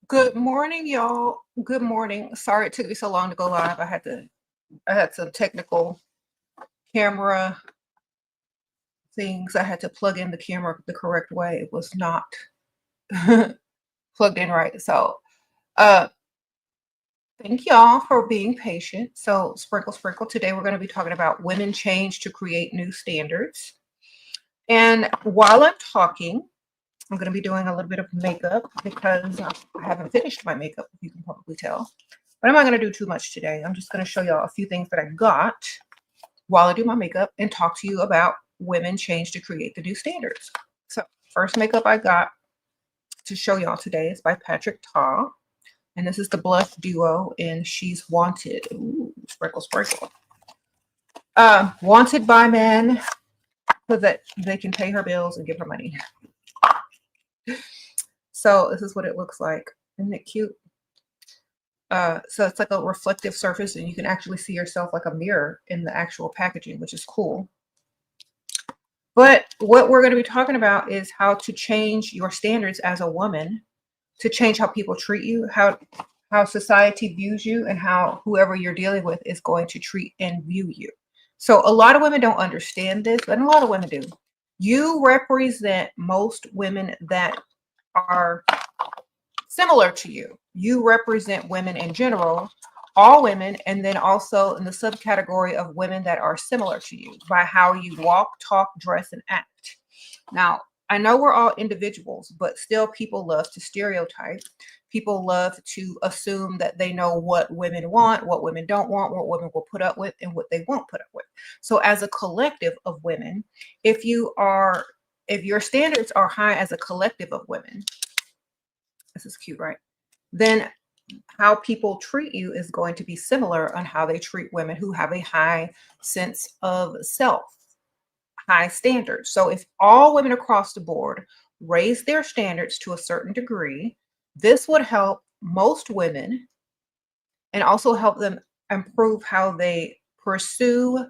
Good morning, y'all. Good morning. Sorry it took me so long to go live. I had some technical camera things. I had to plug in the camera the correct way. It was not plugged in right. So uh thank y'all for being patient. So sprinkle sprinkle. Today we're going to be talking about women change to create new standards. And while I'm talking, I'm going to be doing a little bit of makeup because I haven't finished my makeup, if you can probably tell. But I'm not going to do too much today. I'm just going to show y'all a few things that I got while I do my makeup and talk to you about women change to create the new standards. So first makeup I got to show y'all today is by Patrick Ta. And this is the blush duo in She's Wanted. Ooh, sprinkle, sprinkle. Wanted by men so that they can pay her bills and give her money. So this is what it looks like. Isn't it cute? So it's like a reflective surface and you can actually see yourself like a mirror in the actual packaging, which is cool. But what we're going to be talking about is how to change your standards as a woman, to change how people treat you, how society views you, and how whoever you're dealing with is going to treat and view you. So a lot of women don't understand this, but a lot of women do. You represent most women that are similar to you. You represent women in general, all women, and then also in the subcategory of women that are similar to you by how you walk, talk, dress, and act. Now, I know we're all individuals, but still people love to stereotype. People love to assume that they know what women want, what women don't want, what women will put up with, and what they won't put up with. So as a collective of women, if your standards are high as a collective of women, this is cute, right? Then how people treat you is going to be similar on how they treat women who have a high sense of self, high standards. So if all women across the board raise their standards to a certain degree, this would help most women and also help them improve how they pursue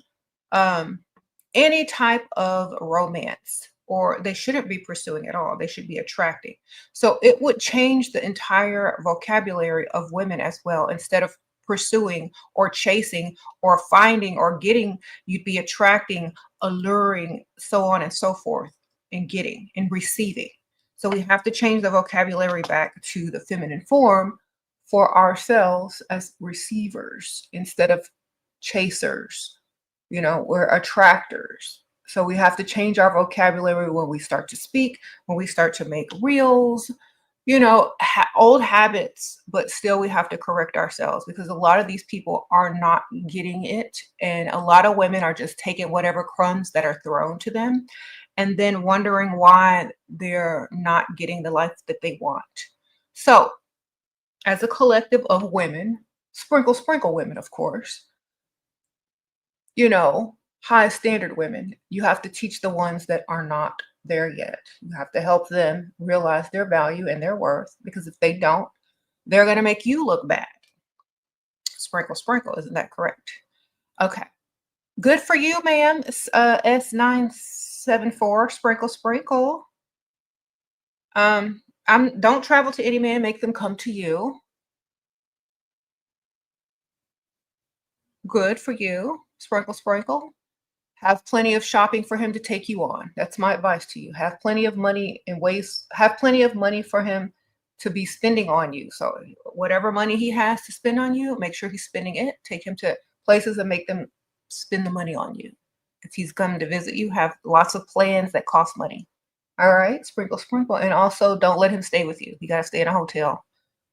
any type of romance, or they shouldn't be pursuing at all. They should be attracting. So it would change the entire vocabulary of women as well. Instead of pursuing or chasing or finding or getting, you'd be attracting, alluring, so on and so forth, and getting and receiving. So we have to change the vocabulary back to the feminine form for ourselves as receivers instead of chasers. We're attractors. So we have to change our vocabulary when we start to speak, when we start to make reels, old habits, but still we have to correct ourselves because a lot of these people are not getting it. And a lot of women are just taking whatever crumbs that are thrown to them and then wondering why they're not getting the life that they want. So as a collective of women, sprinkle, sprinkle women, of course, high standard women, you have to teach the ones that are not there yet. You have to help them realize their value and their worth, because if they don't, they're going to make you look bad. Sprinkle, sprinkle. Isn't that correct? Okay. Good for you, ma'am. S974, sprinkle, sprinkle. Don't travel to any man, make them come to you. Good for you. Sprinkle, sprinkle. Have plenty of shopping for him to take you on. That's my advice to you. Have plenty of money have plenty of money for him to be spending on you. So whatever money he has to spend on you, make sure he's spending it. Take him to places and make them spend the money on you. If he's coming to visit you, have lots of plans that cost money. All right, sprinkle, sprinkle. And also don't let him stay with you. You got to stay in a hotel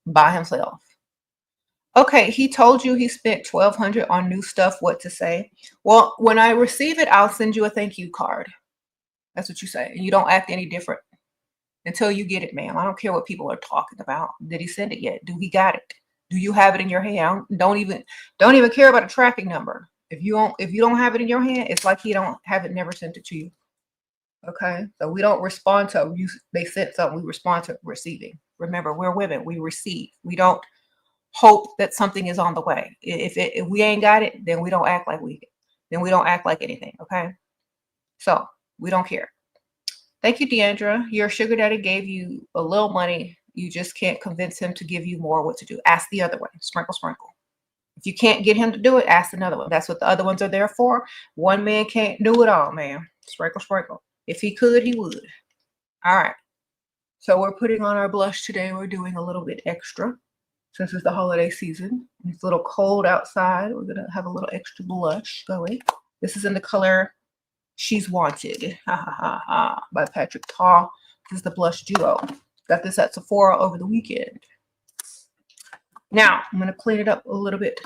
by himself. Okay, he told you he spent $1,200 on new stuff. What to say? Well, when I receive it, I'll send you a thank you card. That's what you say. And you don't act any different until you get it, ma'am. I don't care what people are talking about. Did he send it yet? Do he got it? Do you have it in your hand? Don't even care about a tracking number. If you don't have it in your hand, it's like he don't have it, never sent it to you. Okay, so we don't respond to you. They sent something. We respond to receiving. Remember, we're women. We receive. We don't hope that something is on the way. If we ain't got it, then we don't act like anything. Okay, so we don't care. Thank you, Deandra. Your sugar daddy gave you a little money. You just can't convince him to give you more what to do. Ask the other one. Sprinkle, sprinkle. If you can't get him to do it, ask another one. That's what the other ones are there for. One man can't do it all, man. Sprinkle, sprinkle. If he could, he would. All right. So we're putting on our blush today. We're doing a little bit extra since it's the holiday season. It's a little cold outside. We're going to have a little extra blush going. This is in the color She's Wanted, ha ha ha ha, by Patrick Ta. This is the blush duo. Got this at Sephora over the weekend. Now I'm going to clean it up a little bit,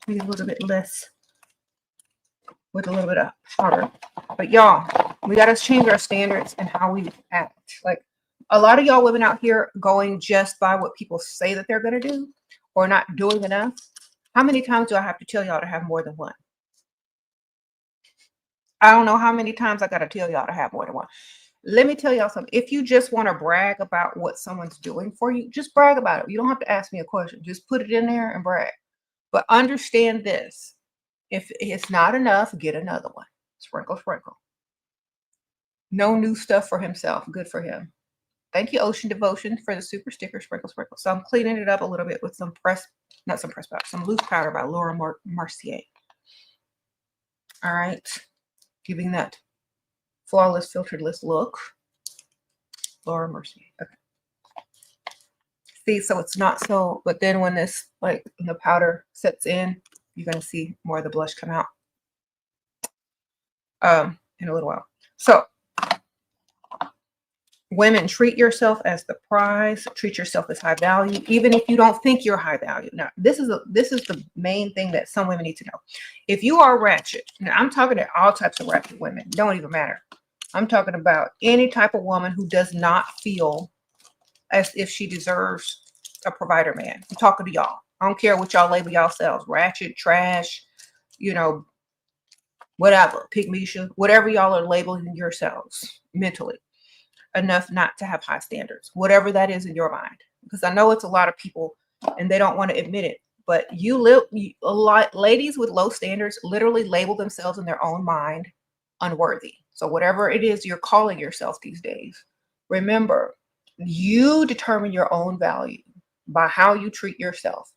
maybe a little bit less with a little bit of powder. But y'all, we got to change our standards and how we act. Like a lot of y'all women out here going just by what people say that they're going to do or not doing enough. How many times do I have to tell y'all to have more than one? I don't know how many times I got to tell y'all to have more than one. Let me tell y'all something. If you just want to brag about what someone's doing for you, just brag about it. You don't have to ask me a question. Just put it in there and brag. But understand this. If it's not enough, get another one. Sprinkle, sprinkle. No new stuff for himself. Good for him. Thank you, Ocean Devotion, for the super sticker. Sprinkle, sprinkle. So I'm cleaning it up a little bit with some some loose powder by Laura Mercier. All right. Giving that flawless filteredless look. Laura Mercier. Okay. See, so it's not so, but then when this, like, when the powder sets in, you're going to see more of the blush come out in a little while. So women, treat yourself as the prize. Treat yourself as high value, even if you don't think you're high value. Now, this is the main thing that some women need to know. If you are ratchet, now I'm talking to all types of ratchet women. Don't even matter. I'm talking about any type of woman who does not feel as if she deserves a provider man. I'm talking to y'all. I don't care what y'all label yourselves. Ratchet, trash, you know, whatever. Pygmisha, whatever y'all are labeling yourselves mentally. Enough not to have high standards, whatever that is in your mind. Because I know it's a lot of people and they don't want to admit it. But a lot ladies with low standards literally label themselves in their own mind unworthy. So whatever it is you're calling yourself these days, remember, you determine your own value by how you treat yourself.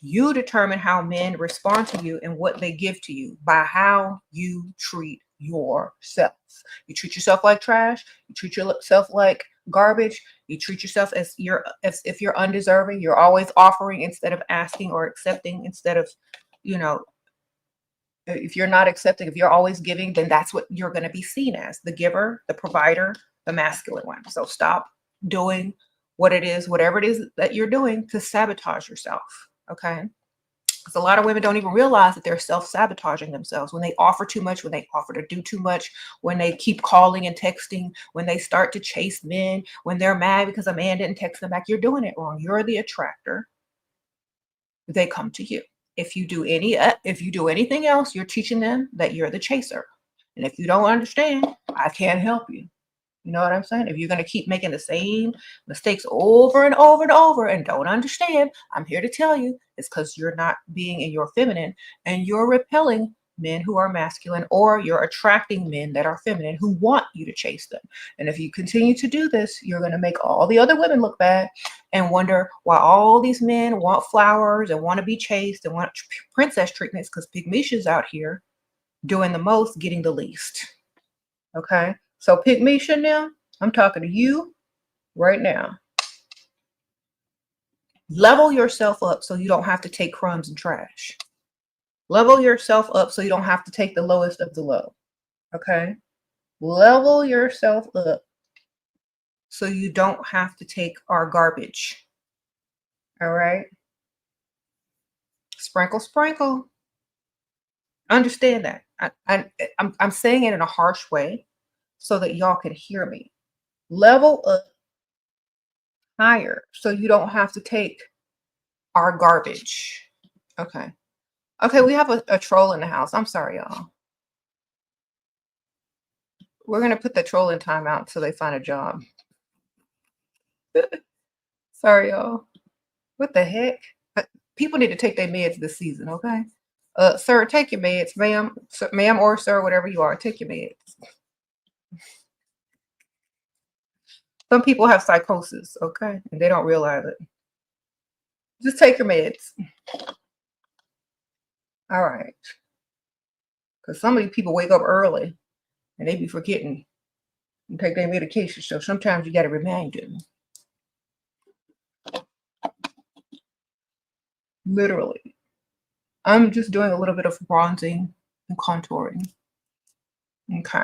You determine how men respond to you and what they give to you by how you treat yourself. You treat yourself like trash. You treat yourself like garbage. You treat yourself as if you're undeserving. You're always offering instead of asking, or accepting instead of, you know, if you're not accepting, if you're always giving, then that's what you're going to be seen as, the giver, the provider, the masculine one. So stop doing whatever it is that you're doing to sabotage yourself. Okay. Because a lot of women don't even realize that they're self-sabotaging themselves when they offer too much, when they offer to do too much, when they keep calling and texting, when they start to chase men, when they're mad because a man didn't text them back. You're doing it wrong. You're the attractor. They come to you. If you do anything else, you're teaching them that you're the chaser. And if you don't understand, I can't help you. You know what I'm saying? If you're going to keep making the same mistakes over and over and over and don't understand, I'm here to tell you it's because you're not being in your feminine and you're repelling men who are masculine, or you're attracting men that are feminine who want you to chase them. And if you continue to do this, you're going to make all the other women look bad and wonder why all these men want flowers and want to be chased and want princess treatments, because Pygmisha's out here doing the most, getting the least. Okay? So Pygmisha, now I'm talking to you right now. Level yourself up so you don't have to take crumbs and trash. Level yourself up so you don't have to take the lowest of the low. Okay? Level yourself up so you don't have to take our garbage. All right? Sprinkle, sprinkle. Understand that. I'm saying it in a harsh way so that y'all can hear me. Level up higher so you don't have to take our garbage. Okay. Okay, we have a troll in the house. I'm sorry, y'all. We're going to put the troll in timeout until they find a job. Sorry, y'all. What the heck? People need to take their meds this season, okay? Sir, take your meds. Ma'am or sir, whatever you are, take your meds. Some people have psychosis, okay? And they don't realize it. Just take your meds. All right. Because some of these people wake up early and they be forgetting and take their medication. So sometimes you got to remind them. Literally. I'm just doing a little bit of bronzing and contouring. Okay.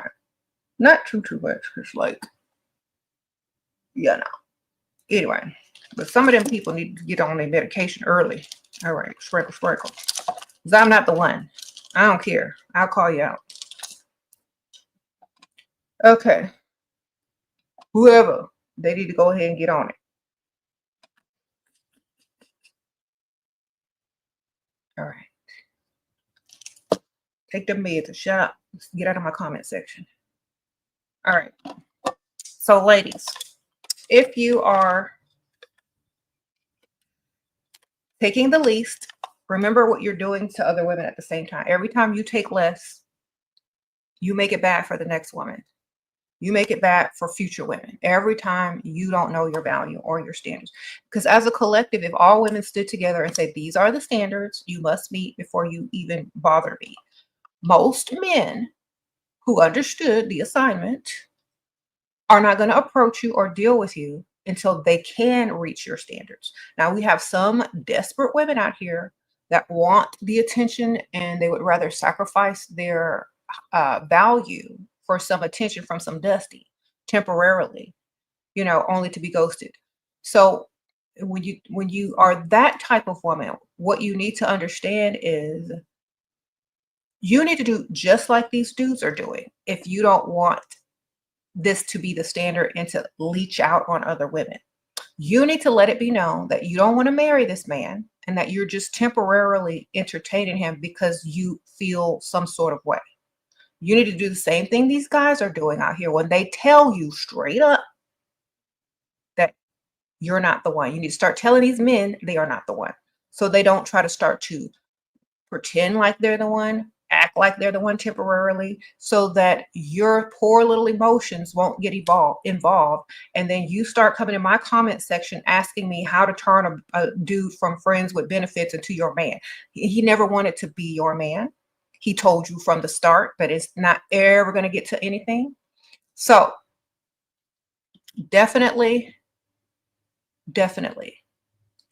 Not too much. It's like, yeah, no. Anyway, but some of them people need to get on their medication early. All right, sprinkle. Because I'm not the one. I don't care. I'll call you out. Okay. Whoever, they need to go ahead and get on it. All right. Take them meds and shut up. Get out of my comment section. All right. So, ladies, if you are taking the least, remember what you're doing to other women at the same time. Every time you take less, you make it bad for the next woman. You make it bad for future women. Every time you don't know your value or your standards. Because as a collective, if all women stood together and said, these are the standards you must meet before you even bother me. Most men who understood the assignment are not going to approach you or deal with you until they can reach your standards. Now, we have some desperate women out here that want the attention and they would rather sacrifice their value for some attention from some dusty temporarily, you know, only to be ghosted. So when you are that type of woman, what you need to understand is you need to do just like these dudes are doing if you don't want this to be the standard and to leech out on other women. You need to let it be known that you don't want to marry this man and that you're just temporarily entertaining him because you feel some sort of way. You need to do the same thing these guys are doing out here when they tell you straight up that you're not the one. You need to start telling these men they are not the one. So they don't try to start to pretend like they're the one, act like they're the one temporarily, so that your poor little emotions won't get involved. And then you start coming in my comment section asking me how to turn a dude from friends with benefits into your man. He never wanted to be your man. He told you from the start that it's not ever going to get to anything. So definitely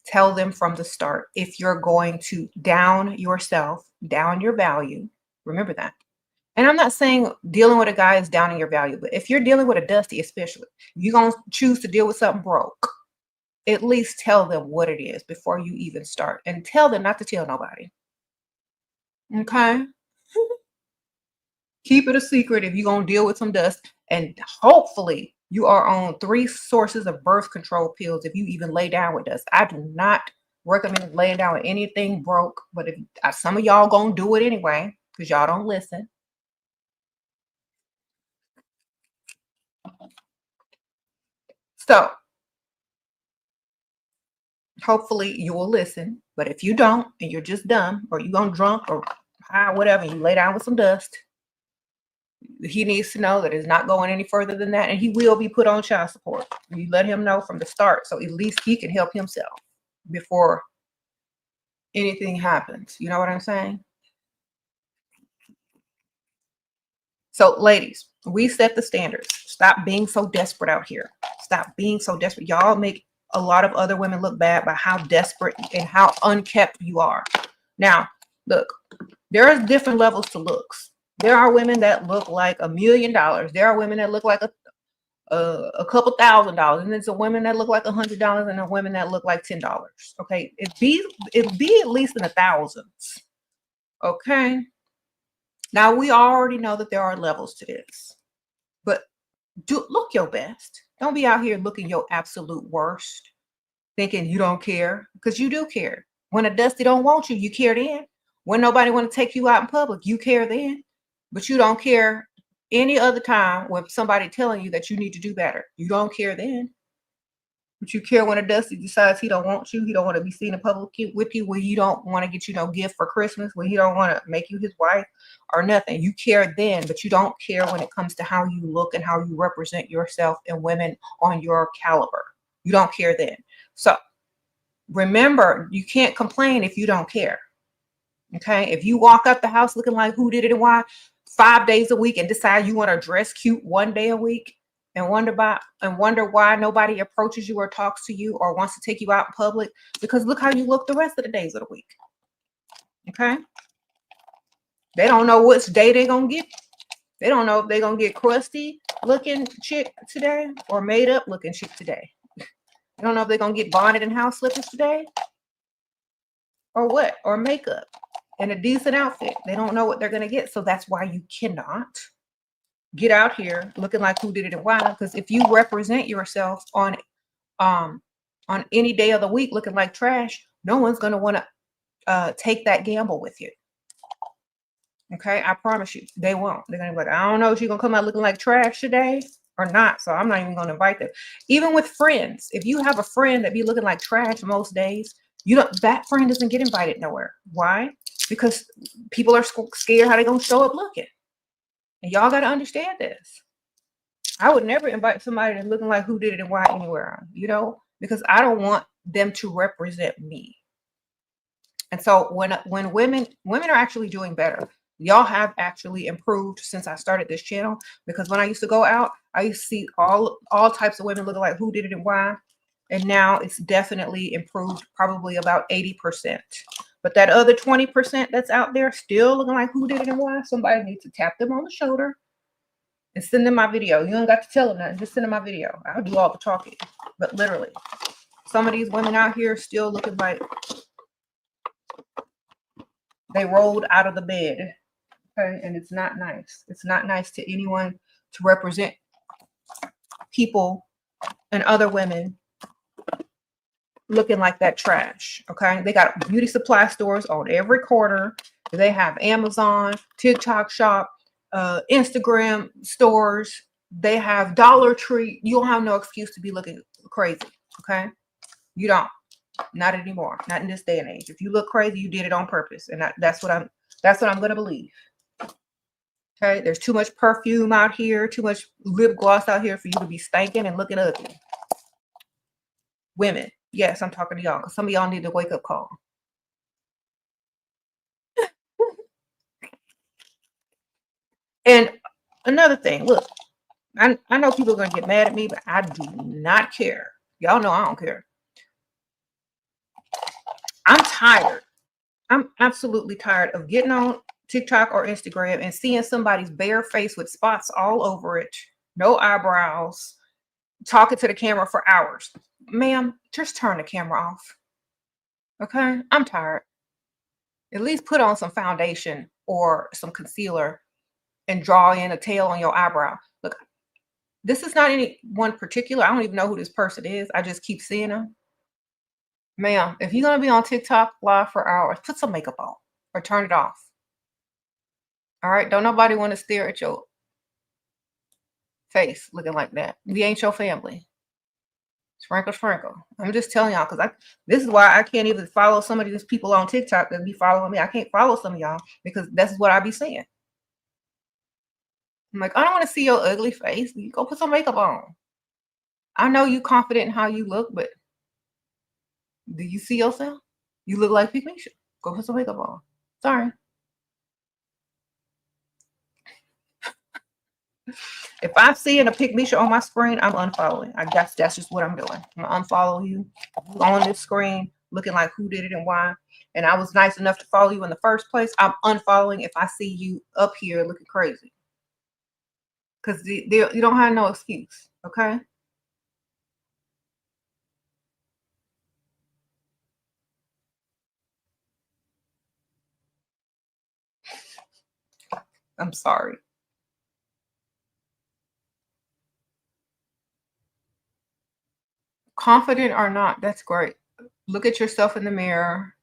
tell them from the start if you're going to down yourself, down your value. Remember that. And I'm not saying dealing with a guy is downing your value, but if you're dealing with a dusty, especially, if you're going to choose to deal with something broke, at least tell them what it is before you even start. And tell them not to tell nobody. Okay? Keep it a secret if you're going to deal with some dust. And hopefully you are on 3 sources of birth control pills if you even lay down with dust. I do not recommend laying down with anything broke, but if some of y'all going to do it anyway because y'all don't listen. So hopefully you will listen. But if you don't and you're just dumb or you're going drunk or high, whatever, you lay down with some dust, he needs to know that it's not going any further than that, and he will be put on child support. You let him know from the start, so at least he can help himself before anything happens. You know what I'm saying? So, ladies, we set the standards. Stop being so desperate out here. Stop being so desperate. Y'all make a lot of other women look bad by how desperate and how unkept you are. Now, look, there are different levels to looks. There are women that look like $1 million. There are women that look like a couple $1,000, and there's a women that look like $100, and a women that look like $10. Okay, it be at least in the thousands. Okay. Now we already know that there are levels to this, but look your best. Don't be out here looking your absolute worst, thinking you don't care, because you do care. When a dusty don't want you, you care then. When nobody want to take you out in public, you care then. But you don't care any other time when somebody telling you that you need to do better. You don't care then. But you care when a Dusty decides he don't want you. He don't want to be seen in public with you. When you don't want to get you no gift for Christmas. When he don't want to make you his wife or nothing. You care then, but you don't care when it comes to how you look and how you represent yourself and women on your caliber. You don't care then. So remember, you can't complain if you don't care. Okay? If you walk up the house looking like who did it and why 5 days a week and decide you want to dress cute 1 day a week, and wonder why nobody approaches you or talks to you or wants to take you out in public, because look how you look the rest of the days of the week. Okay? They don't know which day they're gonna get. They don't know if they're gonna get crusty looking chick today or made up looking chick today. They don't know if they're gonna get bonnet and house slippers today or what, or makeup and a decent outfit. They don't know what they're gonna get. So that's why you cannot get out here looking like who did it and why. Because if you represent yourself on any day of the week looking like trash, no one's going to want to take that gamble with you. Okay, I promise you, they won't. They're going to be like, I don't know if she's going to come out looking like trash today or not, so I'm not even going to invite them. Even with friends, if you have a friend that be looking like trash most days, that friend doesn't get invited nowhere. Why? Because people are scared how they're going to show up looking. And y'all got to understand this. I would never invite somebody that's looking like who did it and why anywhere, because I don't want them to represent me. And so when women are actually doing better, y'all have actually improved since I started this channel, because when I used to go out, I used to see all types of women looking like who did it and why. And now it's definitely improved, probably about 80%. But that other 20% that's out there still looking like who did it and why, somebody needs to tap them on the shoulder and send them my video. You don't got to tell them nothing. Just send them my video. I'll do all the talking. But literally, some of these women out here still looking like they rolled out of the bed. Okay? And it's not nice. It's not nice to anyone to represent people and other women looking like that trash. Okay, they got beauty supply stores on every corner. They have Amazon, TikTok shop, Instagram stores. They have Dollar Tree. You don't have no excuse to be looking crazy. Okay, you don't. Not anymore. Not in this day and age. If you look crazy, you did it on purpose, and that's what I'm gonna believe. Okay, there's too much perfume out here, too much lip gloss out here for you to be stinking and looking ugly. Women. Yes, I'm talking to y'all, because some of y'all need a wake-up call. And another thing, look, I know people are going to get mad at me, but I do not care. Y'all know I don't care. I'm tired. I'm absolutely tired of getting on TikTok or Instagram and seeing somebody's bare face with spots all over it, no eyebrows, talking to the camera for hours. Ma'am, just turn the camera off. Okay? I'm tired. At least put on some foundation or some concealer and draw in a tail on your eyebrow. Look, this is not any one particular. I don't even know who this person is. I just keep seeing them. Ma'am, if you're going to be on TikTok live for hours, put some makeup on or turn it off. All right? Don't nobody want to stare at your face looking like that. We ain't your family. Sprinkle. I'm just telling y'all, because this is why I can't even follow some of these people on TikTok that be following me. I can't follow some of y'all because this is what I be seeing. I'm like, I don't want to see your ugly face. You go put some makeup on. I know you confident in how you look, but do you see yourself? You look like Pygmisha. Go put some makeup on. Sorry. If I'm seeing a Pygmisha on my screen, I'm unfollowing. I guess that's just what I'm doing. I'm gonna unfollow you on this screen, looking like who did it and why. And I was nice enough to follow you in the first place. I'm unfollowing if I see you up here looking crazy. Because you don't have no excuse, okay? I'm sorry. Confident or not, that's great. Look at yourself in the mirror.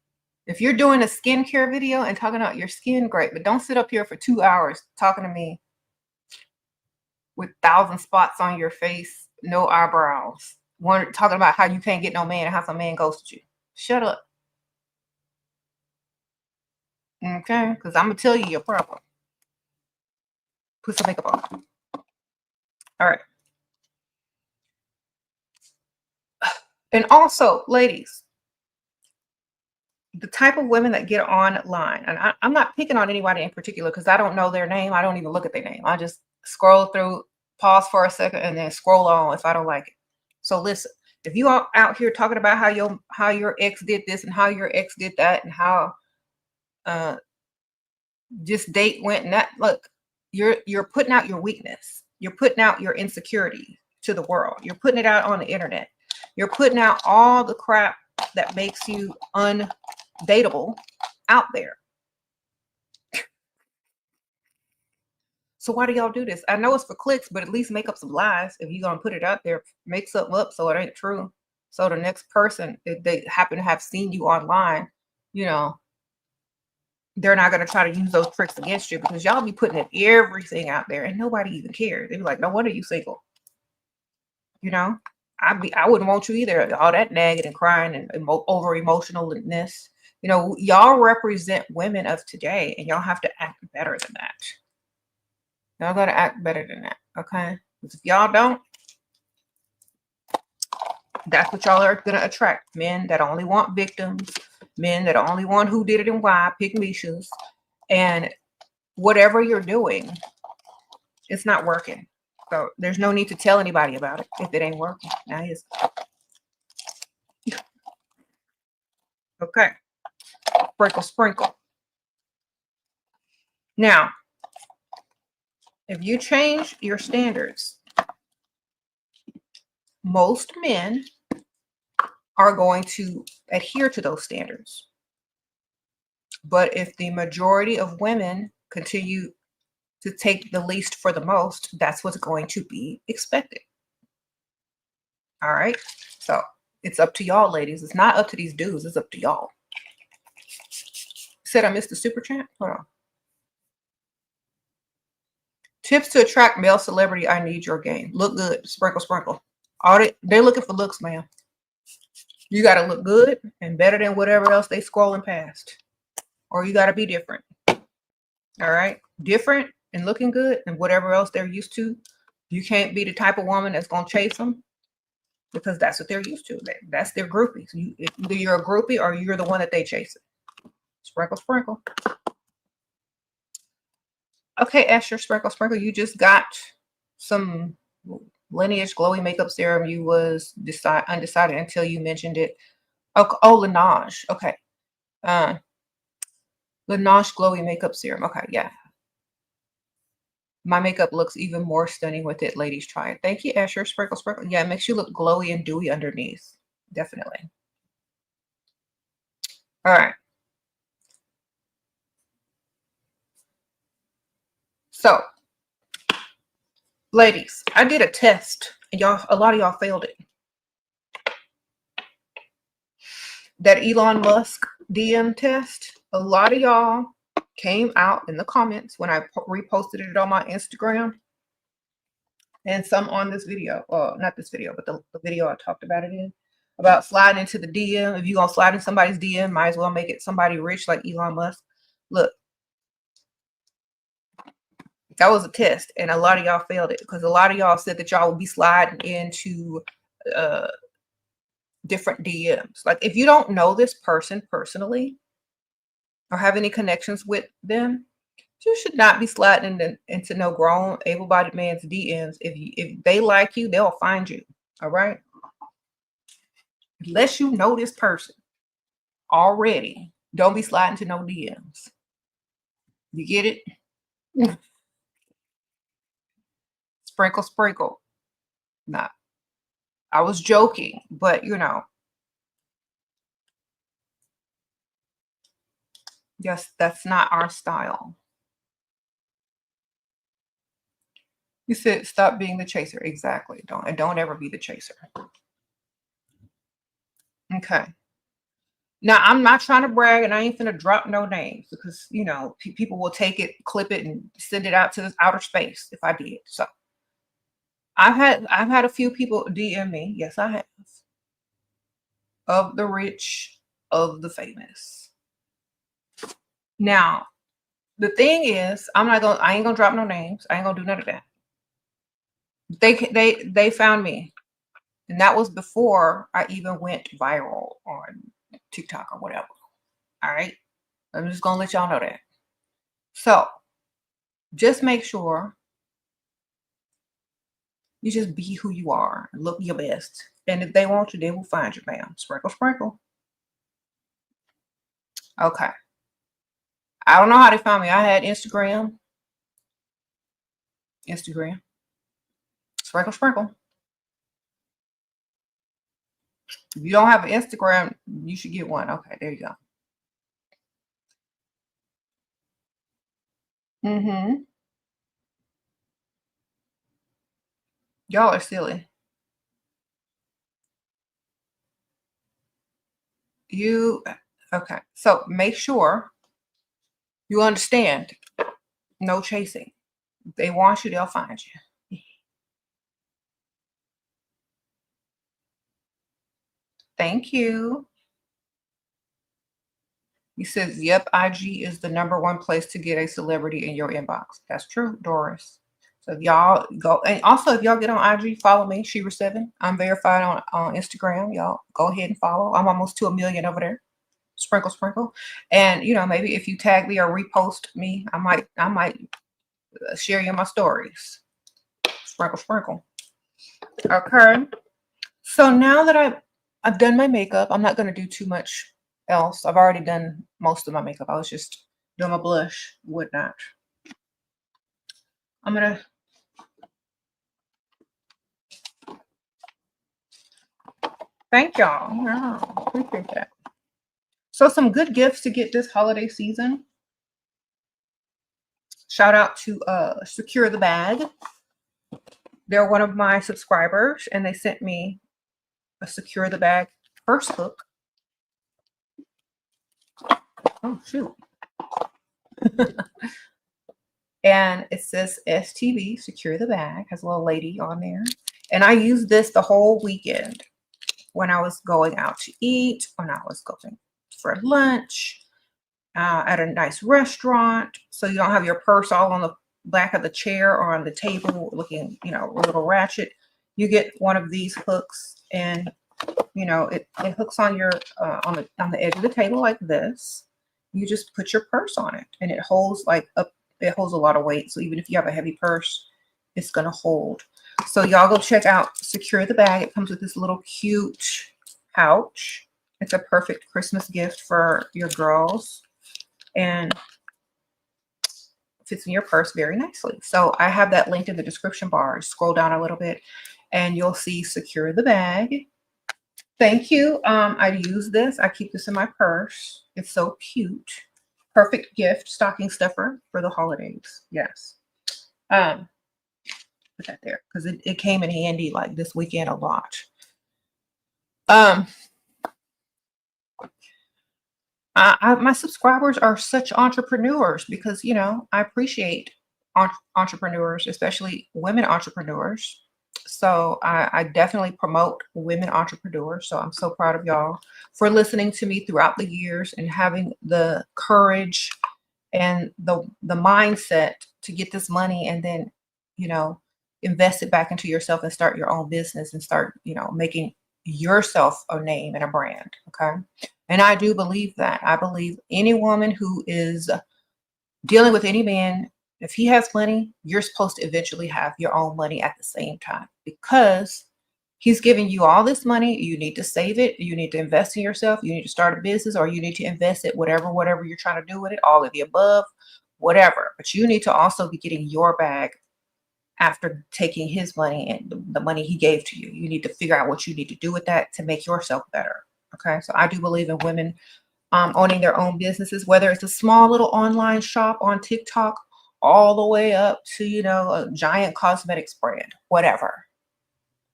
If you're doing a skincare video and talking about your skin, great. But don't sit up here for 2 hours talking to me with 1,000 spots on your face, no eyebrows, talking about how you can't get no man and how some man ghosted you. Shut up. Okay? Because I'm going to tell you your problem. Put some makeup on. All right. And also, ladies, the type of women that get online, and I'm not picking on anybody in particular because I don't know their name. I don't even look at their name. I just scroll through, pause for a second, and then scroll on if I don't like it. So listen, if you are out here talking about how your ex did this and how your ex did that and how this date went and that, look, you're putting out your weakness. You're putting out your insecurity to the world. You're putting it out on the internet. You're putting out all the crap that makes you undateable out there. So why do y'all do this? I know it's for clicks, but at least make up some lies. If you're going to put it out there, make something up so it ain't true. So the next person, if they happen to have seen you online, you know, they're not going to try to use those tricks against you because y'all be putting everything out there and nobody even cares. They be like, no wonder you single. You know, I wouldn't want you either. All that nagging and crying and over emotionalness. You know, y'all represent women of today and y'all have to act better than that. Y'all got to act better than that. Okay. Because if y'all don't, that's what y'all are going to attract. Men that only want victims, men that only want who did it and why, pick Mishas, and whatever you're doing, it's not working. So there's no need to tell anybody about it if it ain't working. Now it's okay. Sprinkle, sprinkle. Now, if you change your standards, most men are going to adhere to those standards. But if the majority of women continue to take the least for the most, that's what's going to be expected. All right. So it's up to y'all, ladies. It's not up to these dudes. It's up to y'all. Said I missed the super chat. Hold on. Tips to attract male celebrity. I need your game. Look good. Sprinkle, sprinkle. They're looking for looks, man. You got to look good and better than whatever else they scrolling past. Or you got to be different. All right. Different and looking good and whatever else they're used to. You can't be the type of woman that's going to chase them because that's what they're used to. That's their groupie. So either you're a groupie or you're the one that they chase. Sprinkle, sprinkle. Okay, Esther, sprinkle, sprinkle. You just got some Lineage glowy makeup serum. You was undecided until you mentioned it. Oh, Laneige. Okay. Laneige glowy makeup serum. Okay, yeah. My makeup looks even more stunning with it. Ladies, try it. Thank you, Escher. Sprinkle, sprinkle. Yeah, it makes you look glowy and dewy underneath. Definitely. All right. So, ladies, I did a test, and a lot of y'all failed it. That Elon Musk DM test, a lot of y'all came out in the comments when I reposted it on my Instagram and some on this video. Well, not this video, but the video I talked about it in. About sliding into the DM. If you're going to slide in somebody's DM, might as well make it somebody rich like Elon Musk. Look, that was a test, and a lot of y'all failed it because a lot of y'all said that y'all would be sliding into different DMs. Like, if you don't know this person personally or have any connections with them, you should not be sliding into no grown, able-bodied man's DMs. If they like you, they'll find you. All right? Unless you know this person already, don't be sliding to no DMs. You get it? Sprinkle, sprinkle. Nah, I was joking, but yes, that's not our style. You said stop being the chaser. Exactly. Don't ever be the chaser. Okay. Now, I'm not trying to brag, and I ain't finna drop no names because, people will take it, clip it, and send it out to this outer space if I did. So, I've had a few people DM me. Yes, I have. Of the rich, of the famous. Now, the thing is, I ain't gonna drop no names. I ain't gonna do none of that. They found me. And that was before I even went viral on TikTok or whatever. All right. I'm just gonna let y'all know that. So just make sure you just be who you are and look your best. And if they want you, they will find you, ma'am. Sprinkle, sprinkle. Okay. I don't know how they found me. I had Instagram. Instagram. Sprinkle, sprinkle. If you don't have an Instagram, you should get one. Okay, there you go. Mm-hmm. Y'all are silly. Okay. So make sure you understand. No chasing. If they want you, they'll find you. Thank you. He says, yep, IG is the #1 place to get a celebrity in your inbox. That's true, Doris. So if y'all go, and also if y'all get on IG, follow me, SheRaSeven. I'm verified on Instagram. Y'all go ahead and follow. I'm almost to 1 million over there. Sprinkle, sprinkle. And maybe if you tag me or repost me, I might share you in my stories. Sprinkle, sprinkle. Okay. So now that I've done my makeup, I'm not going to do too much else. I've already done most of my makeup. I was just doing my blush, whatnot. I'm going to thank y'all. Yeah, appreciate that. So some good gifts to get this holiday season. Shout out to Secure the Bag. They're one of my subscribers and they sent me a Secure the Bag purse hook. Oh shoot. And it says STB, Secure the Bag, has a little lady on there. And I used this the whole weekend when I was going out to eat, when I was going for lunch, at a nice restaurant. So you don't have your purse all on the back of the chair or on the table looking, a little ratchet. You get one of these hooks and, it hooks on your, on the edge of the table like this. You just put your purse on it and it holds it holds a lot of weight. So even if you have a heavy purse, it's going to hold. So y'all go check out Secure the Bag. It comes with this little cute pouch. It's a perfect Christmas gift for your girls and fits in your purse very nicely. So I have that linked in the description bar. Scroll down a little bit and you'll see Secure the Bag. Thank you. I use this. I keep this in my purse. It's so cute. Perfect gift, stocking stuffer for the holidays. Yes. Put that there because it came in handy like this weekend a lot. My subscribers are such entrepreneurs because I appreciate entrepreneurs, especially women entrepreneurs. So I definitely promote women entrepreneurs. So I'm so proud of y'all for listening to me throughout the years and having the courage and the mindset to get this money and then invest it back into yourself and start your own business and start making yourself a name and a brand. Okay. And I do believe that. I believe any woman who is dealing with any man, if he has money, you're supposed to eventually have your own money at the same time because he's giving you all this money. You need to save it. You need to invest in yourself. You need to start a business or you need to invest it, whatever you're trying to do with it, all of the above, whatever. But you need to also be getting your bag after taking his money and the money he gave to you. You need to figure out what you need to do with that to make yourself better. Okay. So I do believe in women owning their own businesses, whether it's a small little online shop on TikTok, all the way up to, a giant cosmetics brand, whatever.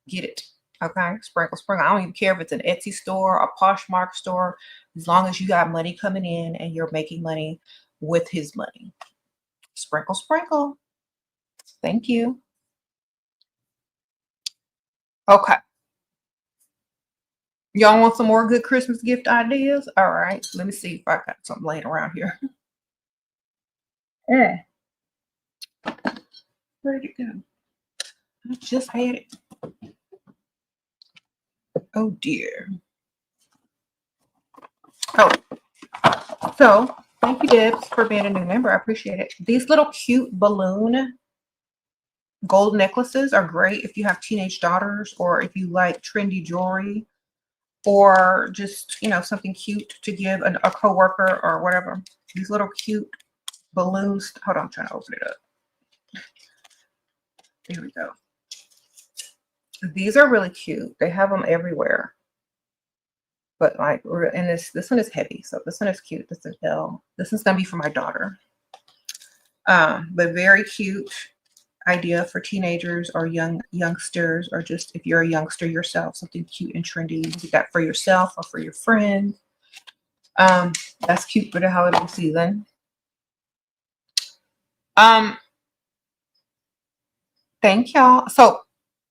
Get it. Okay. Sprinkle, sprinkle. I don't even care if it's an Etsy store, a Poshmark store, as long as you got money coming in and you're making money with his money. Sprinkle, sprinkle. Thank you. Okay. Y'all want some more good Christmas gift ideas? All right. Let me see if I got something laying around here. Eh, where did it go? I just had it. Oh dear. Oh, so thank you, Debs, for being a new member. I appreciate it. These little cute balloon gold necklaces are great if you have teenage daughters or if you like trendy jewelry or just, something cute to give a coworker or whatever. These little cute balloons. Hold on, I'm trying to open it up. There we go. These are really cute. They have them everywhere. But like, and this one is heavy, so this one is cute. This is L. This is gonna be for my daughter. But very cute idea for teenagers or youngsters, or just if you're a youngster yourself, something cute and trendy. You get that for yourself or for your friend. That's cute for the holiday season. Thank y'all. So,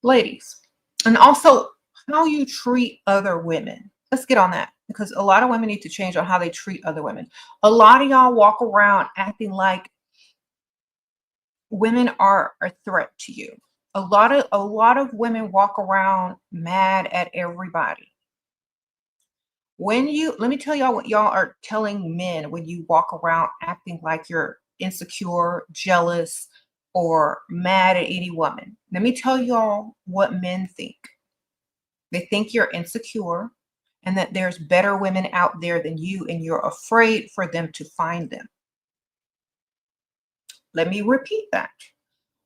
ladies, and also how you treat other women. Let's get on that because a lot of women need to change on how they treat other women. A lot of y'all walk around acting like women are a threat to you. A lot of women walk around mad at everybody. Let me tell y'all what y'all are telling men when you walk around acting like you're insecure, jealous, or mad at any woman. Let me tell y'all what men think. They think you're insecure and that there's better women out there than you, and you're afraid for them to find them. Let me repeat that.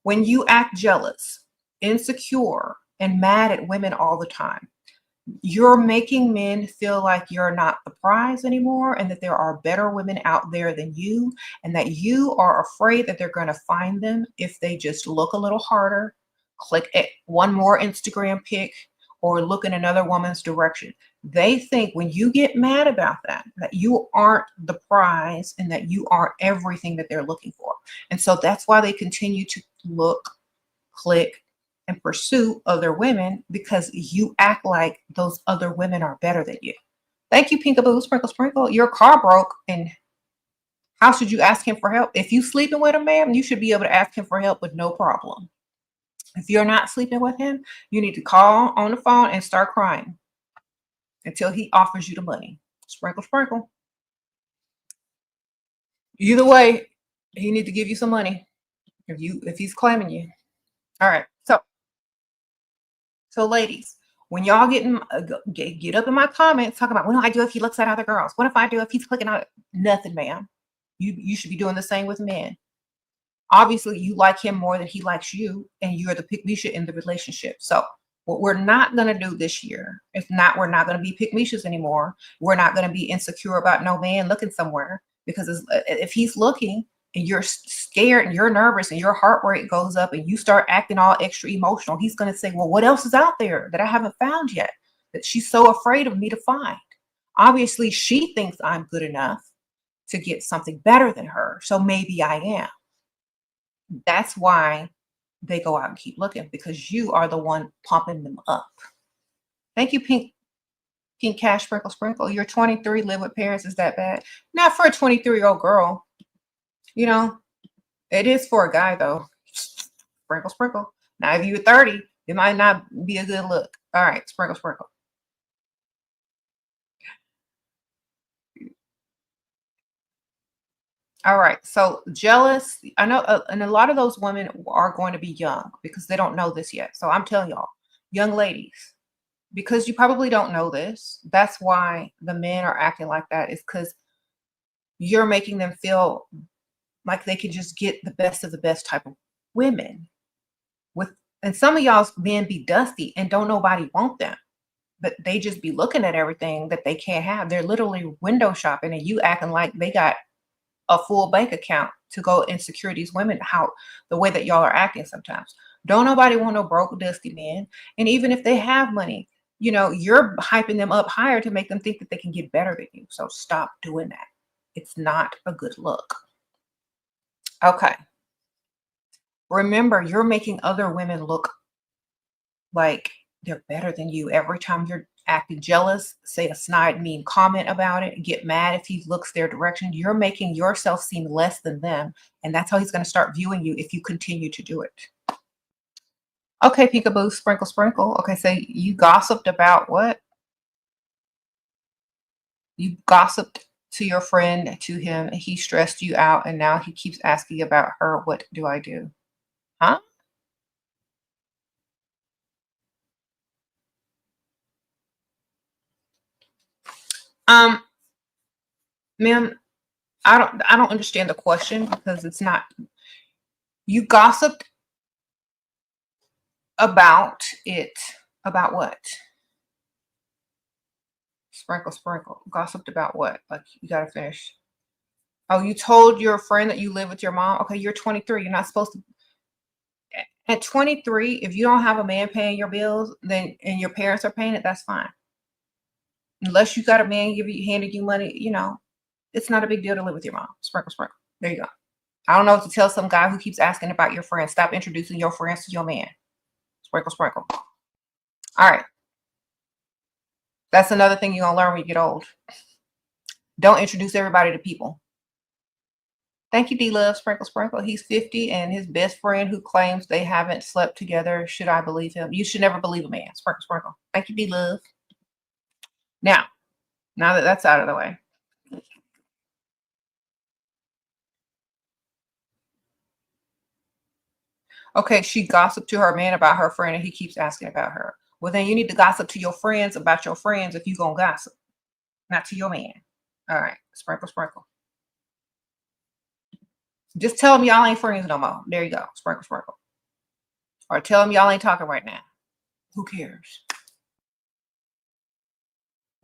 When you act jealous, insecure, and mad at women all the time, you're making men feel like you're not the prize anymore and that there are better women out there than you, and that you are afraid that they're going to find them if they just look a little harder, click at one more Instagram pic, or look in another woman's direction. They think when you get mad about that you aren't the prize and that you aren't everything that they're looking for. And so that's why they continue to look, click, and pursue other women, because you act like those other women are better than you. Thank you, Pinkaboo, Sprinkle Sprinkle. Your car broke, and how should you ask him for help? If you sleeping with a man, you should be able to ask him for help with no problem. If you're not sleeping with him, you need to call on the phone and start crying until he offers you the money. Sprinkle, sprinkle. Either way, he need to give you some money if he's claiming you. All right. So ladies, when y'all get up in my comments talking about what do I do if he looks at other girls? What if I do if he's clicking on nothing, ma'am? You should be doing the same with men. Obviously, you like him more than he likes you, and you're the pick-me-shit in the relationship. So what we're not going to do this year, we're not going to be pick-me-shits anymore. We're not going to be insecure about no man looking somewhere, because if he's looking and you're scared and you're nervous and your heart rate goes up and you start acting all extra emotional, he's going to say, well, what else is out there that I haven't found yet that she's so afraid of me to find? Obviously, she thinks I'm good enough to get something better than her, so maybe I am. That's why they go out and keep looking, because you are the one pumping them up. Thank you, Pink Cash Sprinkle Sprinkle. You're 23, live with parents. Is that bad? Not for a 23-year-old girl. It is for a guy though. Sprinkle Sprinkle. Now, if you're 30, it might not be a good look. All right, Sprinkle Sprinkle. All right, so jealous. I know, and a lot of those women are going to be young because they don't know this yet. So I'm telling y'all, young ladies, because you probably don't know this, that's why the men are acting like that, is because you're making them feel like they can just get the best of the best type of women. And some of y'all's men be dusty and don't nobody want them, but they just be looking at everything that they can't have. They're literally window shopping, and you acting like they got a full bank account to go insecurities women, the way that y'all are acting sometimes. Don't nobody want no broke, dusty men. And even if they have money, you're hyping them up higher to make them think that they can get better than you. So stop doing that. It's not a good look. Okay. Remember, you're making other women look like they're better than you. Every time you're acting jealous, say a snide, mean comment about it, get mad if he looks their direction, you're making yourself seem less than them. And that's how he's going to start viewing you if you continue to do it. Okay, peekaboo, sprinkle, sprinkle. Okay, so you gossiped about what? You gossiped to your friend, to him, and he stressed you out, and now he keeps asking about her. What do I do? Huh? Um, ma'am, I don't understand the question because it's not you gossiped about it. About what? Sprinkle, sprinkle. Gossiped about what? Like you gotta finish. Oh, you told your friend that you live with your mom. Okay, you're 23. You're not supposed to. At 23, if you don't have a man paying your bills, then and your parents are paying it, that's fine. Unless you got a man handing you money, it's not a big deal to live with your mom. Sprinkle, sprinkle. There you go. I don't know what to tell some guy who keeps asking about your friends. Stop introducing your friends to your man. Sprinkle, sprinkle. All right. That's another thing you're gonna learn when you get old. Don't introduce everybody to people. Thank you, D-Love. Sprinkle, sprinkle. He's 50 and his best friend who claims they haven't slept together. Should I believe him? You should never believe a man. Sprinkle, sprinkle. Thank you, D-Love. Now that that's out of the way. Okay, she gossiped to her man about her friend and he keeps asking about her. Well, then you need to gossip to your friends about your friends if you're going to gossip, not to your man. All right, sprinkle, sprinkle. Just tell them y'all ain't friends no more. There you go. Sprinkle, sprinkle. Or tell them y'all ain't talking right now. Who cares?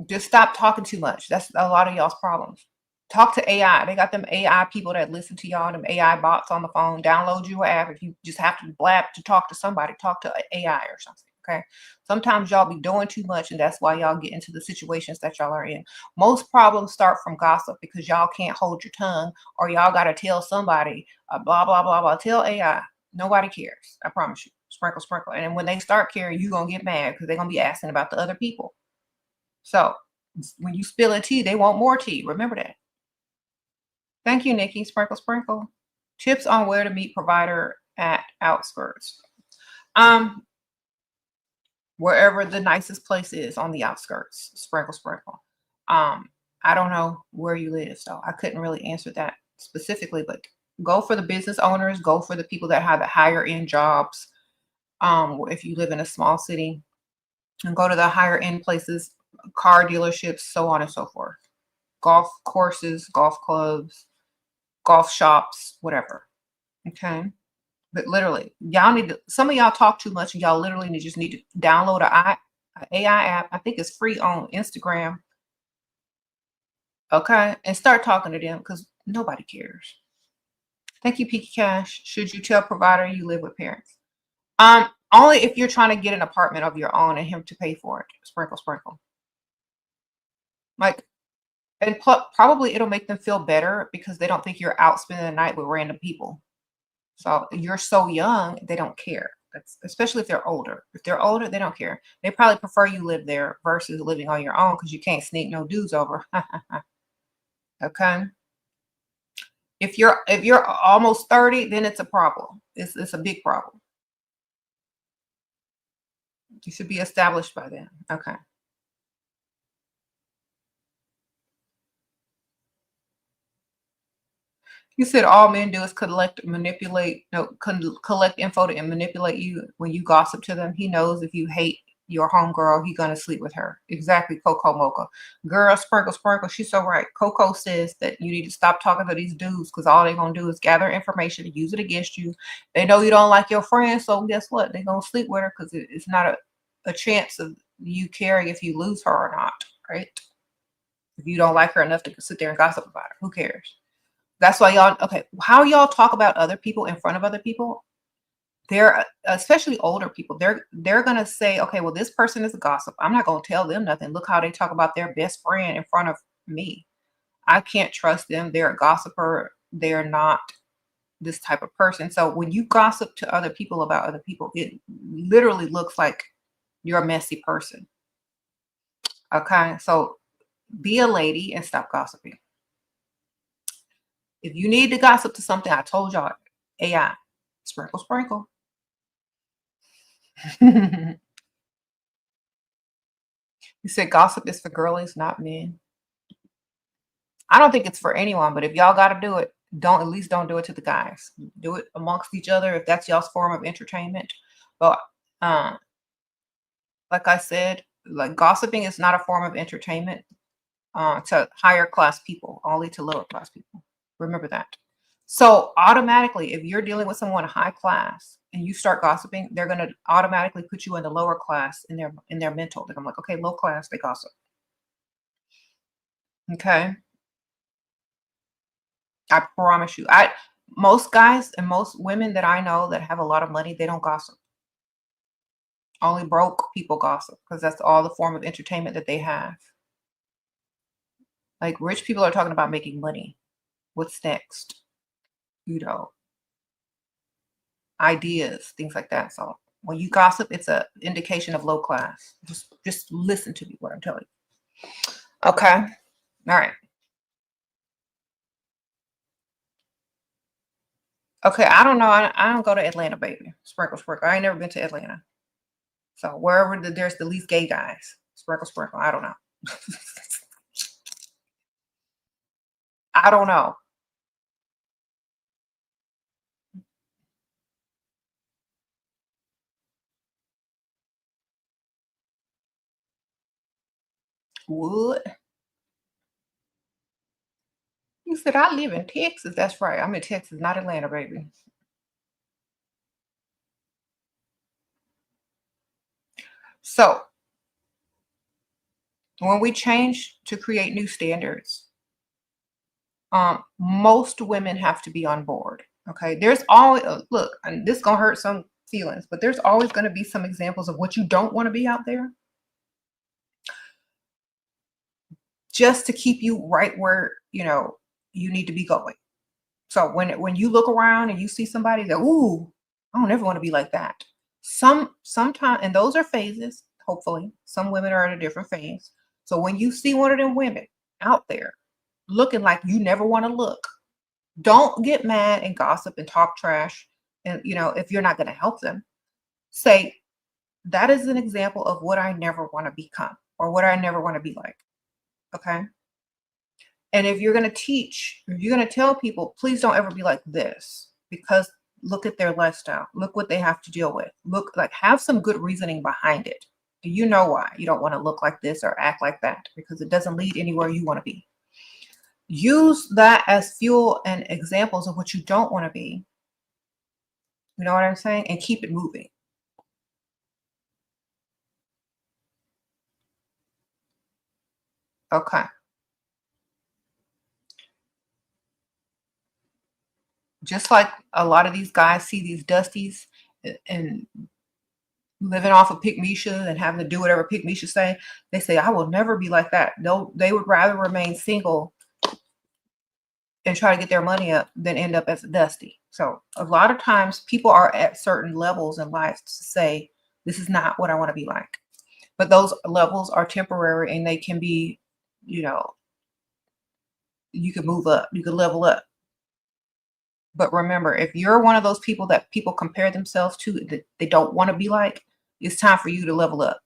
Just stop talking too much. That's a lot of y'all's problems. Talk to AI. They got them AI people that listen to y'all, them AI bots on the phone. Download your app. If you just have to blab to talk to somebody, talk to AI or something. Okay. Sometimes y'all be doing too much, and that's why y'all get into the situations that y'all are in. Most problems start from gossip because y'all can't hold your tongue, or y'all got to tell somebody, blah, blah, blah, blah. Tell AI. Nobody cares. I promise you. Sprinkle, sprinkle. And when they start caring, you're going to get mad because they're going to be asking about the other people. So when you spill a tea, they want more tea. Remember that. Thank you, Nikki. Sprinkle, sprinkle. Tips on where to meet provider at outskirts. Wherever the nicest place is on the outskirts. Sprinkle, sprinkle. I don't know where you live, so I couldn't really answer that specifically, but go for the business owners, go for the people that have the higher end jobs. If you live in a small city, and go to the higher end places, car dealerships, so on and so forth. Golf courses, golf clubs, golf shops, whatever. Okay. But literally, y'all need to, some of y'all talk too much and y'all literally just need to download an AI app. I think it's free on Instagram. Okay. And start talking to them because nobody cares. Thank you, Peaky Cash. Should you tell provider you live with parents? Only if you're trying to get an apartment of your own and him to pay for it. Sprinkle, sprinkle. Like, and probably it'll make them feel better because they don't think you're out spending the night with random people. So you're so young, they don't care. That's especially if they're older. If they're older, they don't care. They probably prefer you live there versus living on your own because you can't sneak no dudes over. Okay. If you're almost 30, then it's a problem. It's a big problem. You should be established by then. Okay. You said all men do is collect, manipulate, no, collect info to and manipulate you when you gossip to them. He knows if you hate your homegirl, he gonna sleep with her. Exactly, Coco Mocha. Girl, sprinkle, sprinkle. She's so right. Coco says that you need to stop talking to these dudes because all they're gonna do is gather information and use it against you. They know you don't like your friend, so guess what? They're gonna sleep with her because it's not a chance of you caring if you lose her or not, right? If you don't like her enough to sit there and gossip about her, who cares? That's why y'all, okay, how y'all talk about other people in front of other people, they're especially older people, they're gonna say, okay, well, this person is a gossip. I'm not gonna tell them nothing. Look how they talk about their best friend in front of me. I can't trust them. They're a gossiper. They're not this type of person. So when you gossip to other people about other people, it literally looks like You're a messy person. Okay. So be a lady and stop gossiping. If you need to gossip to something, I told y'all, AI, sprinkle, sprinkle. You said gossip is for girlies, not men. I don't think it's for anyone, but if y'all got to do it, don't at least don't do it to the guys. Do it amongst each other if that's y'all's form of entertainment. But uh, like I said, like gossiping is not a form of entertainment to higher class people, only to lower class people. Remember that. So automatically, if you're dealing with someone high class and you start gossiping, they're going to automatically put you in the lower class in their mental. They're like, okay, low class, they gossip. Okay. I promise you. Most guys and most women that I know that have a lot of money, they don't gossip. Only broke people gossip because that's all the form of entertainment that they have. Like rich people are talking about making money. What's next? You know, ideas, things like that. So when you gossip, it's an indication of low class. Just listen to me what I'm telling you. Okay. All right. Okay. I don't know. I don't go to Atlanta, baby. Sprinkle, sprinkle. I ain't never been to Atlanta. So wherever there's the least gay guys, sprinkle, sprinkle. I don't know. I don't know. What? You said I live in Texas. That's right. I'm in Texas, not Atlanta, baby. So when we change to create new standards, most women have to be on board. Okay. There's always look, and this gonna hurt some feelings, but there's always gonna be some examples of what you don't want to be out there, just to keep you right where you need to be going. So when you look around and you see somebody that, ooh, I don't ever want to be like that. Sometimes, and those are phases. Hopefully, some women are at a different phase. So when you see one of them women out there looking like you never want to look, don't get mad and gossip and talk trash. And if you're not going to help them, say that is an example of what I never want to become or what I never want to be like. Okay. And if you're going to teach, if you're going to tell people, please don't ever be like this, because look at their lifestyle. Look what they have to deal with. Look, like, have some good reasoning behind it. You know why you don't want to look like this or act like that, because it doesn't lead anywhere you want to be. Use that as fuel and examples of what you don't want to be. You know what I'm saying? And keep it moving. Okay. Just like a lot of these guys see these dusties and living off of Pick Misha and having to do whatever Pick Misha say, they say, I will never be like that. They would rather remain single and try to get their money up than end up as a dusty. So a lot of times people are at certain levels in life to say, this is not what I want to be like. But those levels are temporary and they can be, you can move up, you can level up. But remember, if you're one of those people that people compare themselves to that they don't want to be like, it's time for you to level up.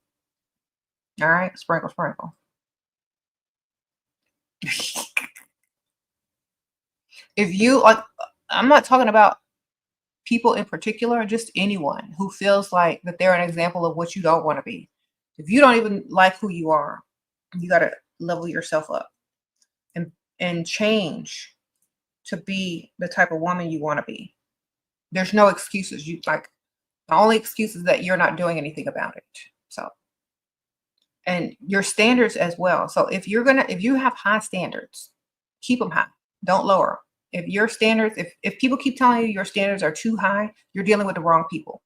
All right, sprinkle, sprinkle. If you like, I'm not talking about people in particular, just anyone who feels like that they're an example of what you don't want to be. If you don't even like who you are, you got to level yourself up and change to be the type of woman you want to be. There's no excuses. You like the only excuse is that you're not doing anything about it. So, and your standards as well. So if you have high standards, keep them high. Don't lower 'em. If your standards, if people keep telling you your standards are too high, you're dealing with the wrong people.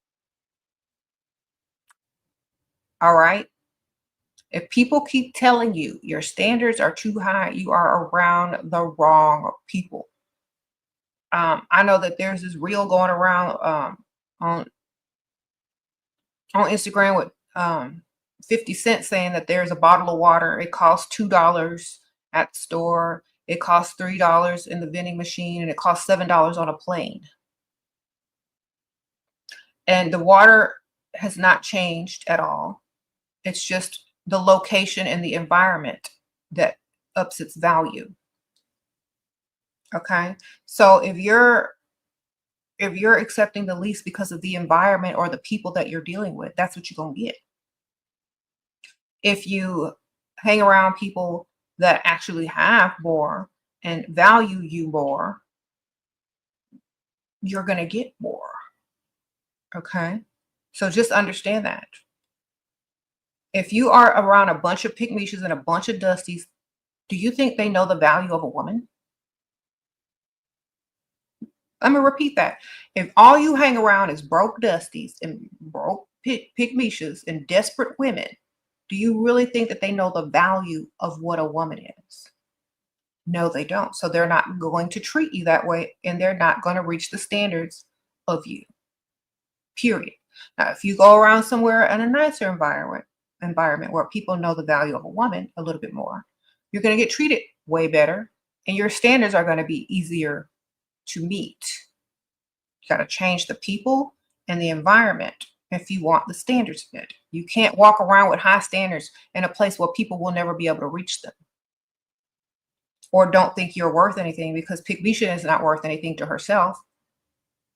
All right. If people keep telling you your standards are too high, you are around the wrong people. I know that there's this reel going around on Instagram with 50 cents saying that there's a bottle of water. It costs $2 at the store. It costs $3 in the vending machine, and it costs $7 on a plane. And the water has not changed at all. It's just the location and the environment that ups its value. Okay. So if you're accepting the least because of the environment or the people that you're dealing with, that's what you're going to get. If you hang around people that actually have more and value you more, you're going to get more. Okay. So just understand that. If you are around a bunch of pygmies and a bunch of dusties, do you think they know the value of a woman? Let me repeat that. If all you hang around is broke dusties and broke pygmies and desperate women, do you really think that they know the value of what a woman is? No, they don't. So they're not going to treat you that way, and they're not going to reach the standards of you. Period. Now, if you go around somewhere in a nicer environment where people know the value of a woman a little bit more, you're going to get treated way better, and your standards are going to be easier to meet. You got to change the people and the environment if you want the standards met. You can't walk around with high standards in a place where people will never be able to reach them, or don't think you're worth anything, because Pygmisha is not worth anything to herself,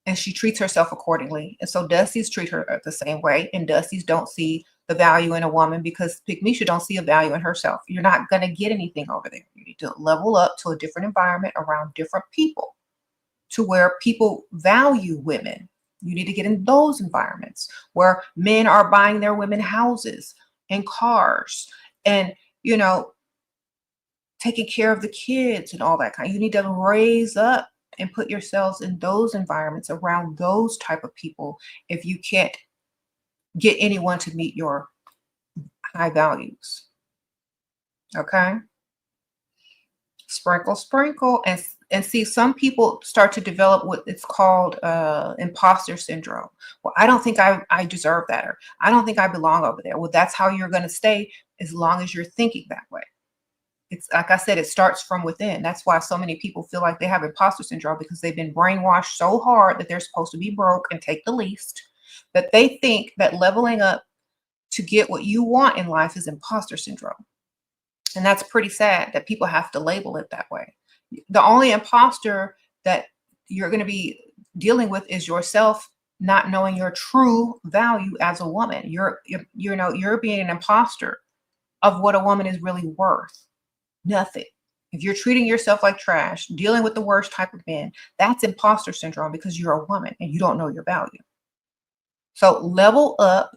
and she treats herself accordingly. And so Dusties treat her the same way, and Dusties don't see the value in a woman because Pygmisha don't see a value in herself. You're not going to get anything over there. You need to level up to a different environment around different people, to where people value women. You need to get in those environments where men are buying their women houses and cars and, taking care of the kids and all that kind. You need to raise up and put yourselves in those environments around those type of people if you can't get anyone to meet your high values. Okay? Sprinkle, sprinkle, and see, some people start to develop what it's called imposter syndrome. Well, I don't think I deserve that, or I don't think I belong over there. Well, that's how you're going to stay as long as you're thinking that way. It's like I said, it starts from within. That's why so many people feel like they have imposter syndrome, because they've been brainwashed so hard that they're supposed to be broke and take the least, that they think that leveling up to get what you want in life is imposter syndrome. And that's pretty sad that people have to label it that way. The only imposter that you're going to be dealing with is yourself, not knowing your true value as a woman. You're being an imposter of what a woman is really worth. Nothing. If you're treating yourself like trash, dealing with the worst type of men, that's imposter syndrome, because you're a woman and you don't know your value. So level up,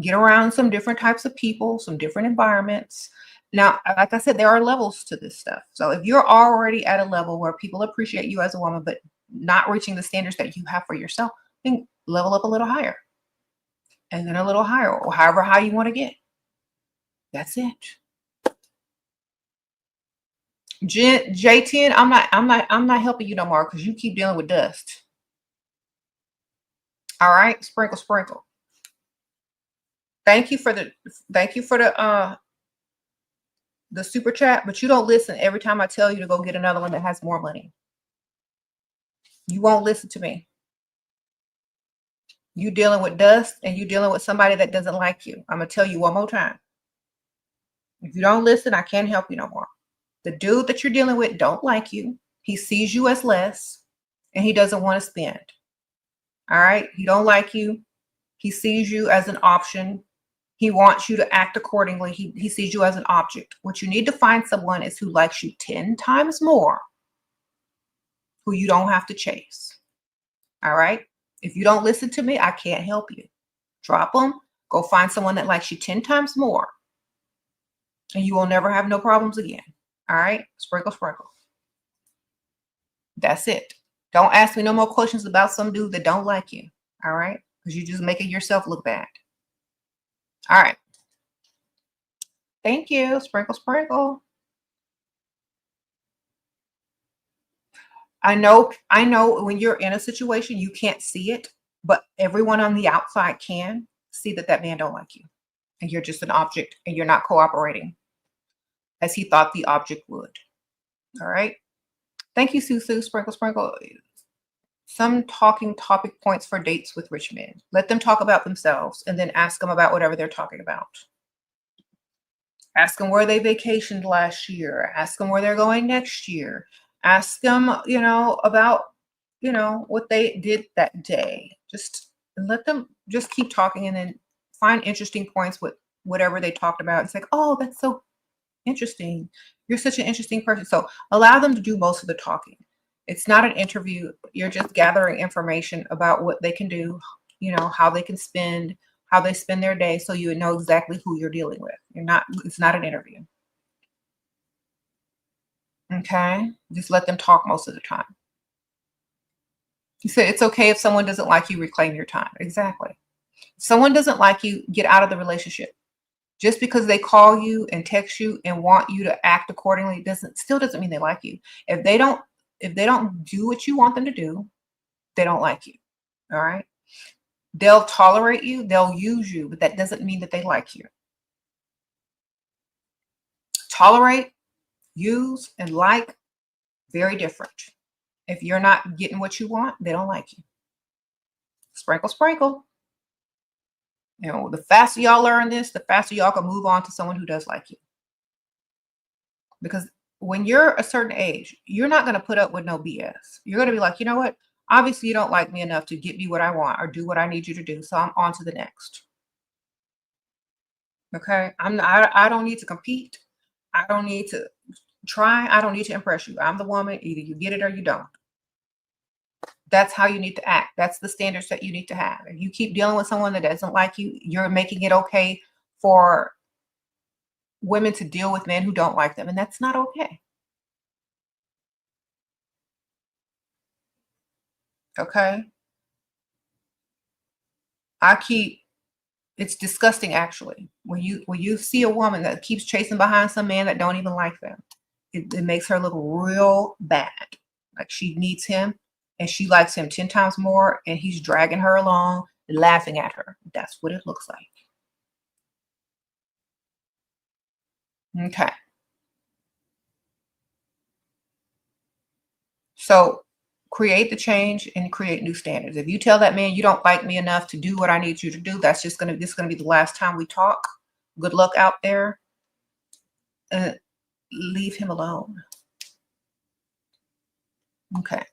get around some different types of people, some different environments. Now, like I said, there are levels to this stuff. So if you're already at a level where people appreciate you as a woman, but not reaching the standards that you have for yourself, then level up a little higher, and then a little higher, or however high you want to get. That's it. J10, I'm not helping you no more, because you keep dealing with dust. All right, sprinkle, sprinkle. Thank you for the super chat, but you don't listen every time I tell you to go get another one that has more money. You won't listen to me. You dealing with dust, and you dealing with somebody that doesn't like you. I'm gonna tell you one more time. If you don't listen, I can't help you no more. The dude that you're dealing with don't like you. He sees you as less, and he doesn't want to spend. All right? He don't like you. He sees you as an option. He wants you to act accordingly. He sees you as an object. What you need to find someone is who likes you 10 times more, who you don't have to chase. All right? If you don't listen to me, I can't help you. Drop them. Go find someone that likes you 10 times more, and you will never have no problems again. All right? Sprinkle, sprinkle. That's it. Don't ask me no more questions about some dude that don't like you. All right? Because you're just making yourself look bad. All right. Thank you. Sprinkle, sprinkle. I know when you're in a situation, you can't see it, but everyone on the outside can. see that that man don't like you and you're just an object and you're not cooperating as he thought the object would. All right. Thank you, Susu. Sprinkle, sprinkle. Some talking topic points for dates with rich men. Let them talk about themselves and then ask them about whatever they're talking about. Ask them where they vacationed last year. Ask them where they're going next year. Ask them, about, what they did that day. Just let them just keep talking and then find interesting points with whatever they talked about. It's like, oh, that's so interesting. You're such an interesting person. So allow them to do most of the talking. It's not an interview. You're just gathering information about what they can do, how they can spend, how they spend their day, so you know exactly who you're dealing with. It's not an interview. Okay? Just let them talk most of the time. You said it's okay if someone doesn't like you, reclaim your time. Exactly. If someone doesn't like you, get out of the relationship. Just because they call you and text you and want you to act accordingly still doesn't mean they like you. If they don't do what you want them to do, they don't like you. All right? They'll tolerate you, they'll use you, but that doesn't mean that they like you. Tolerate, use, and like, very different. If you're not getting what you want, they don't like you. Sprinkle, sprinkle. The faster y'all learn this, the faster y'all can move on to someone who does like you. Because when you're a certain age, you're not going to put up with no BS. You're going to be like, you know what? Obviously, you don't like me enough to get me what I want or do what I need you to do. So I'm on to the next. Okay? I don't need to compete. I don't need to try. I don't need to impress you. I'm the woman. Either you get it or you don't. That's how you need to act. That's the standards that you need to have. If you keep dealing with someone that doesn't like you, you're making it okay for women to deal with men who don't like them. And that's not okay. Okay? It's disgusting actually. When you see a woman that keeps chasing behind some man that don't even like them, it makes her look real bad. Like she needs him and she likes him 10 times more and he's dragging her along, laughing at her. That's what it looks like. Okay. So create the change and create new standards. If you tell that man you don't like me enough to do what I need you to do, this is gonna be the last time we talk. Good luck out there. Leave him alone. Okay.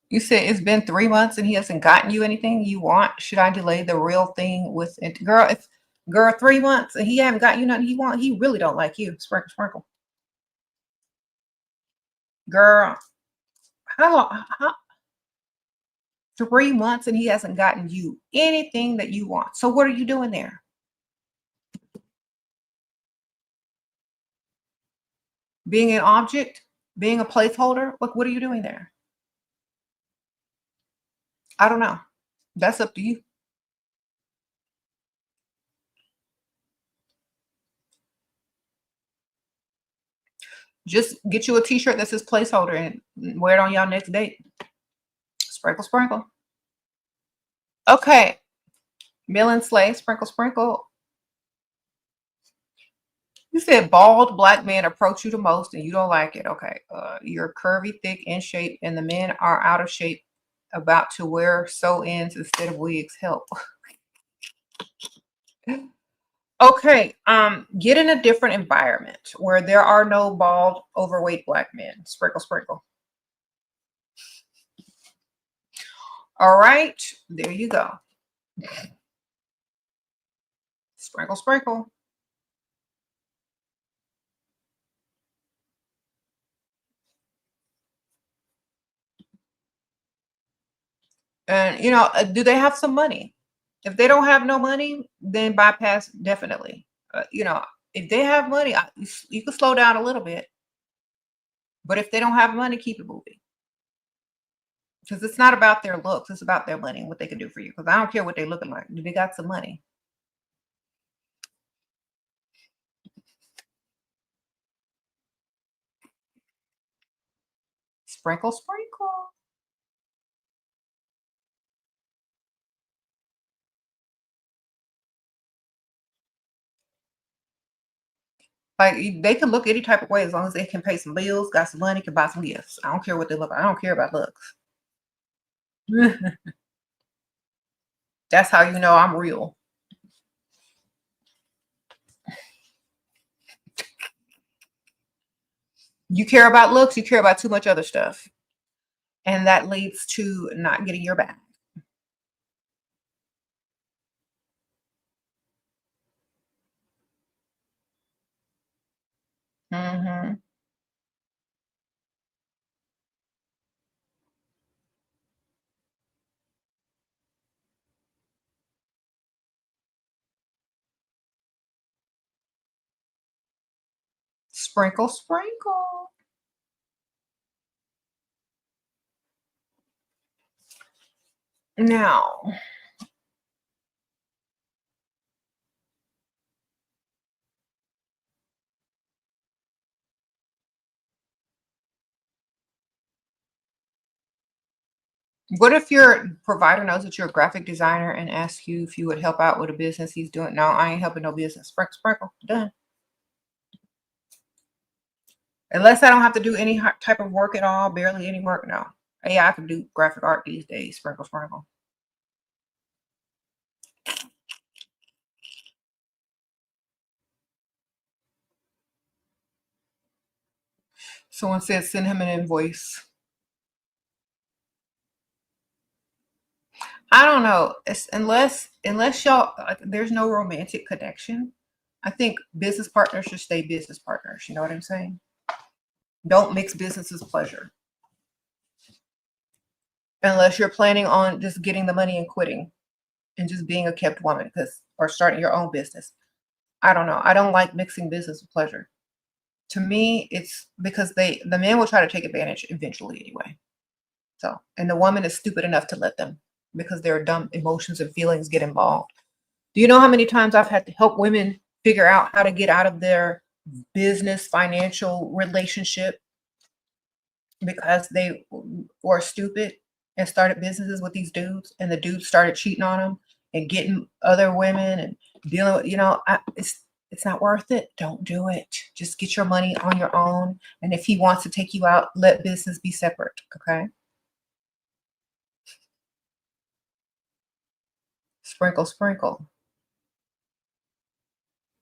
You said it's been 3 months and he hasn't gotten you anything you want. Should I delay the real thing with it? Girl, 3 months and he haven't got you nothing he want, he really don't like you. Sprinkle, sprinkle. Girl, how 3 months and he hasn't gotten you anything that you want. So what are you doing there? Being an object? Being a placeholder? What are you doing there? I don't know. That's up to you. Just get you a t-shirt that says placeholder and wear it on y'all next date. Sprinkle, sprinkle. Okay. Mill and slay, sprinkle, sprinkle. You said bald black men approach you the most and you don't like it. Okay. You're curvy, thick, in shape, and the men are out of shape, about to wear sew ins instead of wigs. Help. Okay. Get in a different environment where there are no bald, overweight black men. Sprinkle, sprinkle. All right. There you go. Sprinkle, sprinkle. And do they have some money? If they don't have no money, then bypass definitely. If they have money, you can slow down a little bit. But if they don't have money, keep it moving. Because it's not about their looks, it's about their money and what they can do for you. Because I don't care what they're looking like. They got some money. Sprinkle, sprinkle. Like they can look any type of way as long as they can pay some bills, got some money, can buy some gifts. I don't care what they look like. I don't care about looks. That's how you know I'm real. You care about looks, you care about too much other stuff. And that leads to not getting your back. Hmm. Sprinkle, sprinkle. Now, what if your provider knows that you're a graphic designer and asks you if you would help out with a business he's doing? No, I ain't helping no business. Sprinkle, sprinkle. Done. Unless I don't have to do any type of work at all, barely any work. No. Yeah, I can do graphic art these days. Sprinkle, sprinkle. Someone said send him an invoice. I don't know. It's unless y'all like, there's no romantic connection. I think business partners should stay business partners. You know what I'm saying? Don't mix business as pleasure. Unless you're planning on just getting the money and quitting and just being a kept woman because or starting your own business. I don't know. I don't like mixing business with pleasure. To me, it's because the man will try to take advantage eventually anyway. So, and the woman is stupid enough to let them because their dumb emotions and feelings get involved. Do you know how many times I've had to help women figure out how to get out of their business financial relationship because they were stupid and started businesses with these dudes and the dudes started cheating on them and getting other women and dealing with, it's not worth it. Don't do it. Just get your money on your own. And if he wants to take you out, let business be separate. Okay. Sprinkle, sprinkle.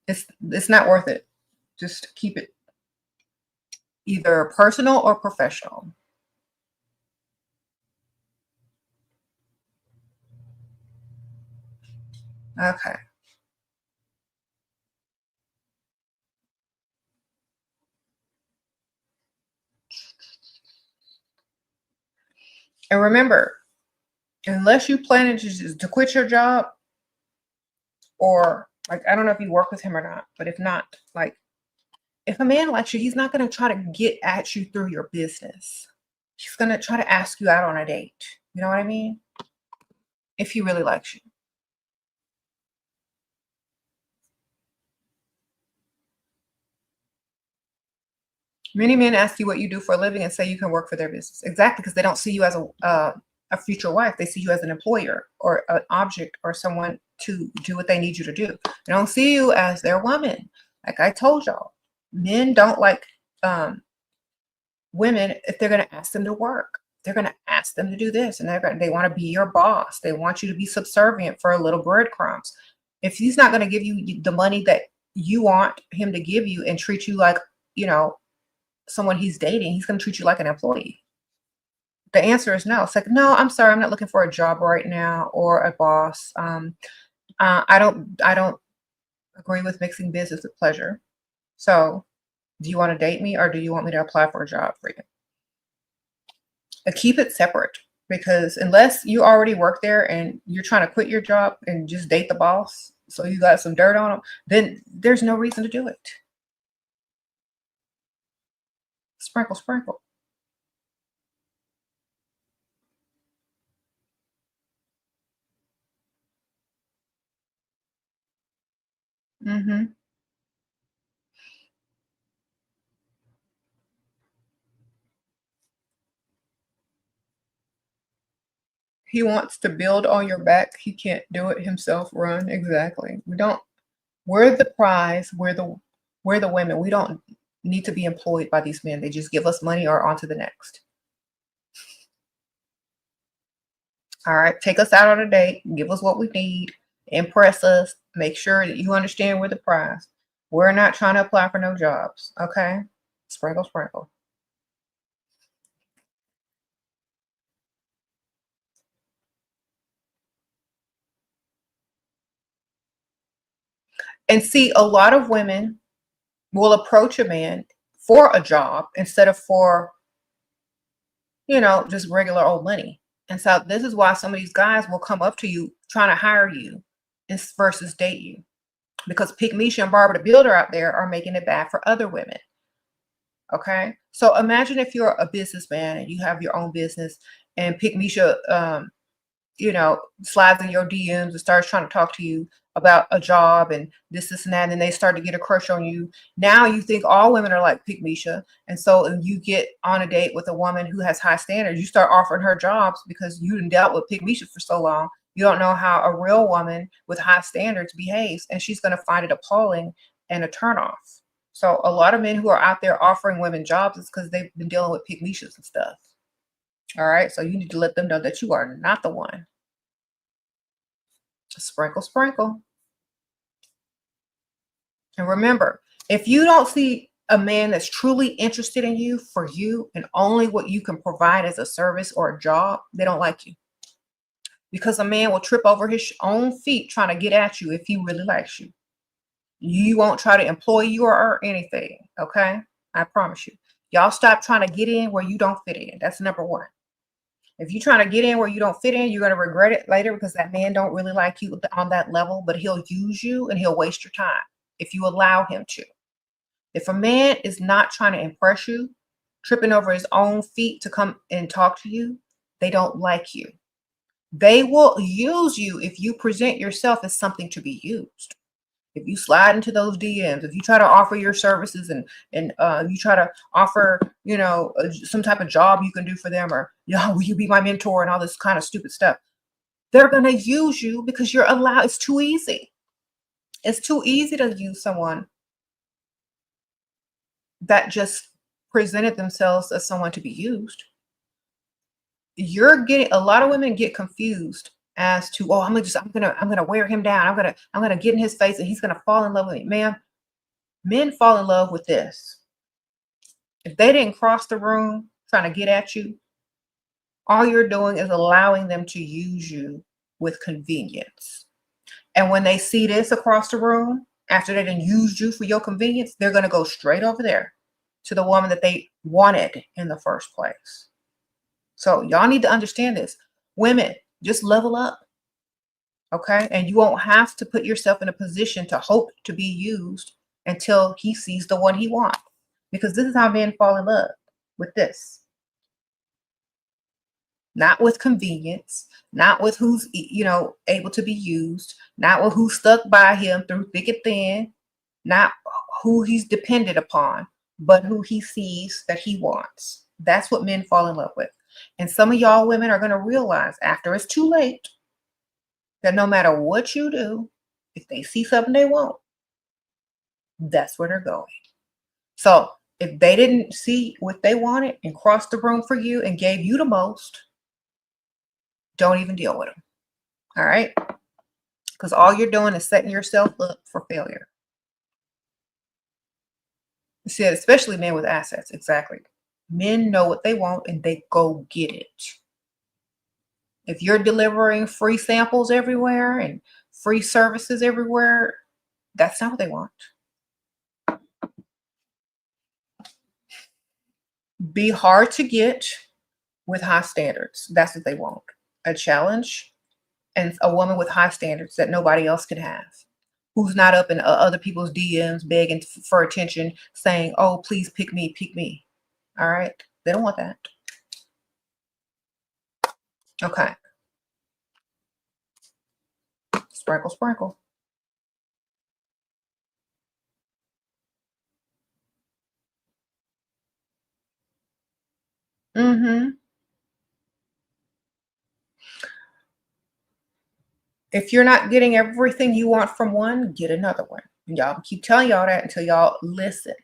It's not worth it. Just keep it either personal or professional. Okay. And remember, unless you plan to quit your job, or like I don't know if you work with him or not, but if not, like if a man likes you, he's not going to try to get at you through your business. He's going to try to ask you out on a date. You know what I mean? If he really likes you. Many men ask you what you do for a living and say you can work for their business. Exactly, because they don't see you as a future wife. They see you as an employer or an object or someone to do what they need you to do. They don't see you as their woman. Like I told y'all, men don't like women if they're going to ask them to work. They're going to ask them to do this, and they want to be your boss. They want you to be subservient for a little breadcrumbs. If he's not going to give you the money that you want him to give you and treat you like, someone he's dating, he's going to treat you like an employee. The answer is no. It's like, no, I'm sorry, I'm not looking for a job right now or a boss. I don't agree with mixing business with pleasure. So, do you want to date me or do you want me to apply for a job for you? Keep it separate because unless you already work there and you're trying to quit your job and just date the boss, so you got some dirt on him, then there's no reason to do it. Sprinkle, sprinkle. Hmm. He wants to build on your back. He can't do it himself. Run. Exactly. We're the prize. We're the women. We don't need to be employed by these men. They just give us money or on to the next. All right. Take us out on a date. Give us what we need. Impress us. Make sure that you understand we're the prize. We're not trying to apply for no jobs. Okay. Sprinkle, sprinkle. And see, a lot of women will approach a man for a job instead of for, just regular old money. And so this is why some of these guys will come up to you trying to hire you versus date you. Because Pick Misha and Barbara the Builder out there are making it bad for other women. Okay. So imagine if you're a businessman and you have your own business and Pick Misha slides in your DMs and starts trying to talk to you about a job and this and that, and they start to get a crush on you. Now you think all women are like Pick Misha. And so you get on a date with a woman who has high standards. You start offering her jobs because you done dealt with Pick Misha for so long. You don't know how a real woman with high standards behaves, and she's going to find it appalling and a turnoff. So a lot of men who are out there offering women jobs is because they've been dealing with Pick Mishas and stuff. All right. So you need to let them know that you are not the one. Sprinkle, sprinkle. And remember, if you don't see a man that's truly interested in you for you and only what you can provide as a service or a job, they don't like you. Because a man will trip over his own feet trying to get at you if he really likes you. You won't try to employ you or anything. Okay. I promise you. Y'all stop trying to get in where you don't fit in. That's number one. If you're trying to get in where you don't fit in, you're going to regret it later because that man don't really like you on that level, but he'll use you and he'll waste your time if you allow him to. If a man is not trying to impress you, tripping over his own feet to come and talk to you, they don't like you. They will use you if you present yourself as something to be used. If you slide into those DMs, if you try to offer your services and you try to offer, some type of job you can do for them, or, will you be my mentor and all this kind of stupid stuff, they're going to use you because you're allowed. It's too easy. It's too easy to use someone that just presented themselves as someone to be used. A lot of women get confused as to, I'm gonna wear him down. I'm gonna get in his face and he's gonna fall in love with me. Ma'am, men fall in love with this. If they didn't cross the room trying to get at you, all you're doing is allowing them to use you with convenience. And when they see this across the room, after they done used you for your convenience, they're gonna go straight over there to the woman that they wanted in the first place. So y'all need to understand this. Women, just level up. Okay. And you won't have to put yourself in a position to hope to be used until he sees the one he wants. Because this is how men fall in love, with this. Not with convenience, not with who's, able to be used, not with who's stuck by him through thick and thin, not who he's dependent upon, but who he sees that he wants. That's what men fall in love with. And some of y'all women are going to realize after it's too late that no matter what you do, if they see something they want, that's where they're going. So if they didn't see what they wanted and crossed the room for you and gave you the most, don't even deal with them. All right? Because all you're doing is setting yourself up for failure. You see it, especially men with assets. Exactly. Men know what they want and they go get it. If you're delivering free samples everywhere and free services everywhere, that's not what they want. Be hard to get with high standards. That's what they want. A challenge and a woman with high standards that nobody else can have. Who's not up in other people's DMs begging for attention, saying, oh, please pick me, pick me. All right. They don't want that. Okay. Sprinkle, sprinkle. Mm-hmm. If you're not getting everything you want from one, get another one. And y'all keep telling y'all that until y'all listen.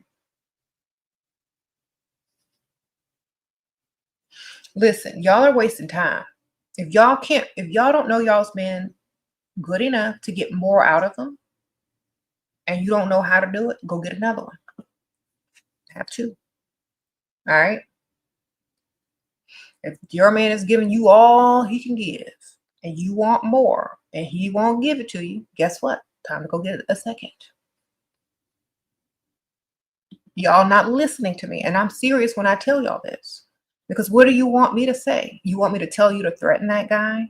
Listen, y'all are wasting time. If y'all don't know y'all's men good enough to get more out of them, and you don't know how to do it, go get another one. Have two. All right. If your man is giving you all he can give and you want more and he won't give it to you, guess what? Time to go get a second. Y'all not listening to me. And I'm serious when I tell y'all this. Because what do you want me to say? You want me to tell you to threaten that guy?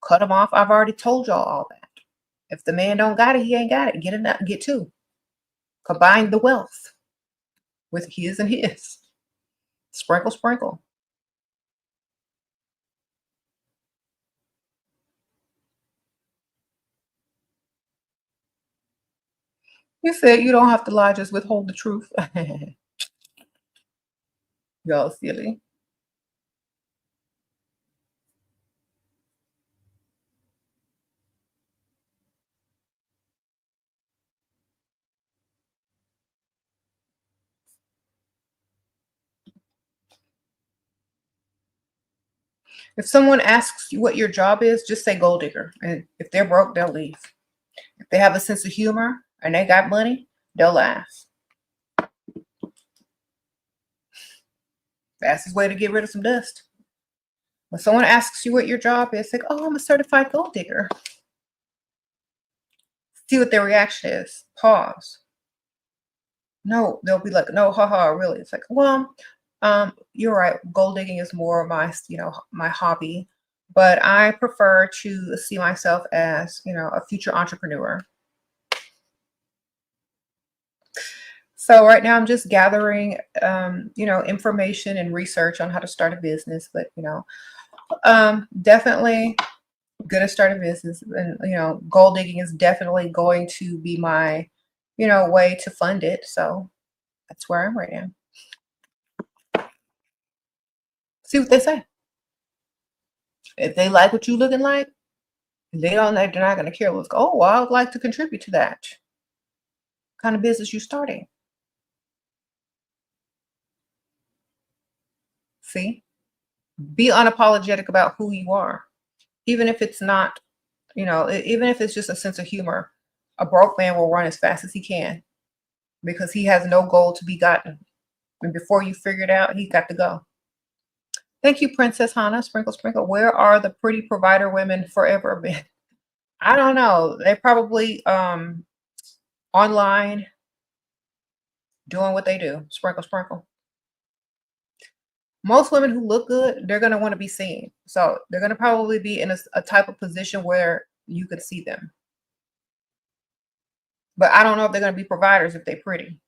Cut him off? I've already told y'all all that. If the man don't got it, he ain't got it. Get two. Combine the wealth with his and his. Sprinkle, sprinkle. You said you don't have to lie, just withhold the truth. Y'all silly. If someone asks you what your job is, just say gold digger. And if they're broke, they'll leave. If they have a sense of humor and they got money, they'll laugh. Fastest way to get rid of some dust. When someone asks you what your job is, like, oh, I'm a certified gold digger. See what their reaction is. Pause. No, they'll be like, no, haha, really. It's like, well, you're right. Gold digging is more my, my hobby, but I prefer to see myself as, a future entrepreneur. So right now I'm just gathering, information and research on how to start a business, but, definitely gonna start a business, and, gold digging is definitely going to be my, way to fund it. So that's where I'm right now. See what they say. If they like what you looking like, they're not gonna care. Let's go, oh, well, I would like to contribute to that. What kind of business you starting? See? Be unapologetic about who you are. Even if it's not, even if it's just a sense of humor. A broke man will run as fast as he can because he has no goal to be gotten. And before you figure it out, he's got to go. Thank you, Princess Hannah. Sprinkle, sprinkle. Where are the pretty provider women forever been? I don't know. They probably online doing what they do. Sprinkle, sprinkle. Most women who look good, they're going to want to be seen. So they're going to probably be in a type of position where you could see them. But I don't know if they're going to be providers if they're pretty.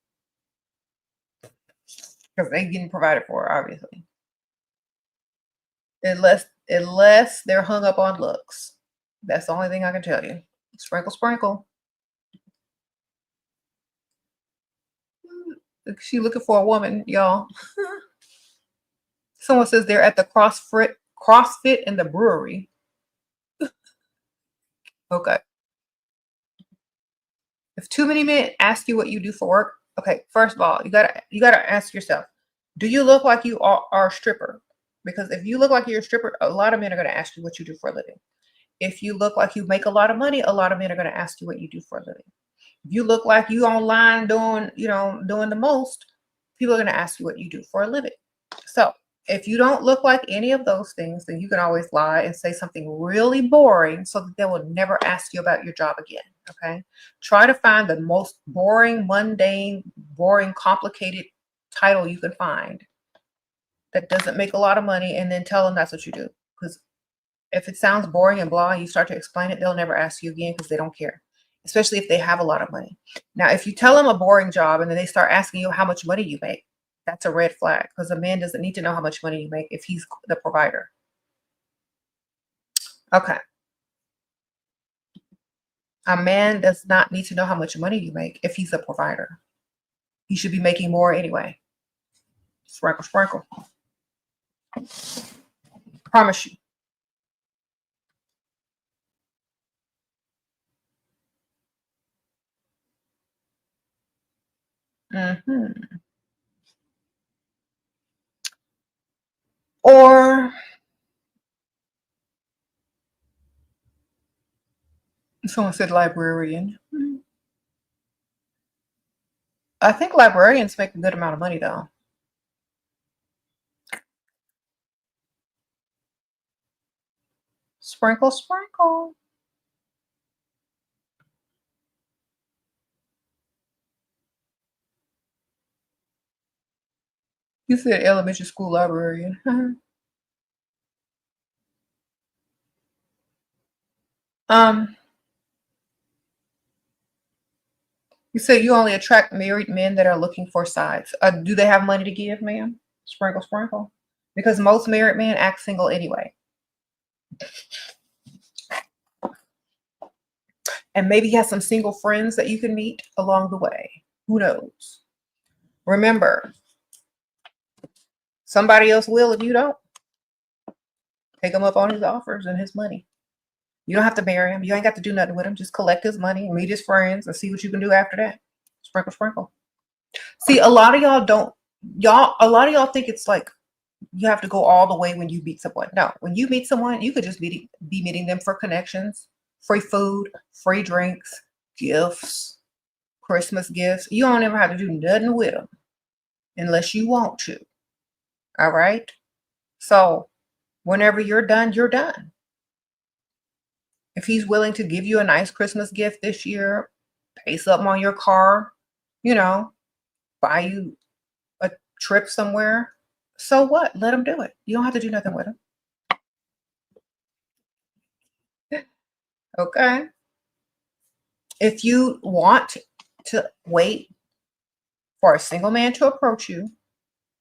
Because they're getting provided for, obviously. Unless they're hung up on looks. That's the only thing I can tell you. Sprinkle, sprinkle. She looking for a woman, y'all. Someone says they're at the CrossFit in the brewery. Okay. If too many men ask you what you do for work, okay, first of all, you gotta ask yourself, do you look like you are a stripper? Because if you look like you're a stripper, a lot of men are gonna ask you what you do for a living. If you look like you make a lot of money, a lot of men are gonna ask you what you do for a living. If you look like you online doing the most, people are gonna ask you what you do for a living. So if you don't look like any of those things, then you can always lie and say something really boring so that they will never ask you about your job again. Okay. Try to find the most boring, mundane, boring, complicated title you can find that doesn't make a lot of money, and then tell them that's what you do. Because if it sounds boring and blah, and you start to explain it, they'll never ask you again because they don't care, especially if they have a lot of money. Now, if you tell them a boring job and then they start asking you how much money you make, that's a red flag, because a man doesn't need to know how much money you make if he's the provider. Okay. A man does not need to know how much money you make if he's a provider. He should be making more anyway. Sprinkle, sprinkle. Promise you. Or someone said librarian. I think librarians make a good amount of money though. Sprinkle, sprinkle. You said elementary school librarian. You said you only attract married men that are looking for sides. Do they have money to give, ma'am? Sprinkle, sprinkle. Because most married men act single anyway. And maybe he has some single friends that you can meet along the way. Who knows? Remember, somebody else will if you don't. Take him up on his offers and his money. You don't have to marry him. You ain't got to do nothing with him. Just collect his money and meet his friends and see what you can do after that. Sprinkle, sprinkle. See, a lot of y'all don't. A lot of y'all think it's like you have to go all the way when you meet someone. No, when you meet someone, you could just be meeting them for connections, free food, free drinks, gifts, Christmas gifts. You don't ever have to do nothing with them unless you want to. All right. So whenever you're done, you're done. If he's willing to give you a nice Christmas gift this year, pay something on your car, buy you a trip somewhere, so what? Let him do it. You don't have to do nothing with him. Okay. If you want to wait for a single man to approach you,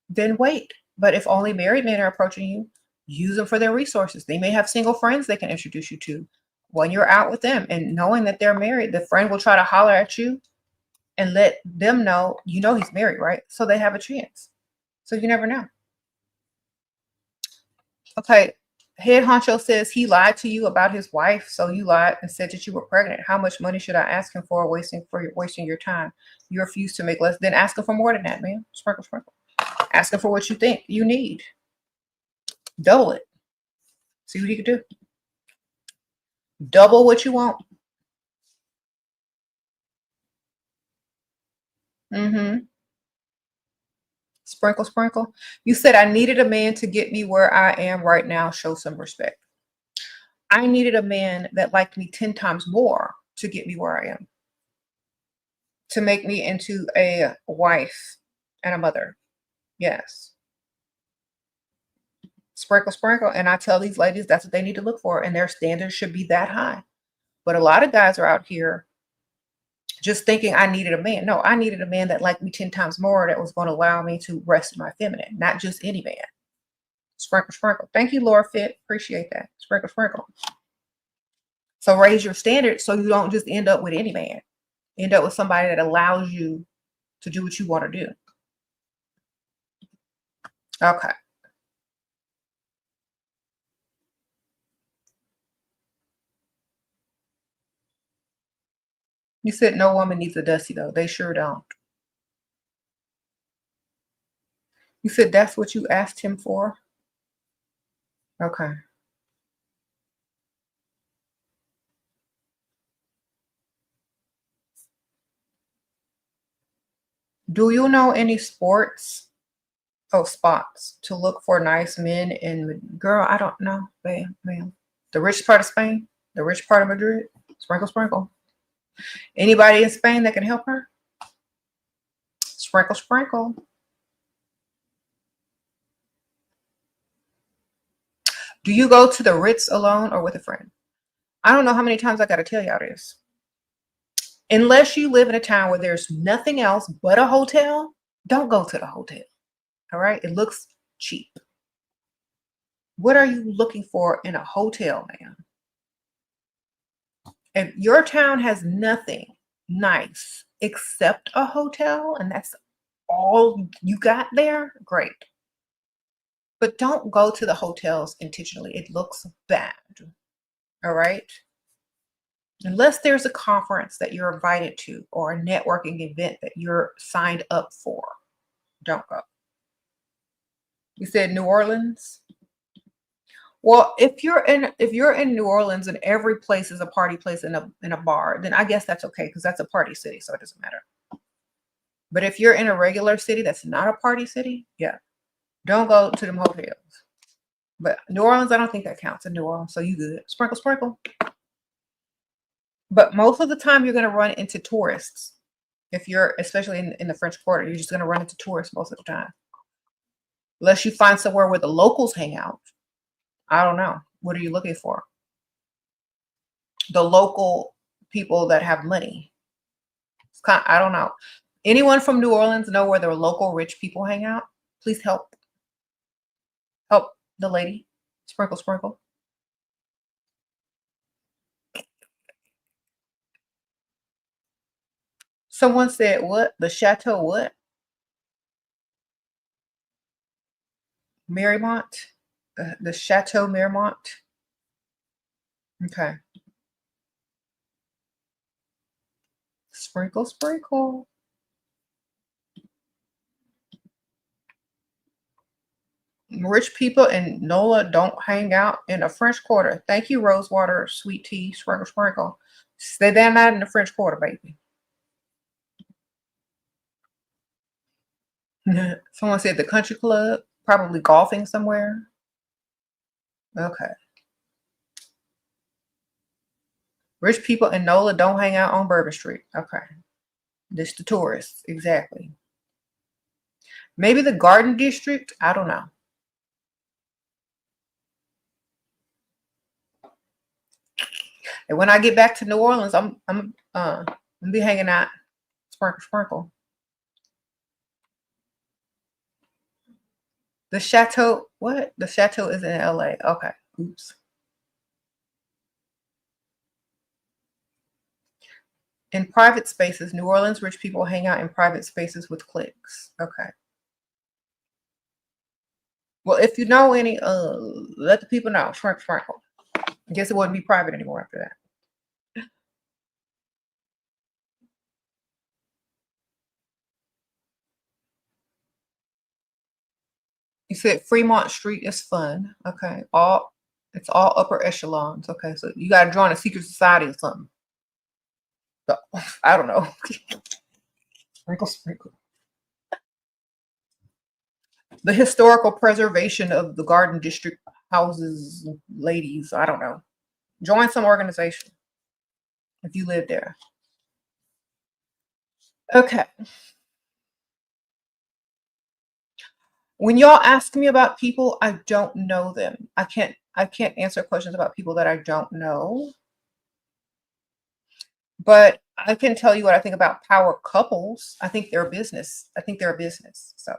then wait. But if only married men are approaching you, use them for their resources. They may have single friends they can introduce you to when you're out with them. And knowing that they're married, the friend will try to holler at you and let them know, he's married, right? So they have a chance. So you never know. Okay. Head honcho says he lied to you about his wife, so you lied and said that you were pregnant. How much money should I ask him for wasting your time? You refuse to make less. Then ask him for more than that, man. Sprinkle, sprinkle. Ask him for what you think you need. Double it. See what you can do. Double what you want. Sprinkle, sprinkle. You said I needed a man to get me where I am right now. Show some respect. I needed a man that liked me 10 times more to get me where I am. To make me into a wife and a mother. Yes. Sprinkle, sprinkle. And I tell these ladies that's what they need to look for. And their standards should be that high. But a lot of guys are out here just thinking I needed a man. No, I needed a man that liked me 10 times more, that was going to allow me to rest in my feminine, not just any man. Sprinkle, sprinkle. Thank you, Laura Fit. Appreciate that. Sprinkle, sprinkle. So raise your standards so you don't just end up with any man. End up with somebody that allows you to do what you want to do. Okay. You said no woman needs a dusty, though. They sure don't. You said that's what you asked him for? Okay. Do you know any spots to look for nice men in? Girl, I don't know. Ma'am. The rich part of Spain? The rich part of Madrid? Sprinkle, sprinkle. Anybody in Spain that can help her? Sprinkle, sprinkle. Do you go to the Ritz alone or with a friend? I don't know how many times I got to tell y'all this. Unless you live in a town where there's nothing else but a hotel, don't go to the hotel. All right? It looks cheap. What are you looking for in a hotel, ma'am? If your town has nothing nice except a hotel and that's all you got there, great. But don't go to the hotels intentionally. It looks bad. All right? Unless there's a conference that you're invited to or a networking event that you're signed up for, don't go. You said New Orleans? Well, if you're in New Orleans and every place is a party place in a bar, then I guess that's okay because that's a party city, so it doesn't matter. But if you're in a regular city that's not a party city, yeah, don't go to them hotels. But New Orleans, I don't think that counts in New Orleans, so you good. Sprinkle, sprinkle. But most of the time, you're going to run into tourists. If you're, especially in the French Quarter, you're just going to run into tourists most of the time. Unless you find somewhere where the locals hang out. I don't know. What are you looking for? The local people that have money. It's kind of, I don't know. Anyone from New Orleans know where the local rich people hang out? Please help. Help the lady. Sprinkle, sprinkle. Someone said what? The Chateau what? Marymont? The Chateau Marymont? Okay. Sprinkle, sprinkle. Rich people in NOLA don't hang out in the French Quarter. Thank you, Rosewater, sweet tea, sprinkle, sprinkle. Stay down out in the French Quarter, baby. Someone said the country club, probably golfing somewhere. Okay. Rich people in NOLA don't hang out on Bourbon Street. Okay. This the tourists, exactly. Maybe the Garden District. I don't know. And when I get back to New Orleans, I'm gonna be hanging out. Sprinkle, sprinkle. The Chateau, what? The Chateau is in LA. Okay. Oops. In private spaces, New Orleans rich people hang out in private spaces with cliques. Okay. Well, if you know any, let the people know. Sprinkle, sprinkle. I guess it wouldn't be private anymore after that. You said Fremont Street is fun. Okay. It's all upper echelons. Okay. So you got to join a secret society or something. So, I don't know. Sprinkle, sprinkle. The historical preservation of the Garden District houses, ladies. I don't know. Join some organization if you live there. Okay. When y'all ask me about people, I don't know them. I can't answer questions about people that I don't know. But I can tell you what I think about power couples. I think they're a business. I think they're a business. So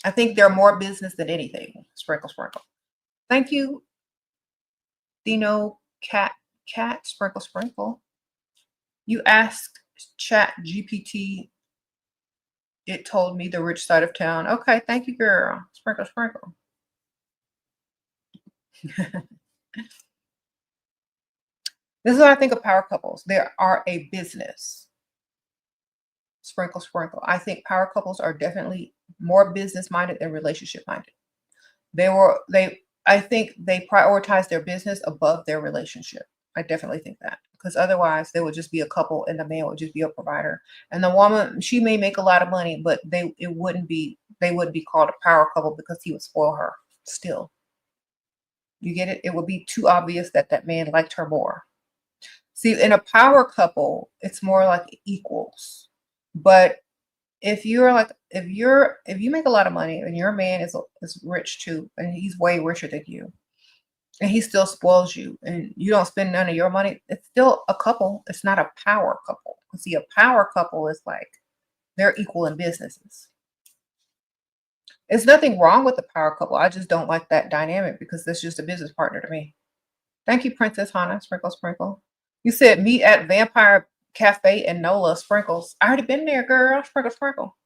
I think they're more business than anything. Sprinkle, sprinkle. Thank you, Dino Cat Sprinkle, sprinkle. You asked Chat GPT. It told me the rich side of town. Okay, thank you, girl. Sprinkle, sprinkle. This is what I think of power couples. They are a business. Sprinkle, sprinkle. I think power couples are definitely more business minded than relationship minded. I think they prioritize their business above their relationship. I definitely think that because otherwise they would just be a couple and the man would just be a provider. And the woman, she may make a lot of money, but they wouldn't be called a power couple because he would spoil her still. You get it? It would be too obvious that that man liked her more. See, in a power couple, it's more like equals. But if you make a lot of money and your man is rich too, and he's way richer than you, and he still spoils you, and you don't spend none of your money, it's still a couple. It's not a power couple. See, a power couple is like they're equal in businesses. There's nothing wrong with the power couple. I just don't like that dynamic because that's just a business partner to me. Thank you, Princess Hannah. Sprinkle, sprinkle. You said meet at Vampire Cafe in NOLA. Sprinkles. I already been there, girl. Sprinkle, sprinkle.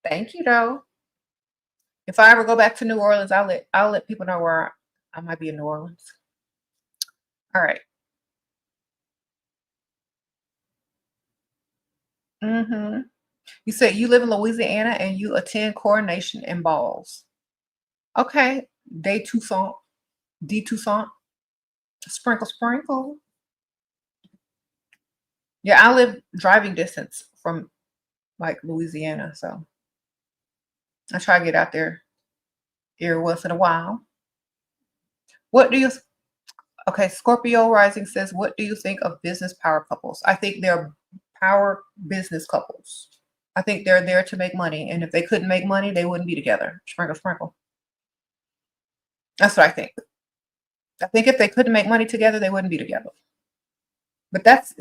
Thank you, though. If I ever go back to New Orleans, I'll let people know where I might be in New Orleans. All right. Mm-hmm. You said you live in Louisiana and you attend coronation and balls. Okay. Day Toussaint. D Toussaint. Sprinkle, sprinkle. Yeah, I live driving distance from like Louisiana, so I try to get out there every once in a while. What do you Okay, Scorpio rising says, what do you think of business power couples? I think they're power business couples. I think they're there to make money, and if they couldn't make money, they wouldn't be together. Sprinkle, sprinkle. That's what I think. I think if they couldn't make money together, they wouldn't be together. But that's,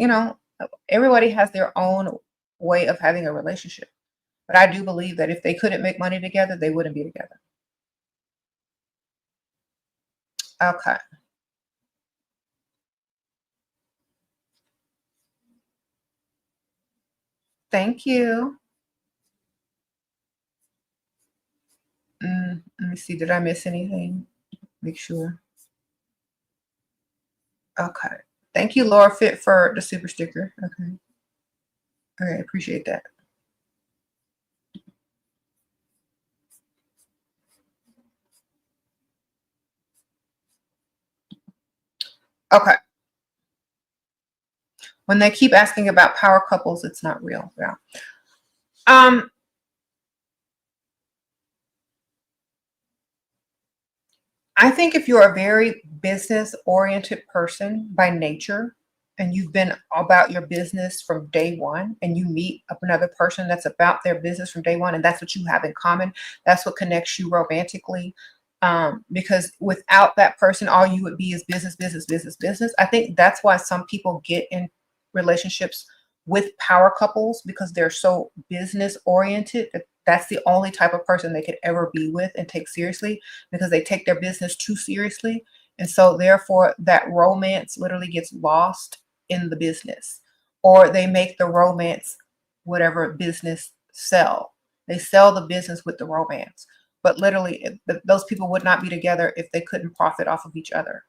everybody has their own way of having a relationship. But I do believe that if they couldn't make money together, they wouldn't be together. Okay. Thank you. Let me see. Did I miss anything? Make sure. Okay. Thank you, Laura Fit, for the super sticker. Okay. All right. Appreciate that. Okay. When they keep asking about power couples, it's not real. Yeah. Um, I think if you're a very business oriented person by nature and you've been about your business from day one and you meet up another person that's about their business from day one and that's what you have in common, that's what connects you romantically. Because without that person, all you would be is business, business, business, business. I think that's why some people get in relationships with power couples because they're so business oriented. That's the only type of person they could ever be with and take seriously because they take their business too seriously. And so therefore that romance literally gets lost in the business or they make the romance whatever business sell. They sell the business with the romance. But literally those people would not be together if they couldn't profit off of each other.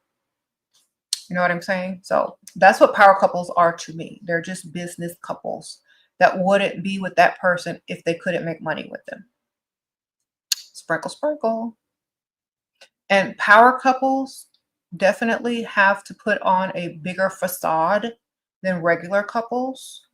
You know what I'm saying? So that's what power couples are to me. They're just business couples that wouldn't be with that person if they couldn't make money with them. Sprinkle, sprinkle. And power couples definitely have to put on a bigger facade than regular couples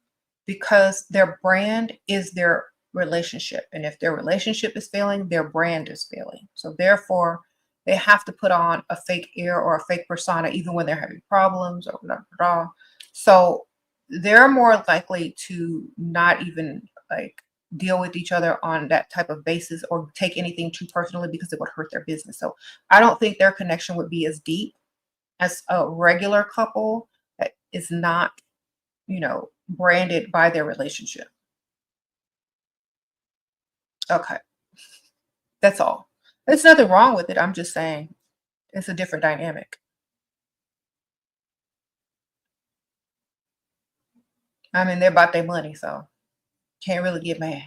because their brand is their relationship. And if their relationship is failing, their brand is failing. So therefore, they have to put on a fake air or a fake persona, even when they're having problems or blah, blah, blah. So they're more likely to not even like deal with each other on that type of basis or take anything too personally because it would hurt their business. So I don't think their connection would be as deep as a regular couple that is not, branded by their relationship. Okay. That's all. There's nothing wrong with it. I'm just saying it's a different dynamic. I mean, they're about their money, so can't really get mad.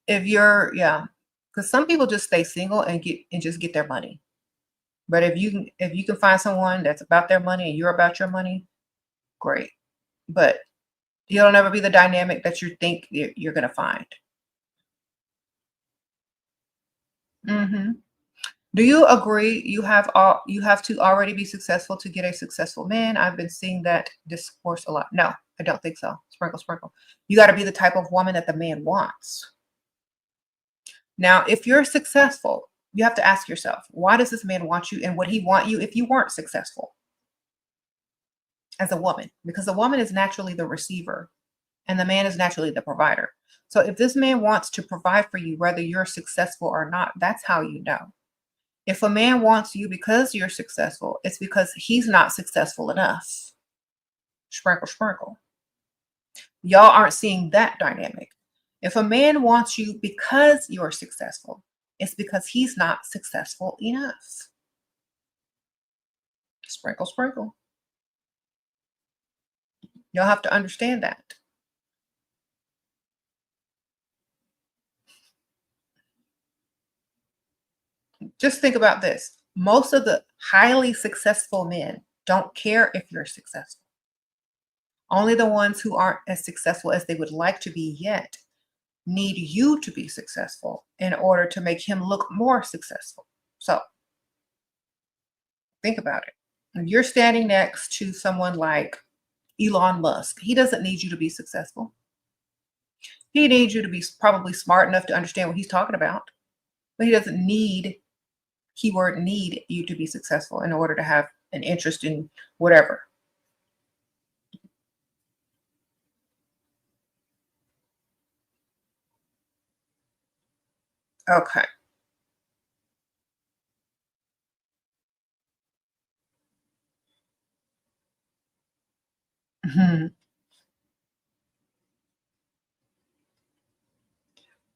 Yeah, because some people just stay single and just get their money. But if you can find someone that's about their money and you're about your money, great. But you'll never be the dynamic that you think you're gonna find. Hmm. Do you agree you have to already be successful to get a successful man? I've been seeing that discourse a lot. No, I don't think so. Sprinkle, sprinkle. You got to be the type of woman that the man wants. Now, if you're successful, you have to ask yourself, why does this man want you and would he want you if you weren't successful as a woman? Because the woman is naturally the receiver and the man is naturally the provider. So if this man wants to provide for you, whether you're successful or not, that's how you know. If a man wants you because you're successful, it's because he's not successful enough. Sprinkle, sprinkle. Y'all aren't seeing that dynamic. If a man wants you because you're successful, it's because he's not successful enough. Sprinkle, sprinkle. You'll have to understand that. Just think about this. Most of the highly successful men don't care if you're successful. Only the ones who aren't as successful as they would like to be yet need you to be successful in order to make him look more successful. So think about it. If you're standing next to someone like Elon Musk, he doesn't need you to be successful. He needs you to be probably smart enough to understand what he's talking about, but he doesn't need, keyword need, you to be successful in order to have an interest in whatever. Okay. Mhm.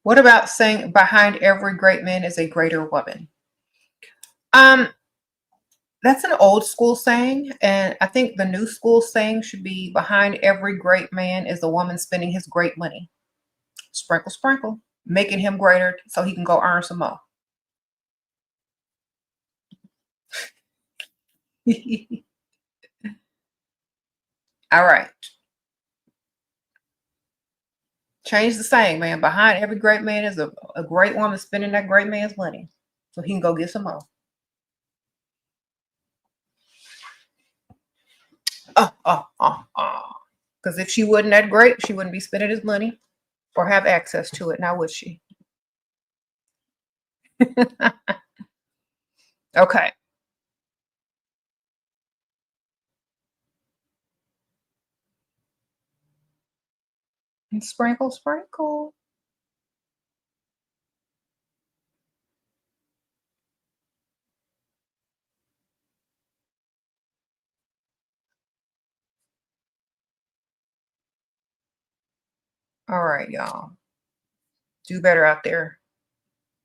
What about saying behind every great man is a greater woman? Um, that's an old school saying, and I think the new school saying should be behind every great man is a woman spending his great money. Sprinkle, sprinkle, making him greater so he can go earn some more. All right. Change the saying, man. Behind every great man is a great woman spending that great man's money so he can go get some more. Because if she wasn't that great, she wouldn't be spending his money or have access to it. Now would she? Okay. And sprinkle, sprinkle. All right, y'all. Do better out there.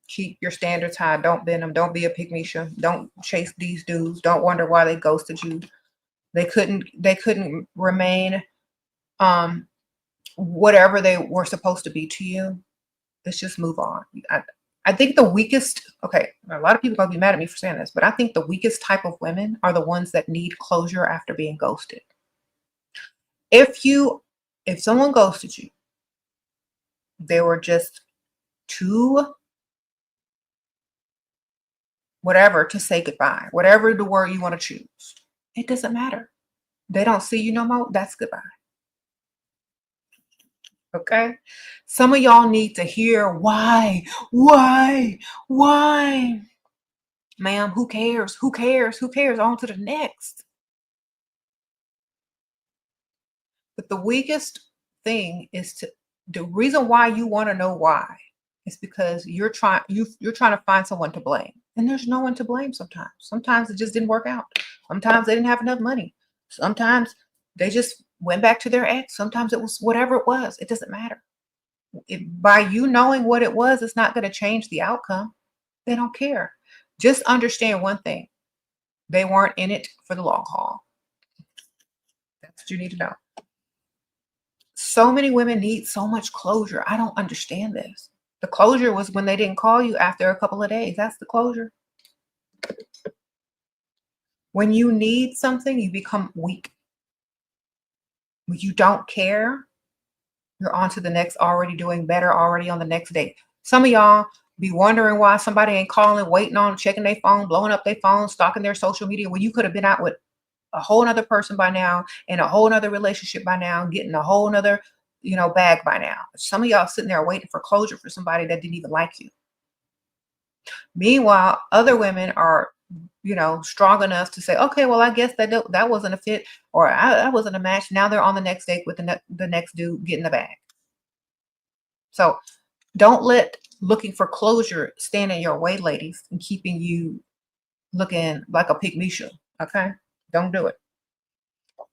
Keep your standards high. Don't bend them. Don't be a pygmisha. Don't chase these dudes. Don't wonder why they ghosted you. They couldn't remain whatever they were supposed to be to you. Let's just move on. I think the weakest, okay, a lot of people are gonna be mad at me for saying this, but I think the weakest type of women are the ones that need closure after being ghosted. If someone ghosted you, they were just too whatever to say goodbye, whatever the word you want to choose. It doesn't matter. They don't see you no more. That's goodbye. Okay. Some of y'all need to hear why. Ma'am, who cares? Who cares? Who cares? On to the next. But the weakest thing is the reason why you want to know why is because you're trying to find someone to blame. And there's no one to blame sometimes. Sometimes it just didn't work out. Sometimes they didn't have enough money. Sometimes they just went back to their ex. Sometimes it was whatever it was. It doesn't matter. By you knowing what it was, it's not going to change the outcome. They don't care. Just understand one thing. They weren't in it for the long haul. That's what you need to know. So many women need so much closure. I don't understand this. The closure was when they didn't call you after a couple of days. That's the closure. When you need something, you become weak. When you don't care, you're on to the next, already doing better, already on the next day. Some of y'all be wondering why somebody ain't calling, waiting on, checking their phone, blowing up their phone, stalking their social media when you could have been out with a whole nother person by now, in a whole nother relationship by now, getting a whole nother, bag by now. Some of y'all sitting there waiting for closure for somebody that didn't even like you. Meanwhile, other women are, strong enough to say, okay, well, I guess that wasn't a fit, or that wasn't a match. Now they're on the next date with the next dude getting the bag. So don't let looking for closure stand in your way, ladies, and keeping you looking like a pygmisha. Okay, don't do it.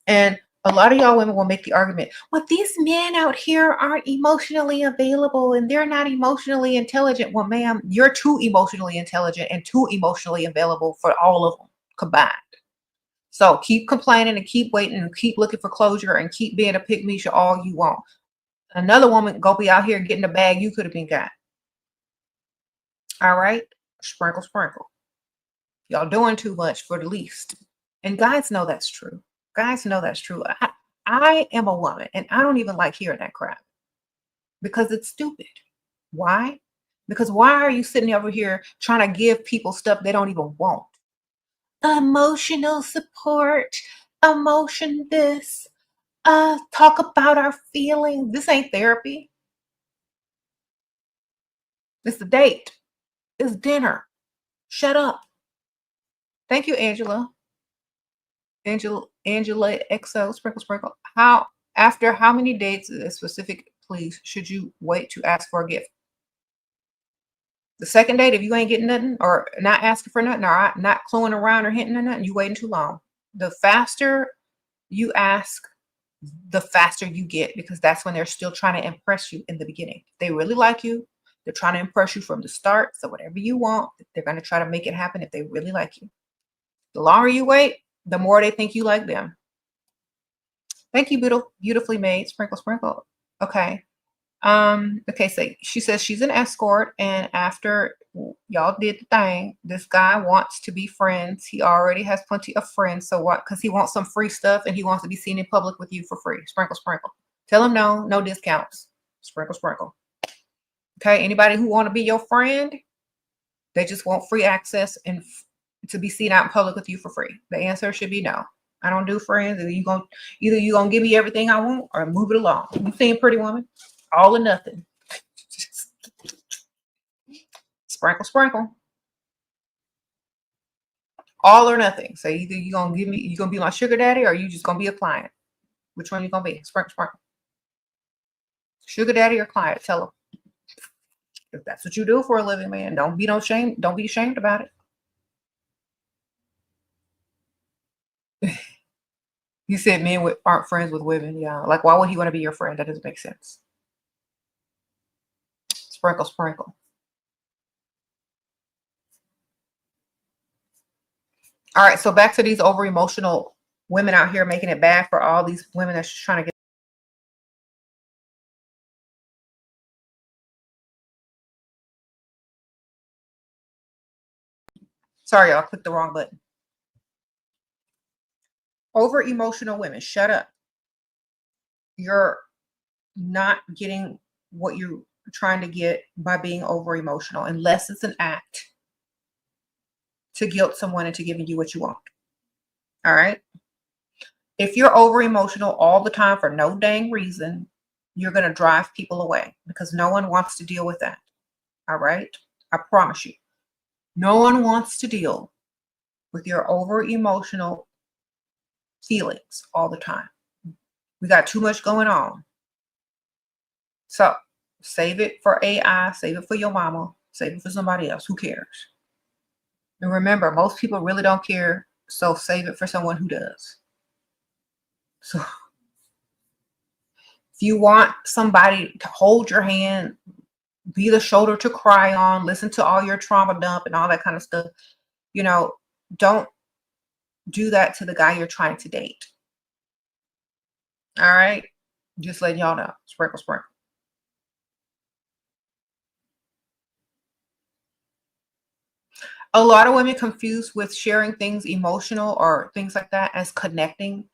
And a lot of y'all women will make the argument, well, these men out here aren't emotionally available and they're not emotionally intelligent. Well, ma'am, you're too emotionally intelligent and too emotionally available for all of them combined. So keep complaining and keep waiting and keep looking for closure and keep being a pygmisha all you want. Another woman go be out here getting the bag you could have been got. All right. Sprinkle, sprinkle. Y'all doing too much for the least. And guys know that's true. Guys know that's true. I am a woman and I don't even like hearing that crap because it's stupid. Why? Because why are you sitting over here trying to give people stuff they don't even want? Emotional support, emotion this, talk about our feelings. This ain't therapy. It's a date. It's dinner. Shut up. Thank you, Angela. Angela XO, sprinkle, sprinkle. After how many dates, a specific please, should you wait to ask for a gift? The second date, if you ain't getting nothing or not asking for nothing or not cluing around or hinting or nothing, you waiting too long. The faster you ask, the faster you get, because that's when they're still trying to impress you in the beginning. They really like you. They're trying to impress you from the start. So whatever you want, they're going to try to make it happen if they really like you. The longer you wait, the more they think you like them. Thank you, beautifully made. Sprinkle, sprinkle. Okay. Okay, so she says she's an escort, and after y'all did the thing, this guy wants to be friends. He already has plenty of friends. So what? Because he wants some free stuff and he wants to be seen in public with you for free. Sprinkle, sprinkle. Tell him no discounts. Sprinkle, sprinkle. Okay, anybody who want to be your friend, they just want free access and to be seen out in public with you for free. The answer should be no. I don't do friends. Either you gonna give me everything I want or move it along. You seen Pretty Woman? All or nothing. Sprinkle, sprinkle. All or nothing. So either you're gonna be my sugar daddy, or you just gonna be a client. Which one you gonna be? Sprinkle, sprinkle. Sugar daddy or client? Tell them. If that's what you do for a living, man, don't be ashamed about it. You said men aren't friends with women. Yeah. Like, why would he want to be your friend? That doesn't make sense. Sprinkle, sprinkle. All right. So back to these over emotional women out here making it bad for all these women that's just trying to get. Sorry, y'all, clicked the wrong button. Over emotional women, shut up. You're not getting what you're trying to get by being over emotional, unless it's an act to guilt someone into giving you what you want. All right. If you're over emotional all the time for no dang reason, you're going to drive people away because no one wants to deal with that. All right. I promise you. No one wants to deal with your over emotional feelings all the time. We got too much going on. So save it for AI, save it for your mama, save it for somebody else. Who cares? And remember, most people really don't care. So save it for someone who does. So if you want somebody to hold your hand, be the shoulder to cry on, listen to all your trauma dump and all that kind of stuff, don't do that to the guy you're trying to date. All right. Just letting y'all know. Sprinkle, sprinkle. A lot of women confuse with sharing things emotional or things like that as connecting,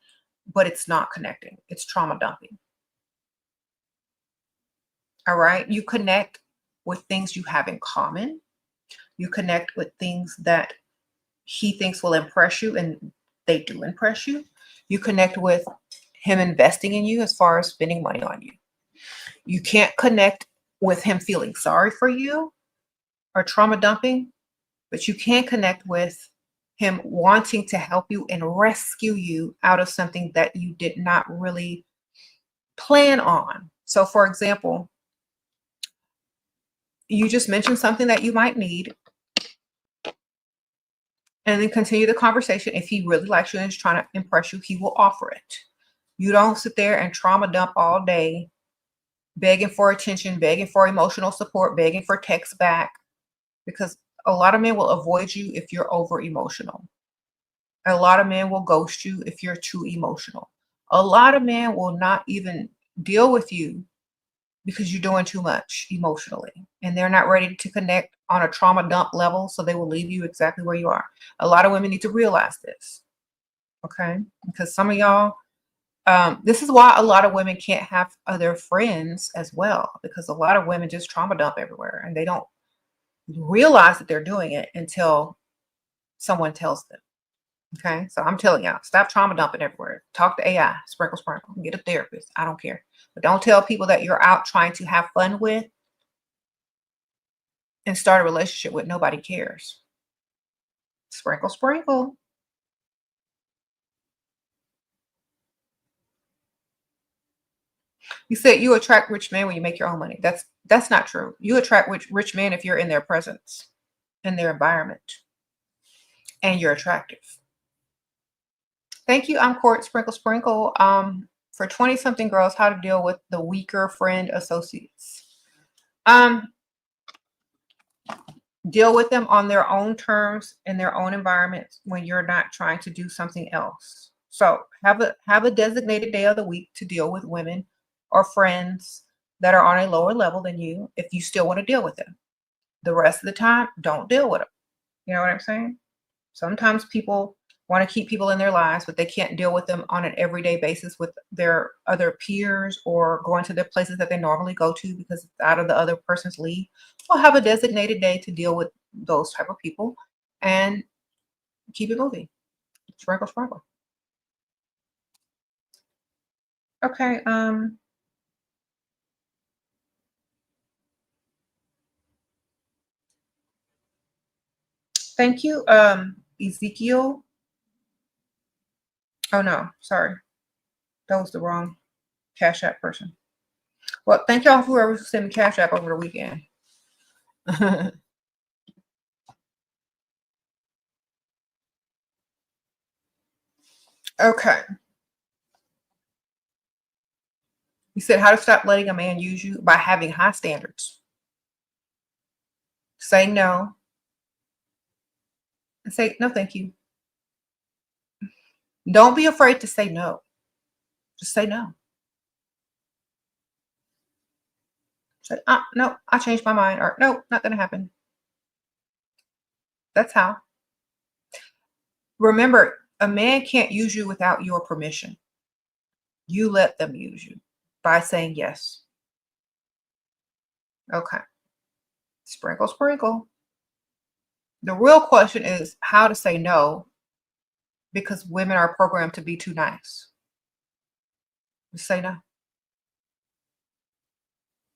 but it's not connecting. It's trauma dumping. All right. You connect with things you have in common. You connect with things that he thinks will impress you, and they do impress you. You connect with him investing in you as far as spending money on you. You can't connect with him feeling sorry for you or trauma dumping, but you can connect with him wanting to help you and rescue you out of something that you did not really plan on. So for example, you just mentioned something that you might need, and then continue the conversation. If he really likes you and is trying to impress you, he will offer it. You don't sit there and trauma dump all day, begging for attention, begging for emotional support, begging for text back, because a lot of men will avoid you if you're over emotional. A lot of men will ghost you if you're too emotional. A lot of men will not even deal with you because you're doing too much emotionally, and they're not ready to connect on a trauma dump level, so they will leave you exactly where you are. A lot of women need to realize this, okay? Because some of y'all, this is why a lot of women can't have other friends as well, because a lot of women just trauma dump everywhere and they don't realize that they're doing it until someone tells them. Okay, so I'm telling y'all, stop trauma dumping everywhere. Talk to AI, sprinkle, sprinkle, get a therapist. I don't care. But don't tell people that you're out trying to have fun with and start a relationship with. Nobody cares. Sprinkle, sprinkle. You said you attract rich men when you make your own money. That's not true. You attract rich men if you're in their presence, in their environment, and you're attractive. Thank you. I'm Court Sprinkle Sprinkle. For 20-something girls, how to deal with the weaker friend associates. Deal with them on their own terms in their own environments when you're not trying to do something else. So have a designated day of the week to deal with women or friends that are on a lower level than you if you still want to deal with them. The rest of the time, don't deal with them. You know what I'm saying? Sometimes people want to keep people in their lives, but they can't deal with them on an everyday basis with their other peers or going to the places that they normally go to because it's out of the other person's league. Well, have a designated day to deal with those type of people and keep it moving. Sprinkle, sprinkle. Okay. Thank you, Ezekiel. Oh no, sorry, that was the wrong Cash App person. Well, thank y'all for whoever sent me Cash App over the weekend. Okay. You said how to stop letting a man use you by having high standards. Say no. And say no, thank you. Don't be afraid to say no. Just say no. Say, no, I changed my mind. Or no, not gonna happen. That's how. Remember, a man can't use you without your permission. You let them use you by saying yes. Okay. Sprinkle, sprinkle. The real question is how to say no because women are programmed to be too nice. Just say no.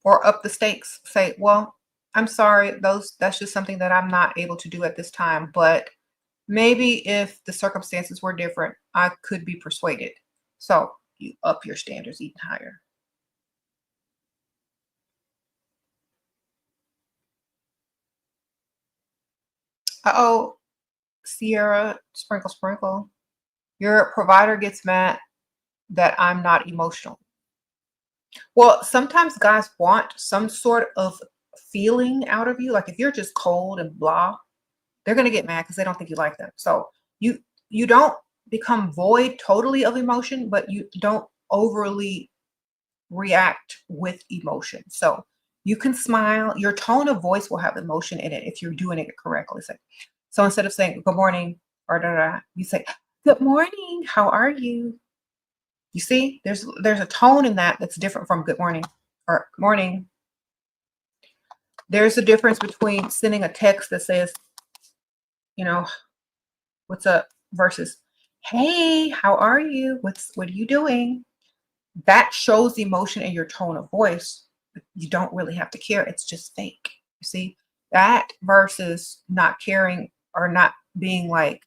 Or up the stakes. Say, well, I'm sorry, that's just something that I'm not able to do at this time. But maybe if the circumstances were different, I could be persuaded. So you up your standards even higher. Uh-oh, Sierra, sprinkle, sprinkle. Your provider gets mad that I'm not emotional. Well, sometimes guys want some sort of feeling out of you. Like if you're just cold and blah, they're gonna get mad because they don't think you like them. So you don't become void totally of emotion, but you don't overly react with emotion. So you can smile. Your tone of voice will have emotion in it if you're doing it correctly. So instead of saying good morning or da da, you say good morning. How are you? You see, there's a tone in that that's different from good morning or good morning. There's a difference between sending a text that says, you know, what's up versus, hey, how are you? What are you doing? That shows emotion in your tone of voice. You don't really have to care. It's just fake. You see that versus not caring or not being like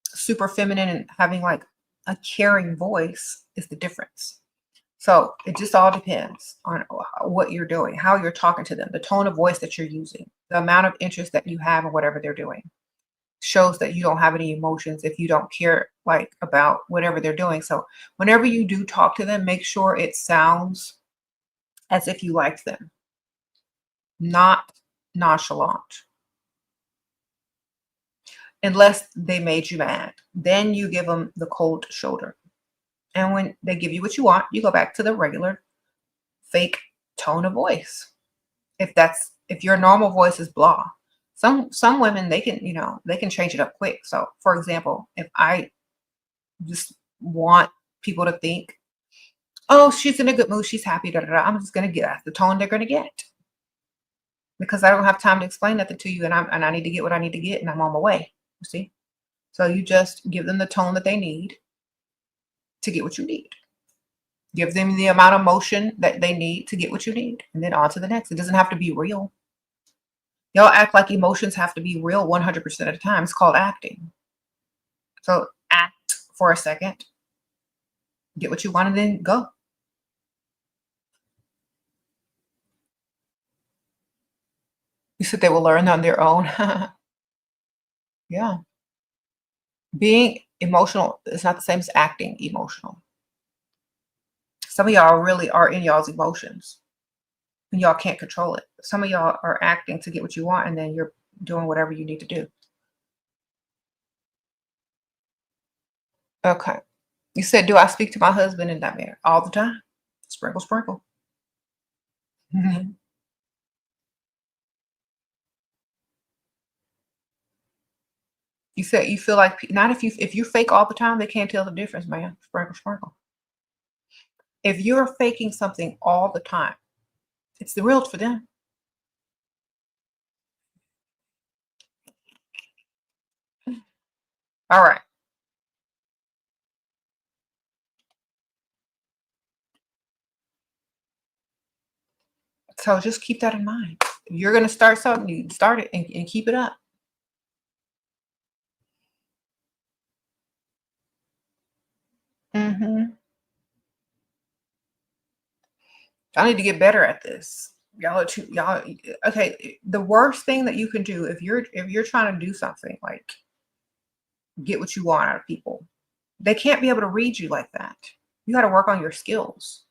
super feminine and having like a caring voice is the difference. So it just all depends on what you're doing, how you're talking to them, the tone of voice that you're using, the amount of interest that you have in whatever they're doing. Shows that you don't have any emotions if you don't care like about whatever they're doing. So whenever you do talk to them, make sure it sounds as if you liked them, not nonchalant. Unless they made you mad, then you give them the cold shoulder And when they give you what you want, you go back to the regular fake tone of voice. If your normal voice is blah. Some women, they can, they can change it up quick. So for example, if I just want people to think, oh, she's in a good mood, she's happy, da, da, da, I'm just gonna get that's the tone they're gonna get. Because I don't have time to explain nothing to you, and I need to get what I need to get, and I'm on my way. You see? So you just give them the tone that they need to get what you need. Give them the amount of motion that they need to get what you need, and then on to the next. It doesn't have to be real. Y'all act like emotions have to be real 100% of the time. It's called acting. So act for a second, get what you want, and then go. You said they will learn on their own. Yeah. Being emotional is not the same as acting emotional. Some of y'all really are in y'all's emotions and y'all can't control it. Some of y'all are acting to get what you want, and then you're doing whatever you need to do. Okay. You said, do I speak to my husband in that manner? All the time. Sprinkle, sprinkle. Mhm. You said you feel like not if you fake all the time, they can't tell the difference, man. Sprinkle, sprinkle. If you're faking something all the time, it's the real for them. All right. So just keep that in mind. If you're gonna start something, you start it and keep it up. Hmm. I need to get better at this. Y'all are too y'all okay. The worst thing that you can do if you're trying to do something like get what you want out of people, they can't be able to read you like that. You got to work on your skills.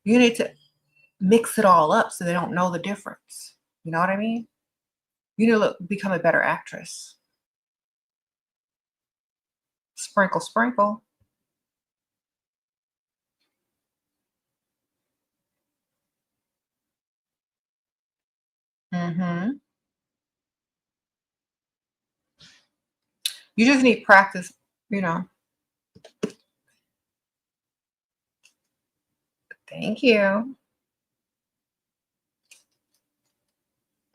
You need to mix it all up so they don't know the difference. You know what I mean? You need to become a better actress. Sprinkle, sprinkle. Hmm. You just need practice, you know. Thank you.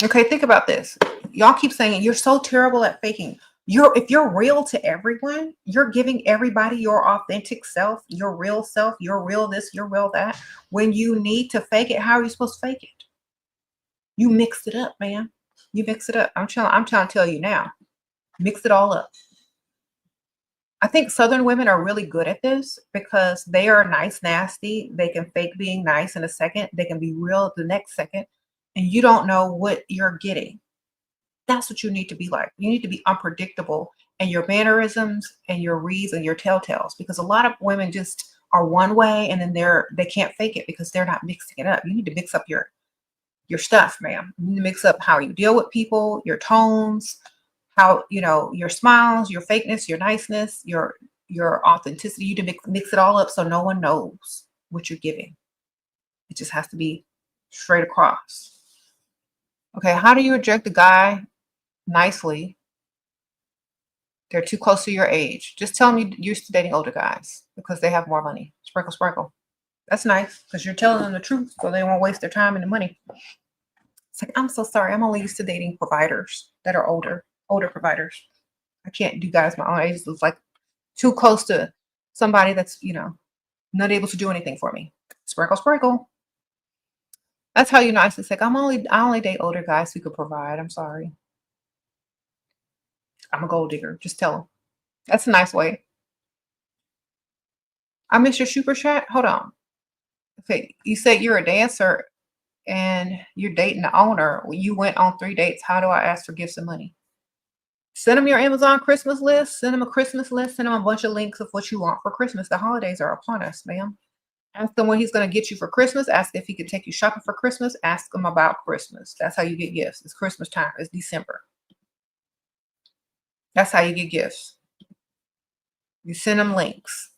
Okay, think about this. Y'all keep saying you're so terrible at faking. If you're real to everyone, you're giving everybody your authentic self, your real this, your real that. When you need to fake it, how are you supposed to fake it? You mixed it up, man. You mix it up. I'm trying to tell you now. Mix it all up. I think Southern women are really good at this because they are nice, nasty. They can fake being nice in a second. They can be real the next second, and you don't know what you're getting. That's what you need to be like. You need to be unpredictable in your mannerisms and your reads and your telltales because a lot of women just are one way and then they can't fake it because they're not mixing it up. You need to mix up your stuff, ma'am. You need to mix up how you deal with people, your tones, how your smiles, your fakeness, your niceness, your authenticity. You need to mix it all up so no one knows what you're giving. It just has to be straight across. Okay, how do you reject a guy nicely? They're too close to your age. Just tell them you're used to dating older guys because they have more money. Sprinkle, sprinkle. That's nice because you're telling them the truth so they won't waste their time and the money. It's like, I'm so sorry. I'm only used to dating providers that are older providers. I can't do guys my own age. It's like too close to somebody that's, not able to do anything for me. Sprinkle, sprinkle. That's how you nicely say, I only date older guys who could provide. I'm sorry. I'm a gold digger. Just tell them. That's a nice way. I miss your super chat. Hold on. Okay, you said you're a dancer and you're dating the owner. You went on 3 dates. How do I ask for gifts and money? Send them your Amazon Christmas list. Send them a Christmas list. Send them a bunch of links of what you want for Christmas. The holidays are upon us, ma'am. Ask him what he's going to get you for Christmas. Ask if he could take you shopping for Christmas. Ask him about Christmas. That's how you get gifts. It's Christmas time. It's December. That's how you get gifts. You send them links.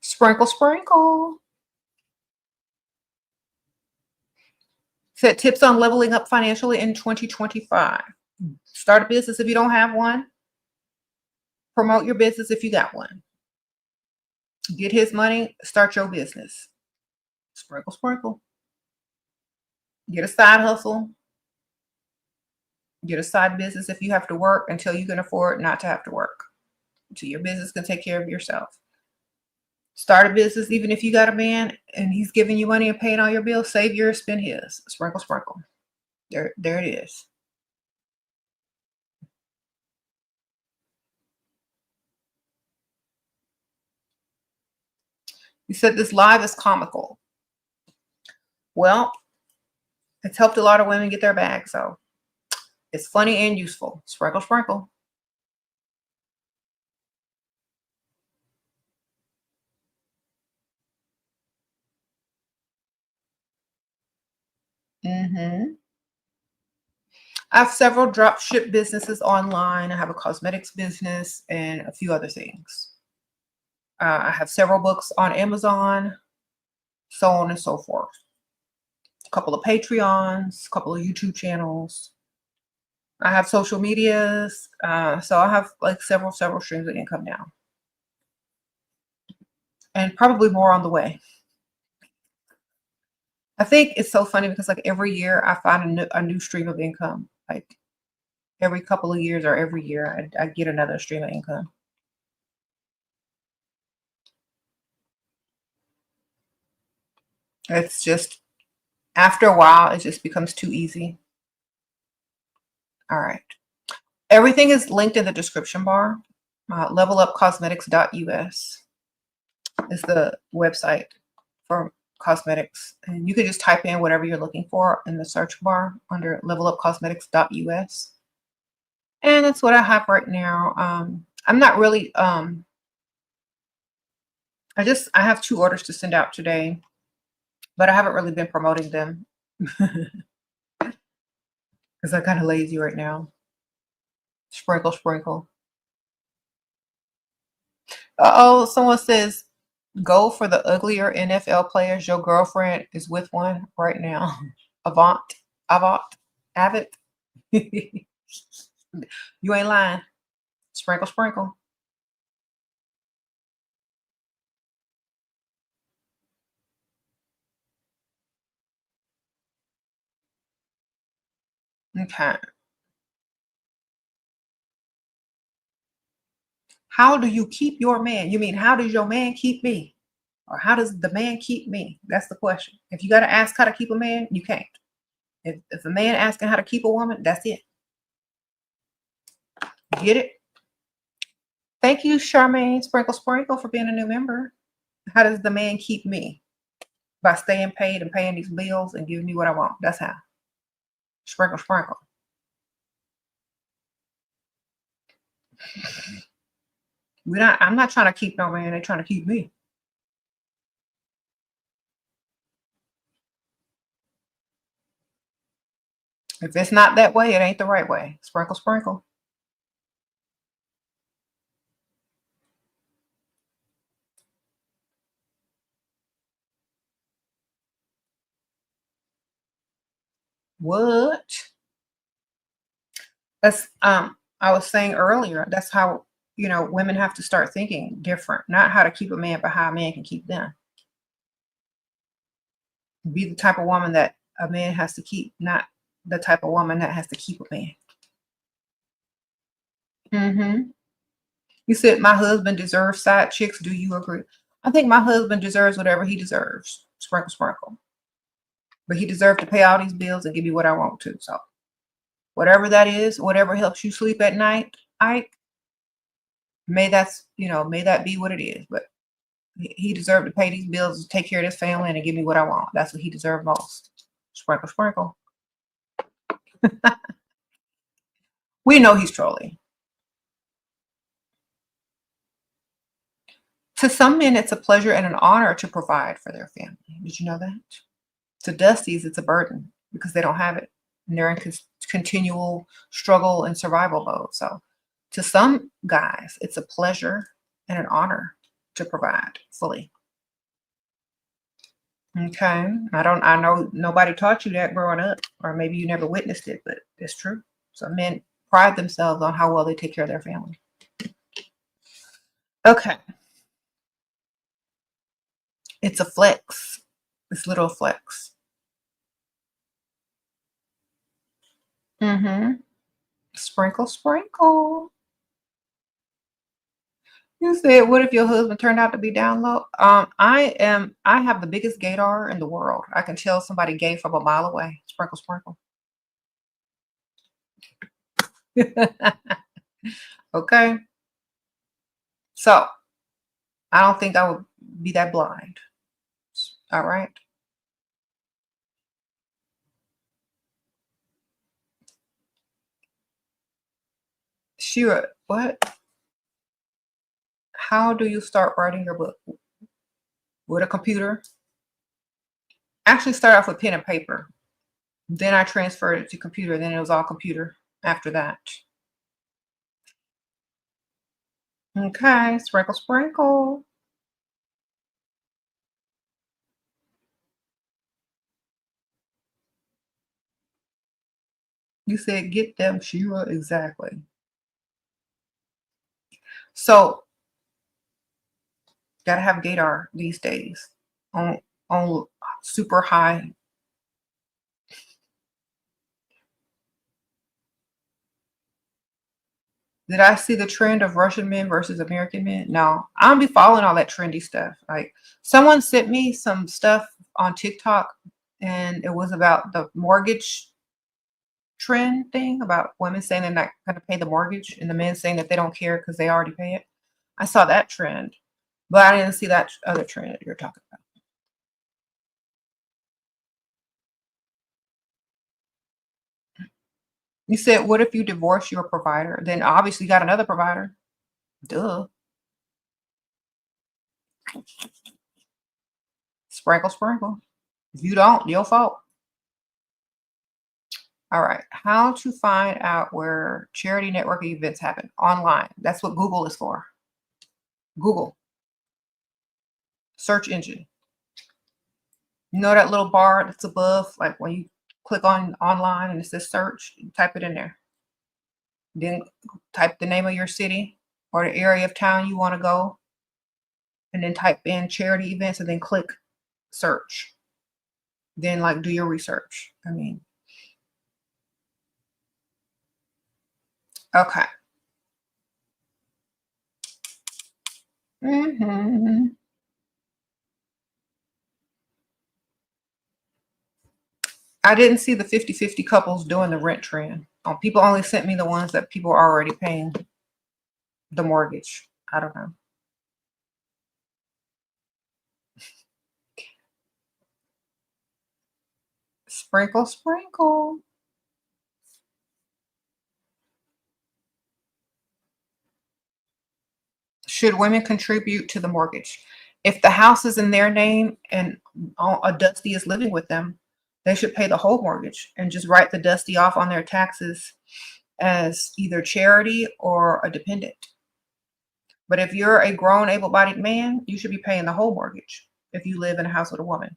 Sprinkle, sprinkle. Set tips on leveling up financially in 2025. Start a business if you don't have one. Promote your business if you got one. Get his money, start your business. Sprinkle, sprinkle. Get a side hustle. Get a side business if you have to work until you can afford not to have to work. Until your business can take care of yourself. Start a business even if you got a man and he's giving you money and paying all your bills. Save yours, spend his. Sprinkle, sprinkle. There it is. You said this live is comical. Well, it's helped a lot of women get their bag, so it's funny and useful. Sprinkle, sprinkle. I have several drop ship businesses online. I have a cosmetics business and a few other things. I have several books on Amazon, so on and so forth. A couple of Patreons, a couple of YouTube channels. I have social medias. So I have like several streams of income now. And probably more on the way. I think it's so funny because like every year I find a new stream of income. Like every couple of years or every year I get another stream of income. It's just, after a while, it just becomes too easy. All right. Everything is linked in the description bar. Levelupcosmetics.us is the website for cosmetics. And you can just type in whatever you're looking for in the search bar under levelupcosmetics.us. And that's what I have right now. I'm not really, I have 2 orders to send out today, but I haven't really been promoting them because I'm kind of lazy right now. Sprinkle, sprinkle. Uh-oh, someone says, go for the uglier NFL players. Your girlfriend is with one right now. Avid. You ain't lying. Sprinkle, sprinkle. Okay. How do you keep your man? You mean, how does your man keep me? Or how does the man keep me? That's the question. If you got to ask how to keep a man, you can't. If a man asking how to keep a woman, that's it. Get it? Thank you, Charmaine Sprinkle Sprinkle, for being a new member. How does the man keep me? By staying paid and paying these bills and giving me what I want. That's how. Sprinkle, sprinkle. I'm not trying to keep no man. They're trying to keep me. If it's not that way, it ain't the right way. Sprinkle, sprinkle. What? That's I was saying earlier, that's how, women have to start thinking different. Not how to keep a man, but how a man can keep them. Be the type of woman that a man has to keep, not the type of woman that has to keep a man. You said my husband deserves side chicks. Do you agree? I think my husband deserves whatever he deserves. Sprinkle, sprinkle. But he deserves to pay all these bills and give me what I want to. So whatever that is, whatever helps you sleep at night, may that be what it is. But he deserved to pay these bills, take care of this family, and give me what I want. That's what he deserved most. Sprinkle, sprinkle. We know he's trolling. To some men, it's a pleasure and an honor to provide for their family. Did you know that? To Dusties, it's a burden because they don't have it. And they're in continual struggle and survival mode. So to some guys, it's a pleasure and an honor to provide fully. Okay. I know nobody taught you that growing up, or maybe you never witnessed it, but it's true. So men pride themselves on how well they take care of their family. Okay. It's a flex. This little flex. Mm-hmm. Sprinkle, sprinkle. You said, what if your husband turned out to be down low? I have the biggest gaydar in the world. I can tell somebody gay from a mile away. Sprinkle, sprinkle. Okay. So I don't think I would be that blind. All right. Shira, what? How do you start writing your book? With a computer? Actually start off with pen and paper. Then I transferred it to computer. Then it was all computer after that. Okay, sprinkle, sprinkle. You said get them, Shira, exactly. So gotta have gaydar these days on super high. Did I see the trend of Russian men versus American men? No, I don't be following all that trendy stuff. Like someone sent me some stuff on TikTok and it was about the mortgage trend thing about women saying they're not going to pay the mortgage and the men saying that they don't care because they already pay it. I saw that trend, but I didn't see that other trend that you're talking about. You said, what if you divorce your provider? Then obviously you got another provider. Duh. Sprinkle, sprinkle. If you don't, your fault. All right. How to find out where charity networking events happen online. That's what Google is for. Google. Search engine. You know that little bar that's above, like when you click on online and it says search, you type it in there. Then type the name of your city or the area of town you want to go. And then type in charity events and then click search. Then like do your research. I mean, okay. I didn't see the 50-50 couples doing the rent trend. People only sent me the ones that people are already paying the mortgage. I don't know. Sprinkle, sprinkle. Should women contribute to the mortgage? If the house is in their name and a Dusty is living with them, they should pay the whole mortgage and just write the Dusty off on their taxes as either charity or a dependent. But if you're a grown, able-bodied man, you should be paying the whole mortgage if you live in a house with a woman,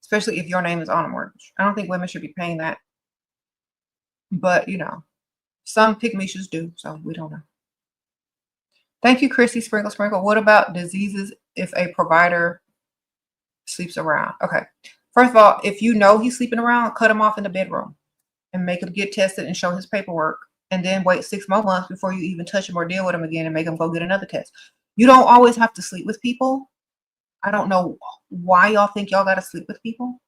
especially if your name is on a mortgage. I don't think women should be paying that. But, you know, some pygmies do, so we don't know. Thank you, Chrissy. Sprinkle, sprinkle. What about diseases if a provider sleeps around? Okay. First of all, if you know he's sleeping around, cut him off in the bedroom and make him get tested and show his paperwork. And then wait 6 more months before you even touch him or deal with him again and make him go get another test. You don't always have to sleep with people. I don't know why y'all think y'all got to sleep with people.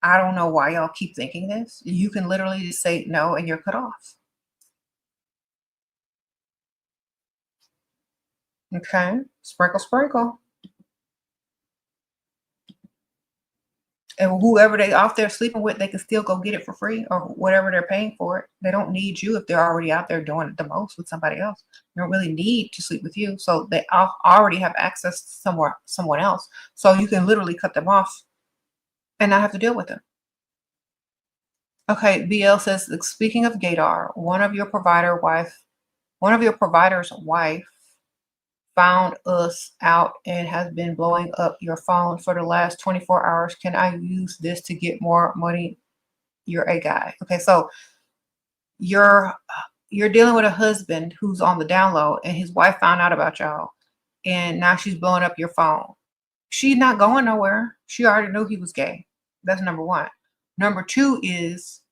I don't know why y'all keep thinking this. You can literally just say no and you're cut off. Okay. Sprinkle, sprinkle. And whoever they off there sleeping with, they can still go get it for free or whatever they're paying for it. They don't need you if they're already out there doing it the most with somebody else. They don't really need to sleep with you. So they already have access to someone else. So you can literally cut them off and not have to deal with them. Okay, BL says, speaking of gaydar, one of your provider's wife found us out and has been blowing up your phone for the last 24 hours. Can I use this to get more money? You're a guy. Okay, so you're you're dealing with a husband who's on the down low and his wife found out about y'all and now she's blowing up your phone. She's not going nowhere. She already knew he was gay. That's number one. Number two is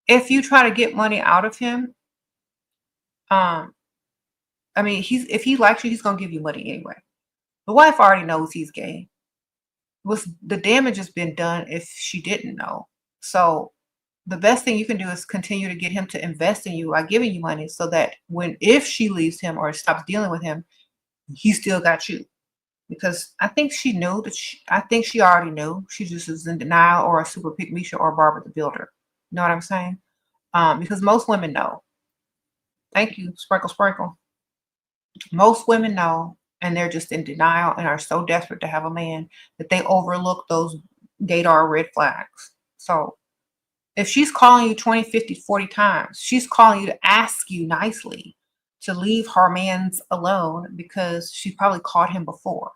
if you try to get money out of him, um, I mean, if he likes you, he's gonna give you money anyway. The wife already knows he's gay. Was the damage has been done if she didn't know. So the best thing you can do is continue to get him to invest in you by giving you money so that if she leaves him or stops dealing with him, he still got you. Because I think she knew I think she already knew. She just is in denial or a super pick Misha or Barbara the Builder. You know what I'm saying? Because most women know. Thank you, Sprinkle Sprinkle. Most women know, and they're just in denial and are so desperate to have a man that they overlook those gaydar red flags. So if she's calling you 20, 50, 40 times, she's calling you to ask you nicely to leave her man's alone because she probably caught him before.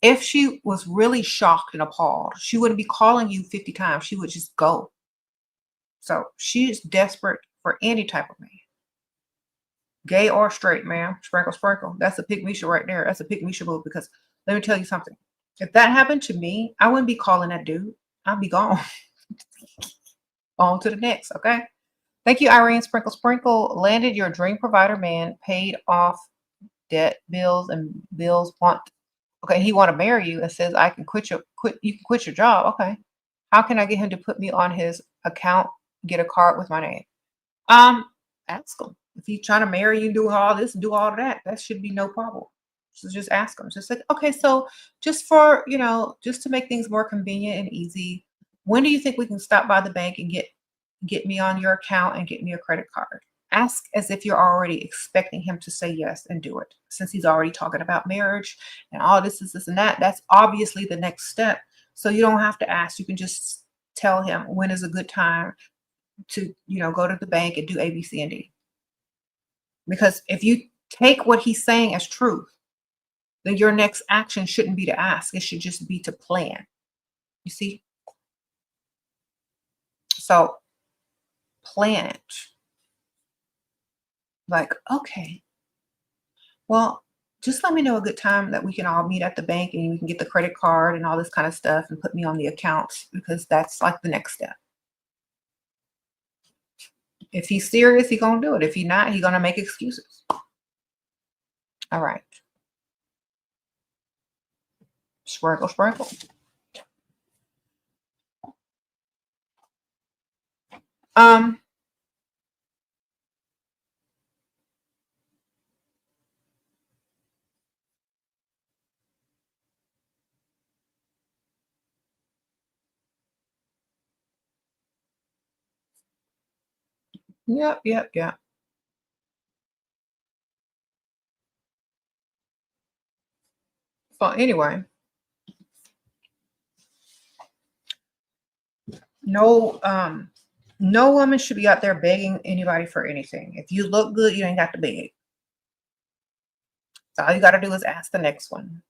If she was really shocked and appalled, she wouldn't be calling you 50 times. She would just go. So she's desperate for any type of man. Gay or straight, ma'am. Sprinkle, sprinkle. That's a pick Misha right there. That's a pick Misha move because let me tell you something. If that happened to me, I wouldn't be calling that dude. I'd be gone. On to the next, okay? Thank you, Irene. Sprinkle, sprinkle. Landed your dream provider man, paid off debt, bills, and bills want. Okay, he want to marry you and says, I can you can quit your job. Okay. How can I get him to put me on his account, get a card with my name? Ask him. If he's trying to marry you, do all this, do all of that, that should be no problem. So just ask him. Just like, okay, so just for, just to make things more convenient and easy, when do you think we can stop by the bank and get me on your account and get me a credit card? Ask as if you're already expecting him to say yes and do it. Since he's already talking about marriage and all this and that, that's obviously the next step. So you don't have to ask. You can just tell him when is a good time to, go to the bank and do A, B, C, and D. Because if you take what he's saying as truth, then your next action shouldn't be to ask. It should just be to plan. You see? So plan it. Like, okay, well, just let me know a good time that we can all meet at the bank and we can get the credit card and all this kind of stuff and put me on the accounts because that's like the next step. If he's serious, he's going to do it. If he's not, he's going to make excuses. All right. Sprinkle, sprinkle. Yep. Well, anyway, no woman should be out there begging anybody for anything. If you look good, you ain't got to beg. So all you got to do is ask the next one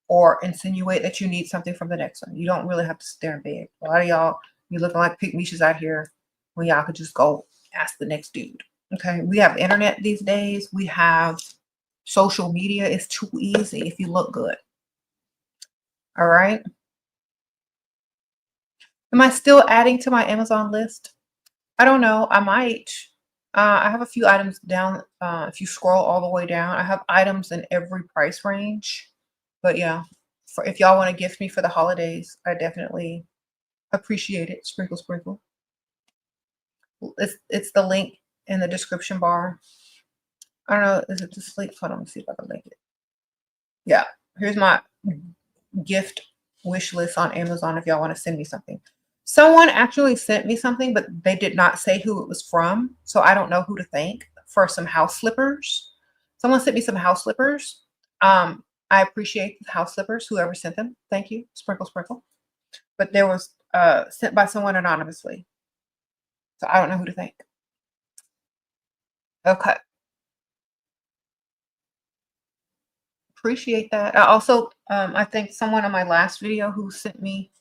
or insinuate that you need something from the next one. You don't really have to sit there and beg. A lot of y'all, you're looking like pick Mishas out here when y'all could just go ask the next dude. Okay, we have internet these days. We have social media. It's too easy if you look good. All right. Am I still adding to my Amazon list? I don't know. I might. I have a few items down. If you scroll all the way down, I have items in every price range. But yeah, if y'all want to gift me for the holidays, I definitely appreciate it. Sprinkle, sprinkle. It's the link in the description bar. I don't know. Is it this link? Hold on. Let me see if I can link it. Yeah. Here's my gift wish list on Amazon if y'all want to send me something. Someone actually sent me something, but they did not say who it was from. So I don't know who to thank for some house slippers. Someone sent me some house slippers. I appreciate the house slippers, whoever sent them. Thank you. Sprinkle, sprinkle. But there was sent by someone anonymously. So I don't know who to thank. Okay. Appreciate that. I also, I thanked someone on my last video who sent me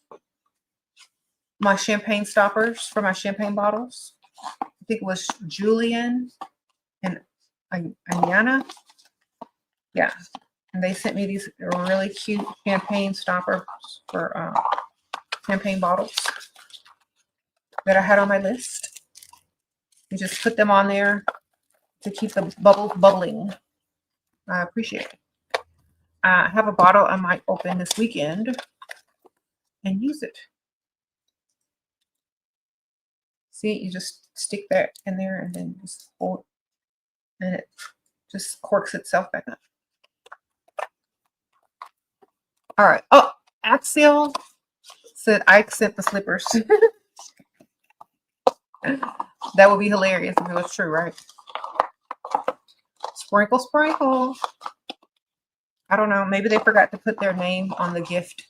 my champagne stoppers for my champagne bottles. I think it was Julian and Ayana. Yeah. And they sent me these really cute champagne stoppers for champagne bottles that I had on my list. You just put them on there to keep the bubbles bubbling. I appreciate it. I have a bottle I might open this weekend and use it. See, you just stick that in there and then just hold, and it just corks itself back up. All right. Oh, Axial said Ike sent the slippers. That would be hilarious if it was true, right? Sprinkle, sprinkle. I don't know. Maybe they forgot to put their name on the gift.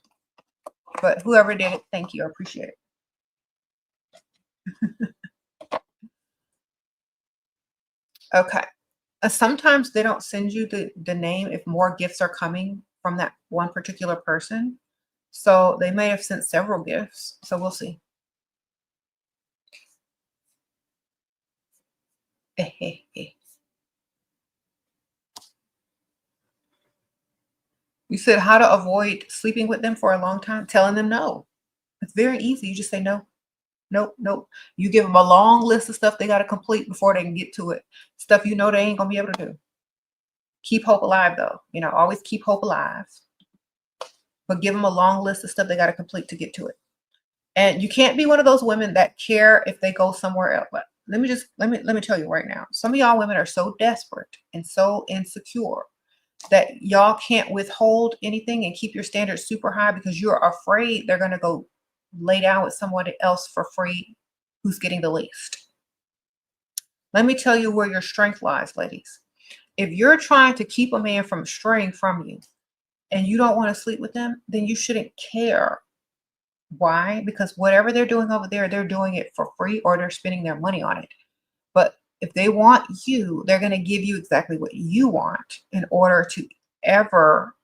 But whoever did it, thank you. I appreciate it. Okay. Sometimes they don't send you the name if more gifts are coming from that one particular person. So they may have sent several gifts. So we'll see. You said how to avoid sleeping with them for a long time. Telling them no. It's very easy. You just say no. Nope, nope. You give them a long list of stuff they got to complete before they can get to it. Stuff you know they ain't going to be able to do. Keep hope alive, though. You know, always keep hope alive. But give them a long list of stuff they got to complete to get to it. And you can't be one of those women that care if they go somewhere else. But let me tell you right now. Some of y'all women are so desperate and so insecure that y'all can't withhold anything and keep your standards super high because you're afraid they're going to go lay down with someone else for free who's getting the least. Let me tell you where your strength lies, ladies. If you're trying to keep a man from straying from you and you don't want to sleep with them, then you shouldn't care. Why? Because whatever they're doing over there, they're doing it for free or they're spending their money on it. But if they want you, they're going to give you exactly what you want in order to ever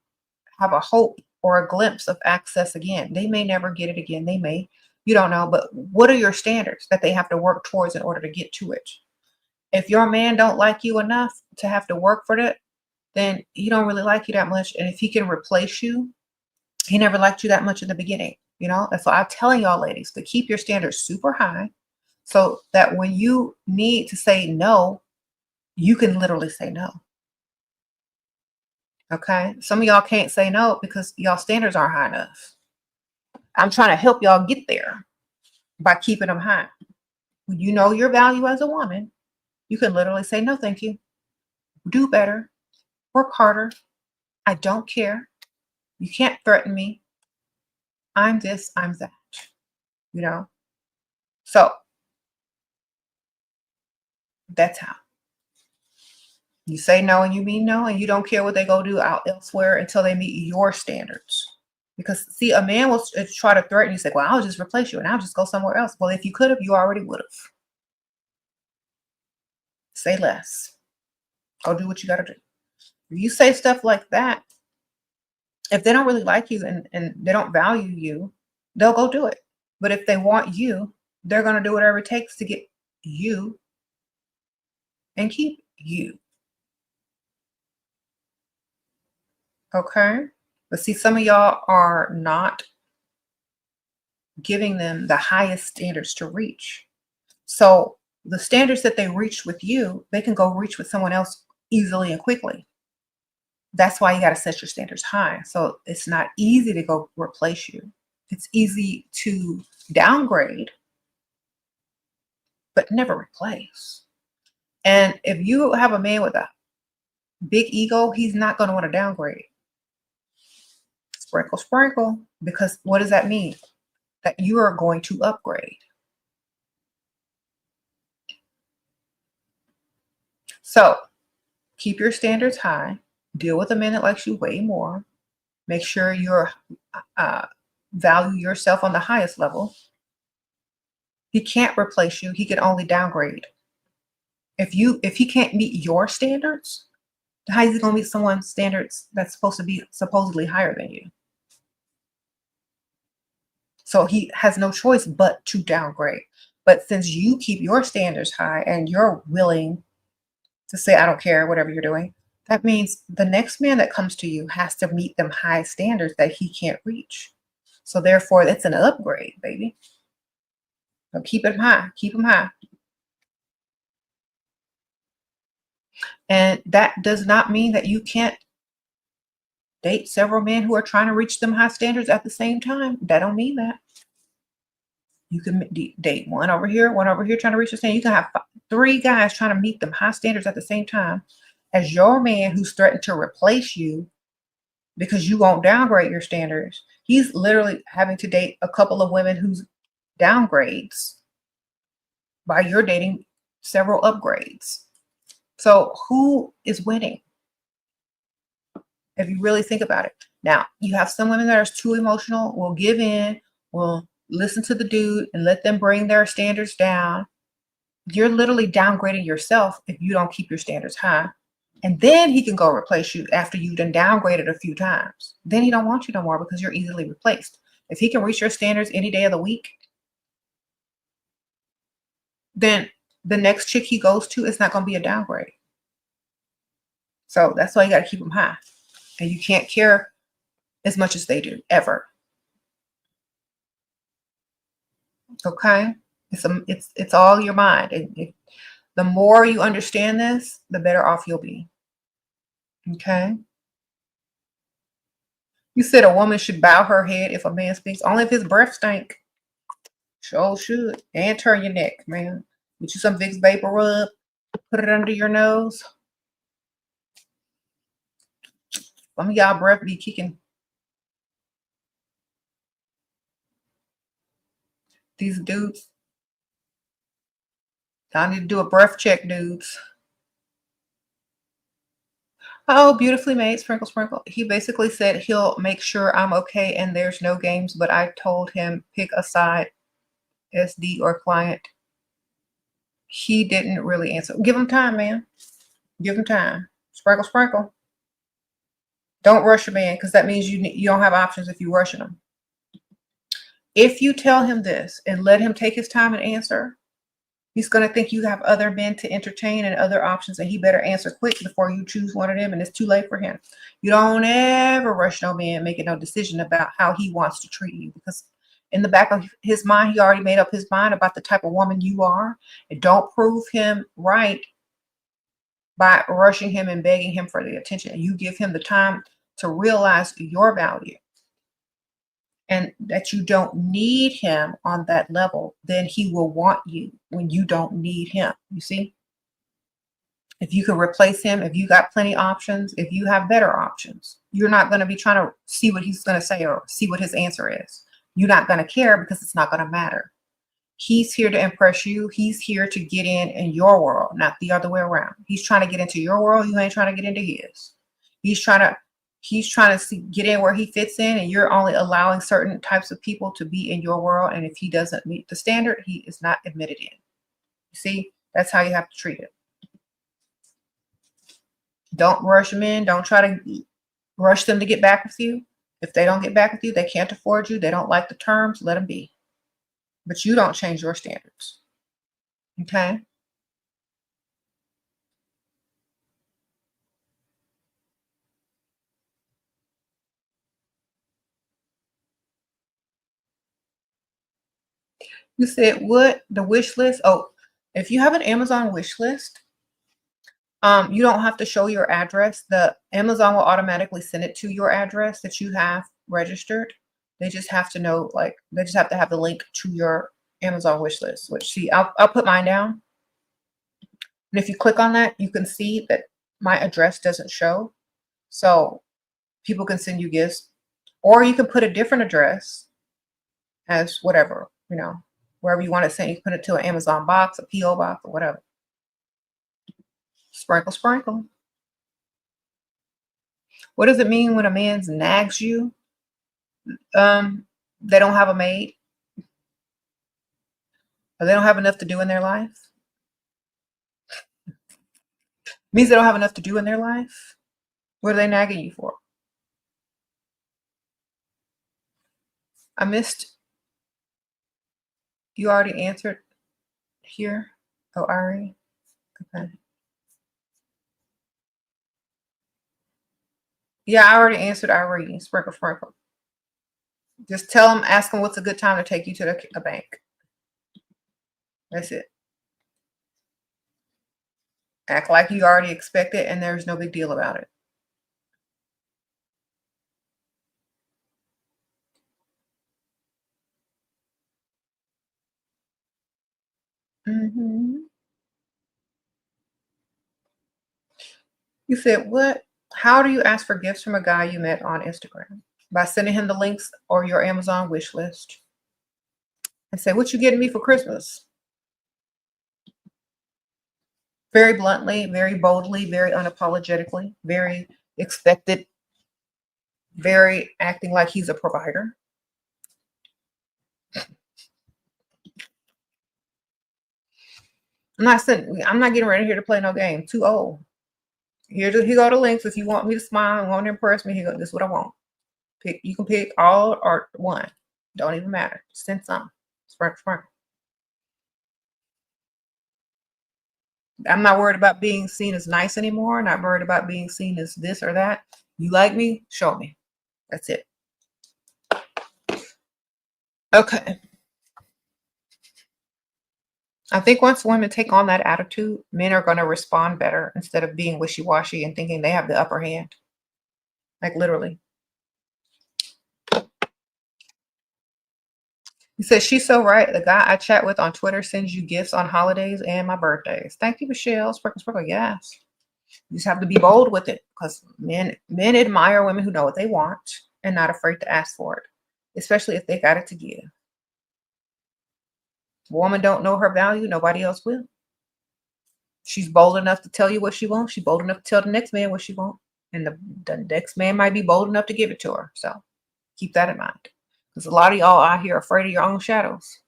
have a hope or a glimpse of access again. They may never get it again. They may, you don't know, but what are your standards that they have to work towards in order to get to it? If your man don't like you enough to have to work for that, then he don't really like you that much. And if he can replace you, he never liked you that much in the beginning. You know, that's why I'm telling y'all ladies to keep your standards super high so that when you need to say no, you can literally say no. Okay. Some of y'all can't say no because y'all standards aren't high enough. I'm trying to help y'all get there by keeping them high. When you know your value as a woman, you can literally say, no, thank you. Do better. Work harder. I don't care. You can't threaten me. I'm this, I'm that. You know? So that's how. You say no and you mean no, and you don't care what they go do out elsewhere until they meet your standards. Because see, a man will try to threaten you, say, well, I'll just replace you and I'll just go somewhere else. Well, if you could have, you already would have. Say less. Go do what you got to do. If you say stuff like that, if they don't really like you and they don't value you, they'll go do it. But if they want you, they're going to do whatever it takes to get you and keep you. Okay? But see, some of y'all are not giving them the highest standards to reach. So the standards that they reached with you, they can go reach with someone else easily and quickly. That's why you got to set your standards high. So it's not easy to go replace you. It's easy to downgrade, but never replace. And if you have a man with a big ego, he's not going to want to downgrade. Sprinkle, sprinkle. Because what does that mean? That you are going to upgrade. So keep your standards high. Deal with a man that likes you way more. Make sure you're value yourself on the highest level. He can't replace you. He can only downgrade. If he can't meet your standards, how is he going to meet someone's standards that's supposed to be supposedly higher than you? So he has no choice but to downgrade. But since you keep your standards high and you're willing to say, I don't care, whatever you're doing, that means the next man that comes to you has to meet them high standards that he can't reach. So therefore, it's an upgrade, baby. So keep it high. Keep them high. And that does not mean that you can't date several men who are trying to reach them high standards at the same time. That don't mean that. You can date one over here trying to reach the standard. You can have 3 guys trying to meet them high standards at the same time as your man who's threatened to replace you because you won't downgrade your standards. He's literally having to date a couple of women whose downgrades by you're dating several upgrades. So who is winning? If you really think about it. Now, you have some women that are too emotional, will give in, will listen to the dude and let them bring their standards down. You're literally downgrading yourself if you don't keep your standards high. And then he can go replace you after you've done downgraded a few times. Then he don't want you no more because you're easily replaced. If he can reach your standards any day of the week, then the next chick he goes to is not going to be a downgrade. So that's why you got to keep them high. And you can't care as much as they do, ever. Okay? It's all your mind. The more you understand this, the better off you'll be. Okay? You said a woman should bow her head if a man speaks. Only if his breath stink. Sure should. And turn your neck, man. Get you some Vicks Vapor Rub. Put it under your nose. Some of y'all breath be kicking. These dudes. I need to do a breath check, dudes. Oh, beautifully made, sprinkle, sprinkle. He basically said he'll make sure I'm okay and there's no games, but I told him pick a side, SD or client. He didn't really answer. Give him time, man. Give him time. Sprinkle, sprinkle. Don't rush a man because that means you don't have options if you're rushing him. If you tell him this and let him take his time and answer, he's going to think you have other men to entertain and other options, and he better answer quick before you choose one of them, and it's too late for him. You don't ever rush no man making no decision about how he wants to treat you, because in the back of his mind, he already made up his mind about the type of woman you are. And don't prove him right by rushing him and begging him for the attention. You give him the time to realize your value and that you don't need him on that level, then he will want you when you don't need him. You see? If you can replace him, if you got plenty options, if you have better options, you're not going to be trying to see what he's going to say or see what his answer is. You're not going to care because it's not going to matter. He's here to impress you. He's here to get in your world, not the other way around. He's trying to get into your world. You ain't trying to get into his. He's trying to get in where he fits in, and you're only allowing certain types of people to be in your world. And if he doesn't meet the standard, he is not admitted in. You see, that's how you have to treat it. Don't rush them in. Don't try to rush them to get back with you. If they don't get back with you, they can't afford you. They don't like the terms. Let them be. But you don't change your standards. Okay? You said what? The wish list? Oh, if you have an Amazon wish list, you don't have to show your address. The Amazon will automatically send it to your address that you have registered. They just have to know, like, they just have to have the link to your Amazon wish list, which, see, I'll put mine down. And if you click on that, you can see that my address doesn't show. So people can send you gifts, or you can put a different address as whatever, wherever you want to send. You can put it to an Amazon box, a P.O. box, or whatever. Sprinkle, sprinkle. What does it mean when a man nags you? They don't have a maid, or they don't have enough to do in their life. Means they don't have enough to do in their life. What are they nagging you for? I missed. You already answered here. Oh, Ari. Okay. Yeah, I already answered Irene. Sprinkle, sprinkle. Just tell them, ask them what's a good time to take you to a bank. That's it. Act like you already expect it and there's no big deal about it. You said, what? How do you ask for gifts from a guy you met on Instagram? By sending him the links or your Amazon wish list. And say, what you getting me for Christmas? Very bluntly, very boldly, very unapologetically, very expected, very acting like he's a provider. I'm not getting ready here to play no game. Too old. Here go the links. If you want me to smile and want to impress me, this is what I want. You can pick all or one. Don't even matter. Send some. Sprinkle, sprinkle. I'm not worried about being seen as nice anymore. Not worried about being seen as this or that. You like me? Show me. That's it. Okay. I think once women take on that attitude, men are going to respond better instead of being wishy-washy and thinking they have the upper hand. Like literally. He says, she's so right. The guy I chat with on Twitter sends you gifts on holidays and my birthdays. Thank you, Michelle. Sprinkle, sprinkle. Yes. You just have to be bold with it because men admire women who know what they want and not afraid to ask for it, especially if they got it to give. If a woman don't know her value, nobody else will. She's bold enough to tell you what she wants. She's bold enough to tell the next man what she wants. And the next man might be bold enough to give it to her. So keep that in mind. Because a lot of y'all out here are afraid of your own shadows.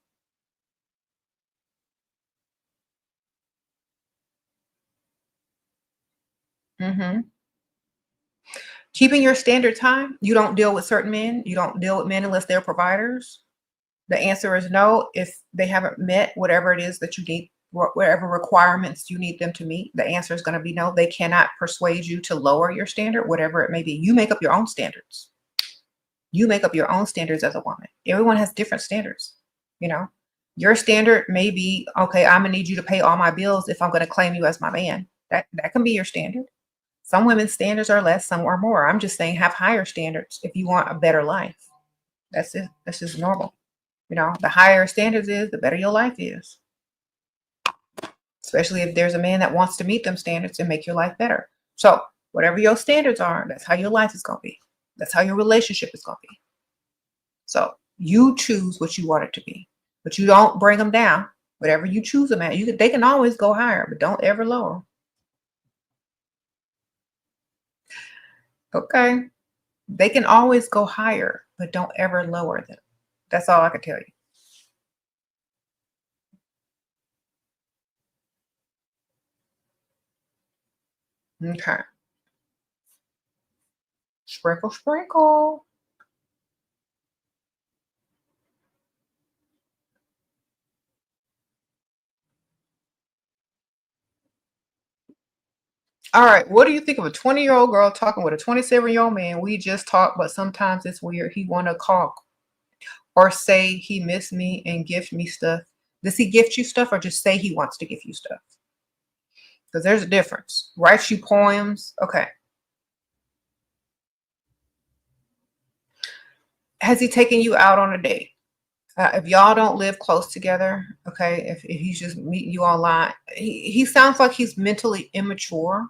Keeping your standards high. You don't deal with certain men. You don't deal with men unless they're providers. The answer is no. If they haven't met whatever it is that you need, whatever requirements you need them to meet, the answer is going to be no. They cannot persuade you to lower your standard, whatever it may be. You make up your own standards. You make up your own standards as a woman. Everyone has different standards. You know, your standard may be, okay, I'm going to need you to pay all my bills if I'm going to claim you as my man. That can be your standard. Some women's standards are less, some are more. I'm just saying have higher standards if you want a better life. That's it. That's just normal. You know, the higher standards is, the better your life is. Especially if there's a man that wants to meet them standards and make your life better. So whatever your standards are, that's how your life is going to be. That's how your relationship is going to be. So you choose what you want it to be, but you don't bring them down. Whatever you choose them at, they can always go higher, but don't ever lower. Okay. They can always go higher, but don't ever lower them. That's all I can tell you. Okay. Sprinkle, sprinkle. All right. What do you think of a 20-year-old girl talking with a 27-year-old man? We just talked, but sometimes it's weird. He want to call or say he missed me and gift me stuff. Does he gift you stuff or just say he wants to gift you stuff? Because there's a difference. Writes you poems. Okay. Has he taken you out on a date? If y'all don't live close together, okay, if he's just meeting you online, he sounds like he's mentally immature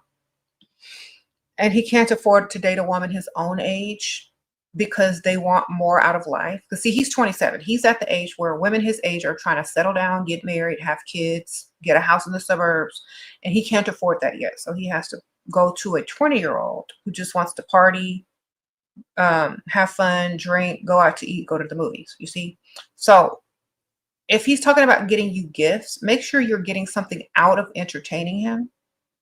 and he can't afford to date a woman his own age because they want more out of life. Because see, he's 27. He's at the age where women his age are trying to settle down, get married, have kids, get a house in the suburbs, and he can't afford that yet. So he has to go to a 20-year-old who just wants to party, have fun, drink, go out to eat, go to the movies. You see? So if he's talking about getting you gifts, make sure you're getting something out of entertaining him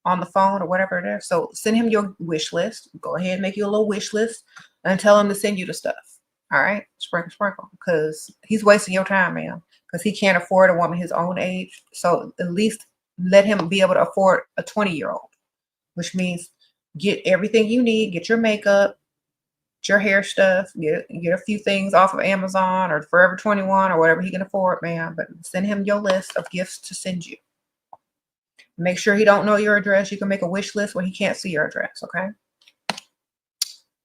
on the phone or whatever it is. So send him your wish list. Go ahead and make you a little wish list and tell him to send you the stuff. All right? Sprinkle, sprinkle. Because he's wasting your time, man. Because he can't afford a woman his own age. So at least let him be able to afford a 20-year-old, which means get everything you need, get your makeup, your hair stuff, get a few things off of Amazon or Forever 21 or whatever he can afford, man. But send him your list of gifts to send you. Make sure he don't know your address. You can make a wish list where he can't see your address, okay?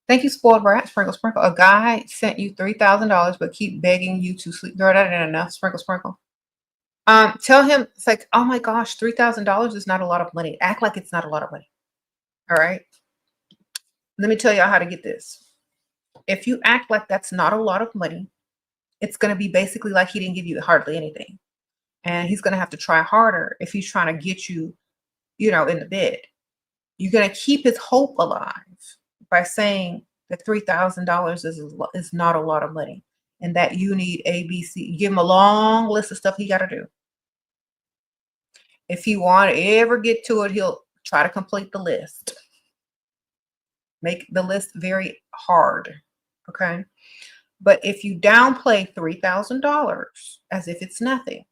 Thank you, spoiled brat. Sprinkle, sprinkle. A guy sent you $3,000 but keep begging you to sleep. Girl, that ain't enough. Sprinkle, sprinkle. Tell him, it's like, oh my gosh, $3,000 is not a lot of money. Act like it's not a lot of money. All right? Let me tell y'all how to get this. If you act like that's not a lot of money, it's going to be basically like he didn't give you hardly anything. And he's going to have to try harder if he's trying to get you, in the bed. You're going to keep his hope alive by saying that $3,000 is not a lot of money and that you need A, B, C. Give him a long list of stuff he got to do. If he want to ever get to it, he'll try to complete the list. Make the list very hard, okay? But if you downplay $3,000 as if it's nothing,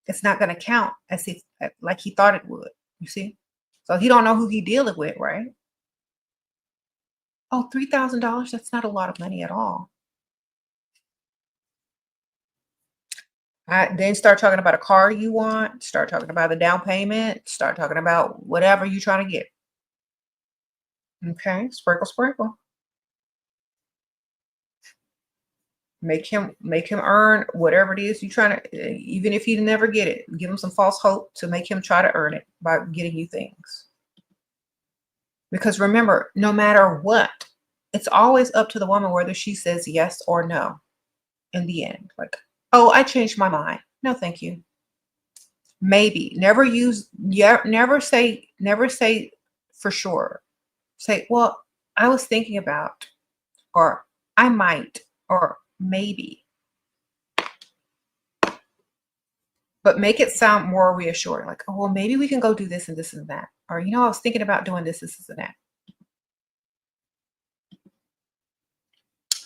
it's not going to count as if like he thought it would, you see? So he don't know who he dealing with, right? Oh, $3,000, that's not a lot of money at all. Then start talking about a car you want, start talking about the down payment, start talking about whatever you're trying to get. Okay, sprinkle, sprinkle. Make him earn whatever it is you're trying to, even if you never get it, give him some false hope to make him try to earn it by getting you things. Because remember, no matter what, it's always up to the woman whether she says yes or no in the end. Like, oh, I changed my mind. No, thank you. Maybe. Never say for sure. Say, well, I was thinking about, or I might, or maybe. But make it sound more reassuring. Like, oh, well, maybe we can go do this and this and that. Or, I was thinking about doing this and that.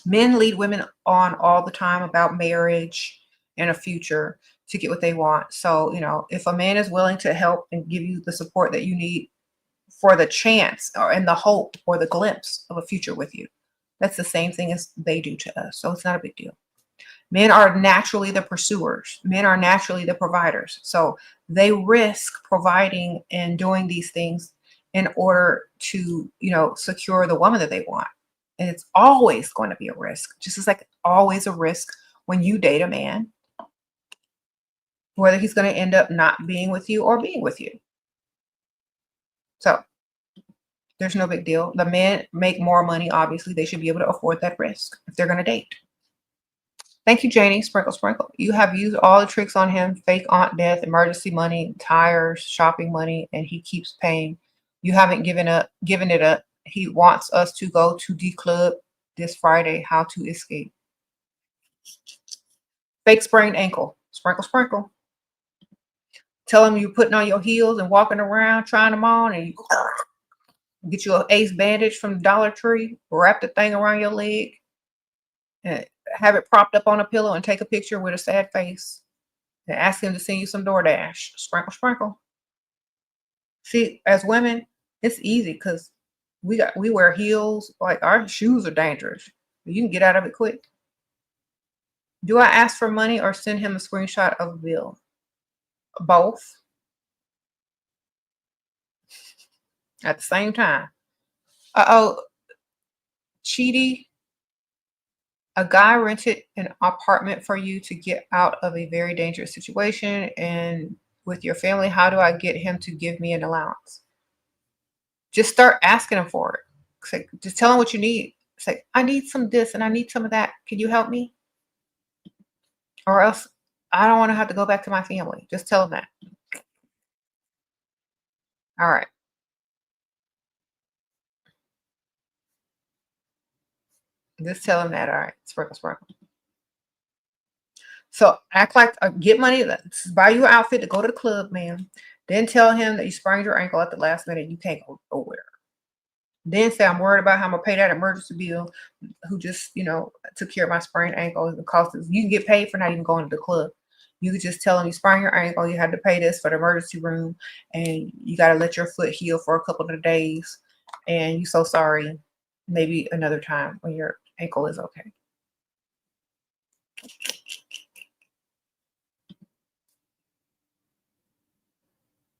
Men lead women on all the time about marriage and a future to get what they want. So, if a man is willing to help and give you the support that you need for the chance and the hope or the glimpse of a future with you, that's the same thing as they do to us. So it's not a big deal. Men are naturally the pursuers. Men are naturally the providers. So they risk providing and doing these things in order to, secure the woman that they want. And it's always going to be a risk, just as like always a risk when you date a man, whether he's going to end up not being with you or being with you. So there's no big deal. The men make more money. Obviously, they should be able to afford that risk if they're going to date. Thank you, Janie. Sprinkle, sprinkle. You have used all the tricks on him. Fake aunt death, emergency money, tires, shopping money, and he keeps paying. You haven't given it up. He wants us to go to the club this Friday. How to escape. Fake sprained ankle. Sprinkle, sprinkle. Tell him you're putting on your heels and walking around trying them on, and you get you an ace bandage from Dollar Tree, wrap the thing around your leg, and have it propped up on a pillow and take a picture with a sad face and ask him to send you some DoorDash. Sprinkle, sprinkle. See, as women, it's easy because we wear heels. Like our shoes are dangerous. You can get out of it quick. Do I ask for money or send him a screenshot of a bill? Both. At the same time. Uh-oh. Cheaty. A guy rented an apartment for you to get out of a very dangerous situation and with your family. How do I get him to give me an allowance? Just start asking him for it. Say, just tell him what you need. Say, I need some of this and I need some of that. Can you help me? Or else I don't want to have to go back to my family. Just tell him that. All right. Just tell him that. All right. Sprinkle, sprinkle. So act like get money. Let's buy you an outfit to go to the club, man. Then tell him that you sprained your ankle at the last minute. You can't go nowhere. Then say, I'm worried about how I'm going to pay that emergency bill who just, took care of my sprained ankle. The cost is, you can get paid for not even going to the club. You could just tell them you sprained your ankle. You had to pay this for the emergency room. And you got to let your foot heal for a couple of days. And you're so sorry. Maybe another time when your ankle is okay.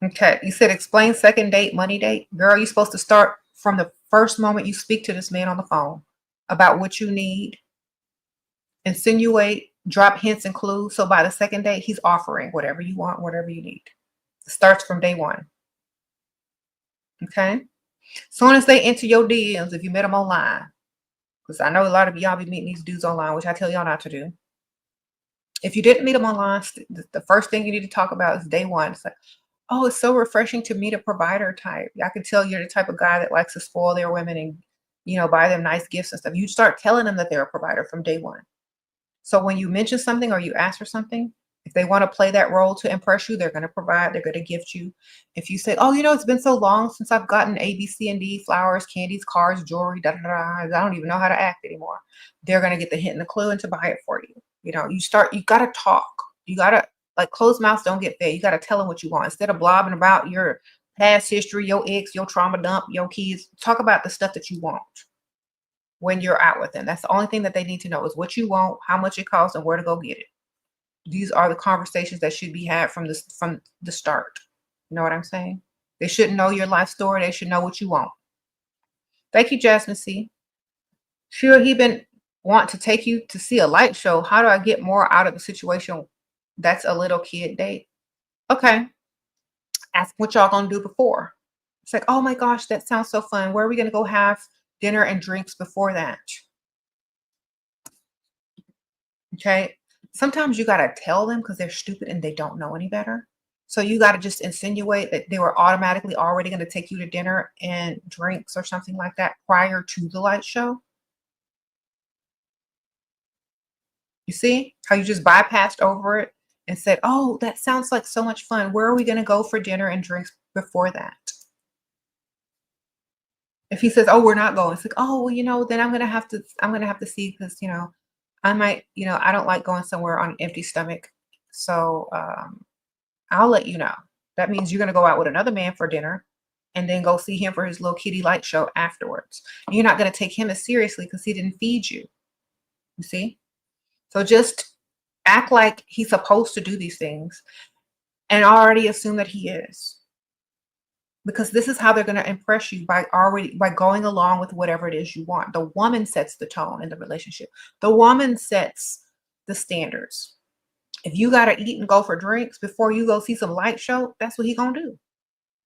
Okay, you said explain second date, money date. Girl, you're supposed to start from the first moment you speak to this man on the phone about what you need, insinuate, drop hints and clues. So by the second date, he's offering whatever you want, whatever you need. It starts from day one. Okay? Soon as they enter your DMs, if you met them online, because I know a lot of y'all be meeting these dudes online, which I tell y'all not to do. If you didn't meet them online, the first thing you need to talk about is day one. It's like, oh, it's so refreshing to meet a provider type. I can tell you're the type of guy that likes to spoil their women and, buy them nice gifts and stuff. You start telling them that they're a provider from day one. So when you mention something or you ask for something, if they want to play that role to impress you, they're going to provide, they're going to gift you. If you say, oh, it's been so long since I've gotten A, B, C, and D, flowers, candies, cars, jewelry, da, da, da, I don't even know how to act anymore. They're going to get the hint and the clue and to buy it for you. You got to talk. You got to, like, closed mouths don't get fed. You got to tell them what you want. Instead of blobbing about your past history, your ex, your trauma dump, your kids, talk about the stuff that you want when you're out with them. That's the only thing that they need to know is what you want, how much it costs, and where to go get it. These are the conversations that should be had from the start. You know what I'm saying? They shouldn't know your life story. They should know what you want. Thank you, Jasmine C. Sure, he been want to take you to see a light show. How do I get more out of the situation? That's a little kid date. Okay. Ask what y'all gonna do before. It's like, oh my gosh, that sounds so fun. Where are we gonna go have dinner and drinks before that? Okay. Sometimes you gotta tell them because they're stupid and they don't know any better. So you gotta just insinuate that they were automatically already gonna take you to dinner and drinks or something like that prior to the light show. You see how you just bypassed over it and said, oh, that sounds like so much fun. Where are we going to go for dinner and drinks before that? If he says, oh, we're not going, it's like, oh, well, then I'm going to have to see because, I might, I don't like going somewhere on an empty stomach. So I'll let you know. That means you're going to go out with another man for dinner and then go see him for his little kitty light show afterwards. And you're not going to take him as seriously because he didn't feed you. You see? So just act like he's supposed to do these things and already assume that he is. Because this is how they're going to impress you by going along with whatever it is you want. The woman sets the tone in the relationship. The woman sets the standards. If you got to eat and go for drinks before you go see some light show, that's what he's going to do.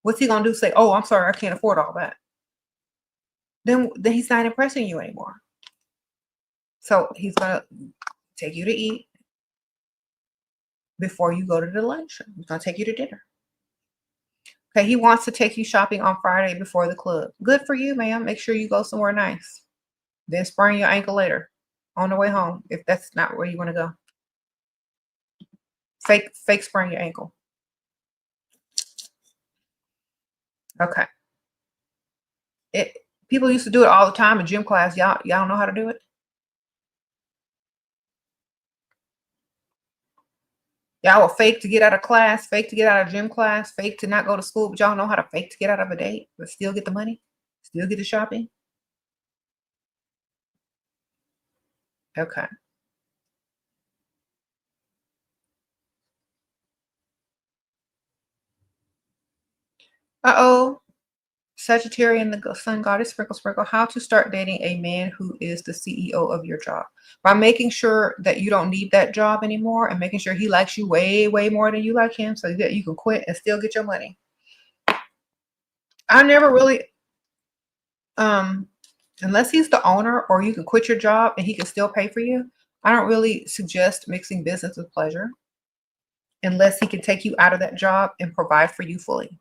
What's he going to do? Say, oh, I'm sorry, I can't afford all that. Then he's not impressing you anymore. So he's going to take you to eat before you go to the light show. He's going to take you to dinner. Okay, he wants to take you shopping on Friday before the club. Good for you, ma'am. Make sure you go somewhere nice. Then sprain your ankle later on the way home if that's not where you want to go. Fake sprain your ankle. Okay. People used to do it all the time in gym class. Y'all don't know how to do it? Y'all will fake to get out of class, fake to get out of gym class, fake to not go to school, but y'all know how to fake to get out of a date, but still get the money, still get the shopping. Okay. Uh-oh. Sagittarius and the sun goddess, sprinkle, sprinkle. How to start dating a man who is the CEO of your job. By making sure that you don't need that job anymore and making sure he likes you way, way more than you like him so that you can quit and still get your money. I never really, unless he's the owner or you can quit your job and he can still pay for you, I don't really suggest mixing business with pleasure unless he can take you out of that job and provide for you fully.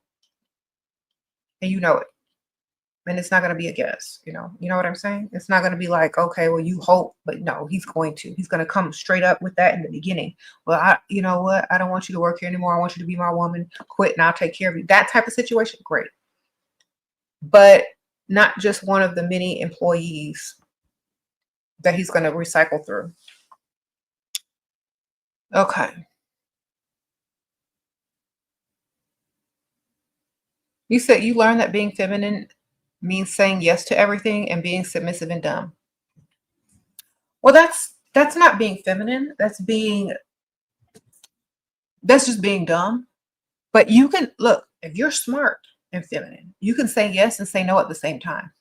And you know it. And it's not going to be a guess, you know what I'm saying? It's not going to be like, okay, well, you hope, but no, he's going to come straight up with that in the beginning. Well, you know what? I don't want you to work here anymore. I want you to be my woman. Quit and I'll take care of you. That type of situation, great. But not just one of the many employees that he's going to recycle through. Okay. You said you learned that being feminine means saying yes to everything and being submissive and dumb. Well, that's not being feminine. That's just being dumb. But you can look, if you're smart and feminine, you can say yes and say no at the same time.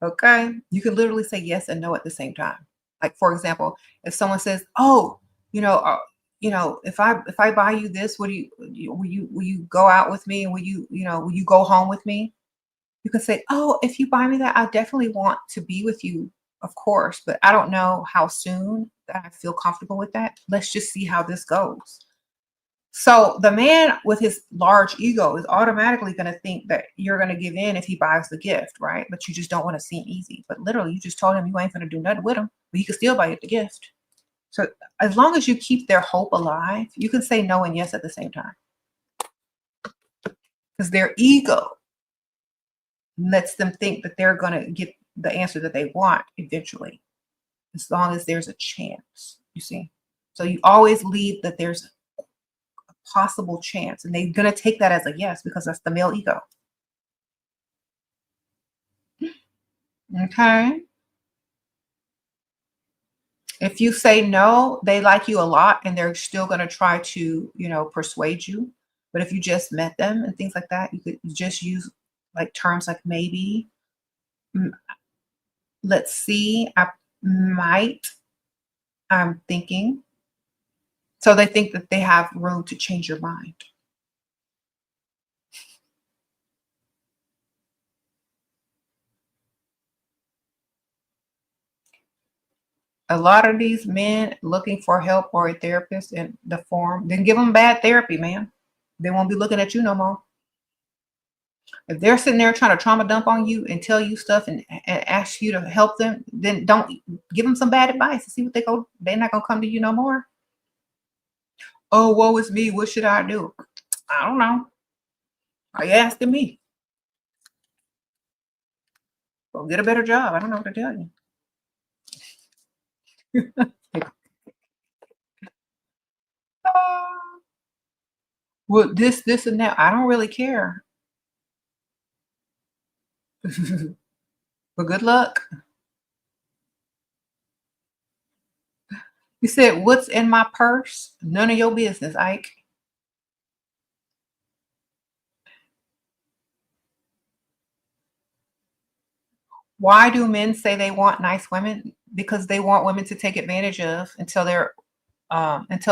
Okay? You can literally say yes and no at the same time. Like for example, if someone says, "Oh, if I buy you this, will you go out with me? And will you go home with me?" You can say, "Oh, if you buy me that, I definitely want to be with you, of course, but I don't know how soon that I feel comfortable with that. Let's just see how this goes." So the man with his large ego is automatically going to think that you're going to give in if he buys the gift, right? But you just don't want to seem easy. But literally, you just told him you ain't going to do nothing with him, but he can still buy you the gift. So as long as you keep their hope alive, you can say no and yes at the same time. Because their ego lets them think that they're going to get the answer that they want eventually, as long as there's a chance, you see. So you always leave that there's a possible chance, and they're going to take that as a yes because that's the male ego. Okay. If you say no, they like you a lot and they're still going to try to, persuade you. But if you just met them and things like that, you could just use like terms like maybe, "Mm, let's see, I might, I'm thinking." So they think that they have room to change your mind. A lot of these men looking for help or a therapist in the form, then give them bad therapy, man. They won't be looking at you no more. If they're sitting there trying to trauma dump on you and tell you stuff and ask you to help them, then don't give them some bad advice and see what they're not gonna come to you no more. Oh, woe is me. What should I do? I don't know. Are you asking me? Go get a better job. I don't know what to tell you. Ah, well, this, and that. I don't really care. But good luck. You said, "What's in my purse? None of your business, Ike." Why do men say they want nice women? Because they want women to take advantage of until the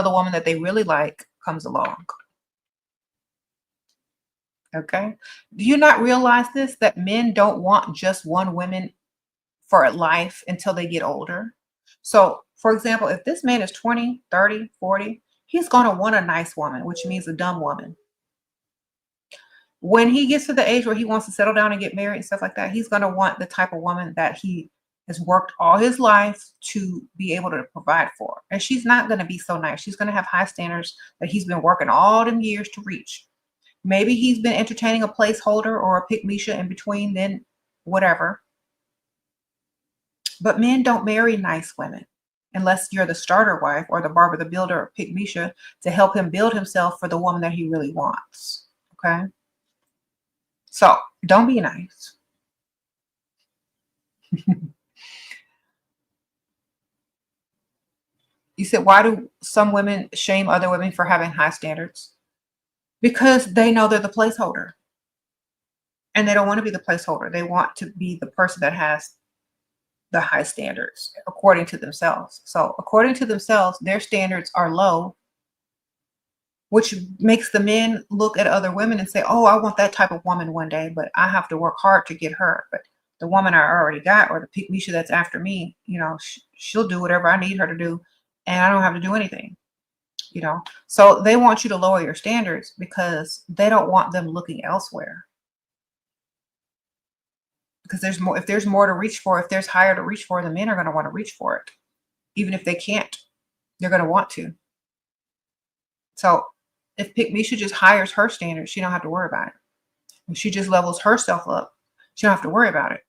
woman that they really like comes along. Okay. Do you not realize this? That men don't want just one woman for life until they get older. So, for example, if this man is 20, 30, 40, he's going to want a nice woman, which means a dumb woman. When he gets to the age where he wants to settle down and get married and stuff like that, he's going to want the type of woman that he has worked all his life to be able to provide for. And she's not going to be so nice. She's going to have high standards that he's been working all them years to reach. Maybe he's been entertaining a placeholder or a pick Misha in between, then whatever. But men don't marry nice women unless you're the starter wife or the barber, the builder, or pick Misha to help him build himself for the woman that he really wants. Okay. So don't be nice. You said, why do some women shame other women for having high standards? Because they know they're the placeholder and they don't want to be the placeholder. They want to be the person that has the high standards according to themselves. So according to themselves, their standards are low, which makes the men look at other women and say, "Oh, I want that type of woman one day, but I have to work hard to get her. But the woman I already got, or the pick Misha that's after me, she'll do whatever I need her to do, and I don't have to do anything." you know. So they want you to lower your standards because they don't want them looking elsewhere. Because there's more, if there's more to reach for, if there's higher to reach for, the men are going to want to reach for it. Even if they can't, they're going to want to. So if Misha just hires her standards, she don't have to worry about it. If she just levels herself up, she don't have to worry about it.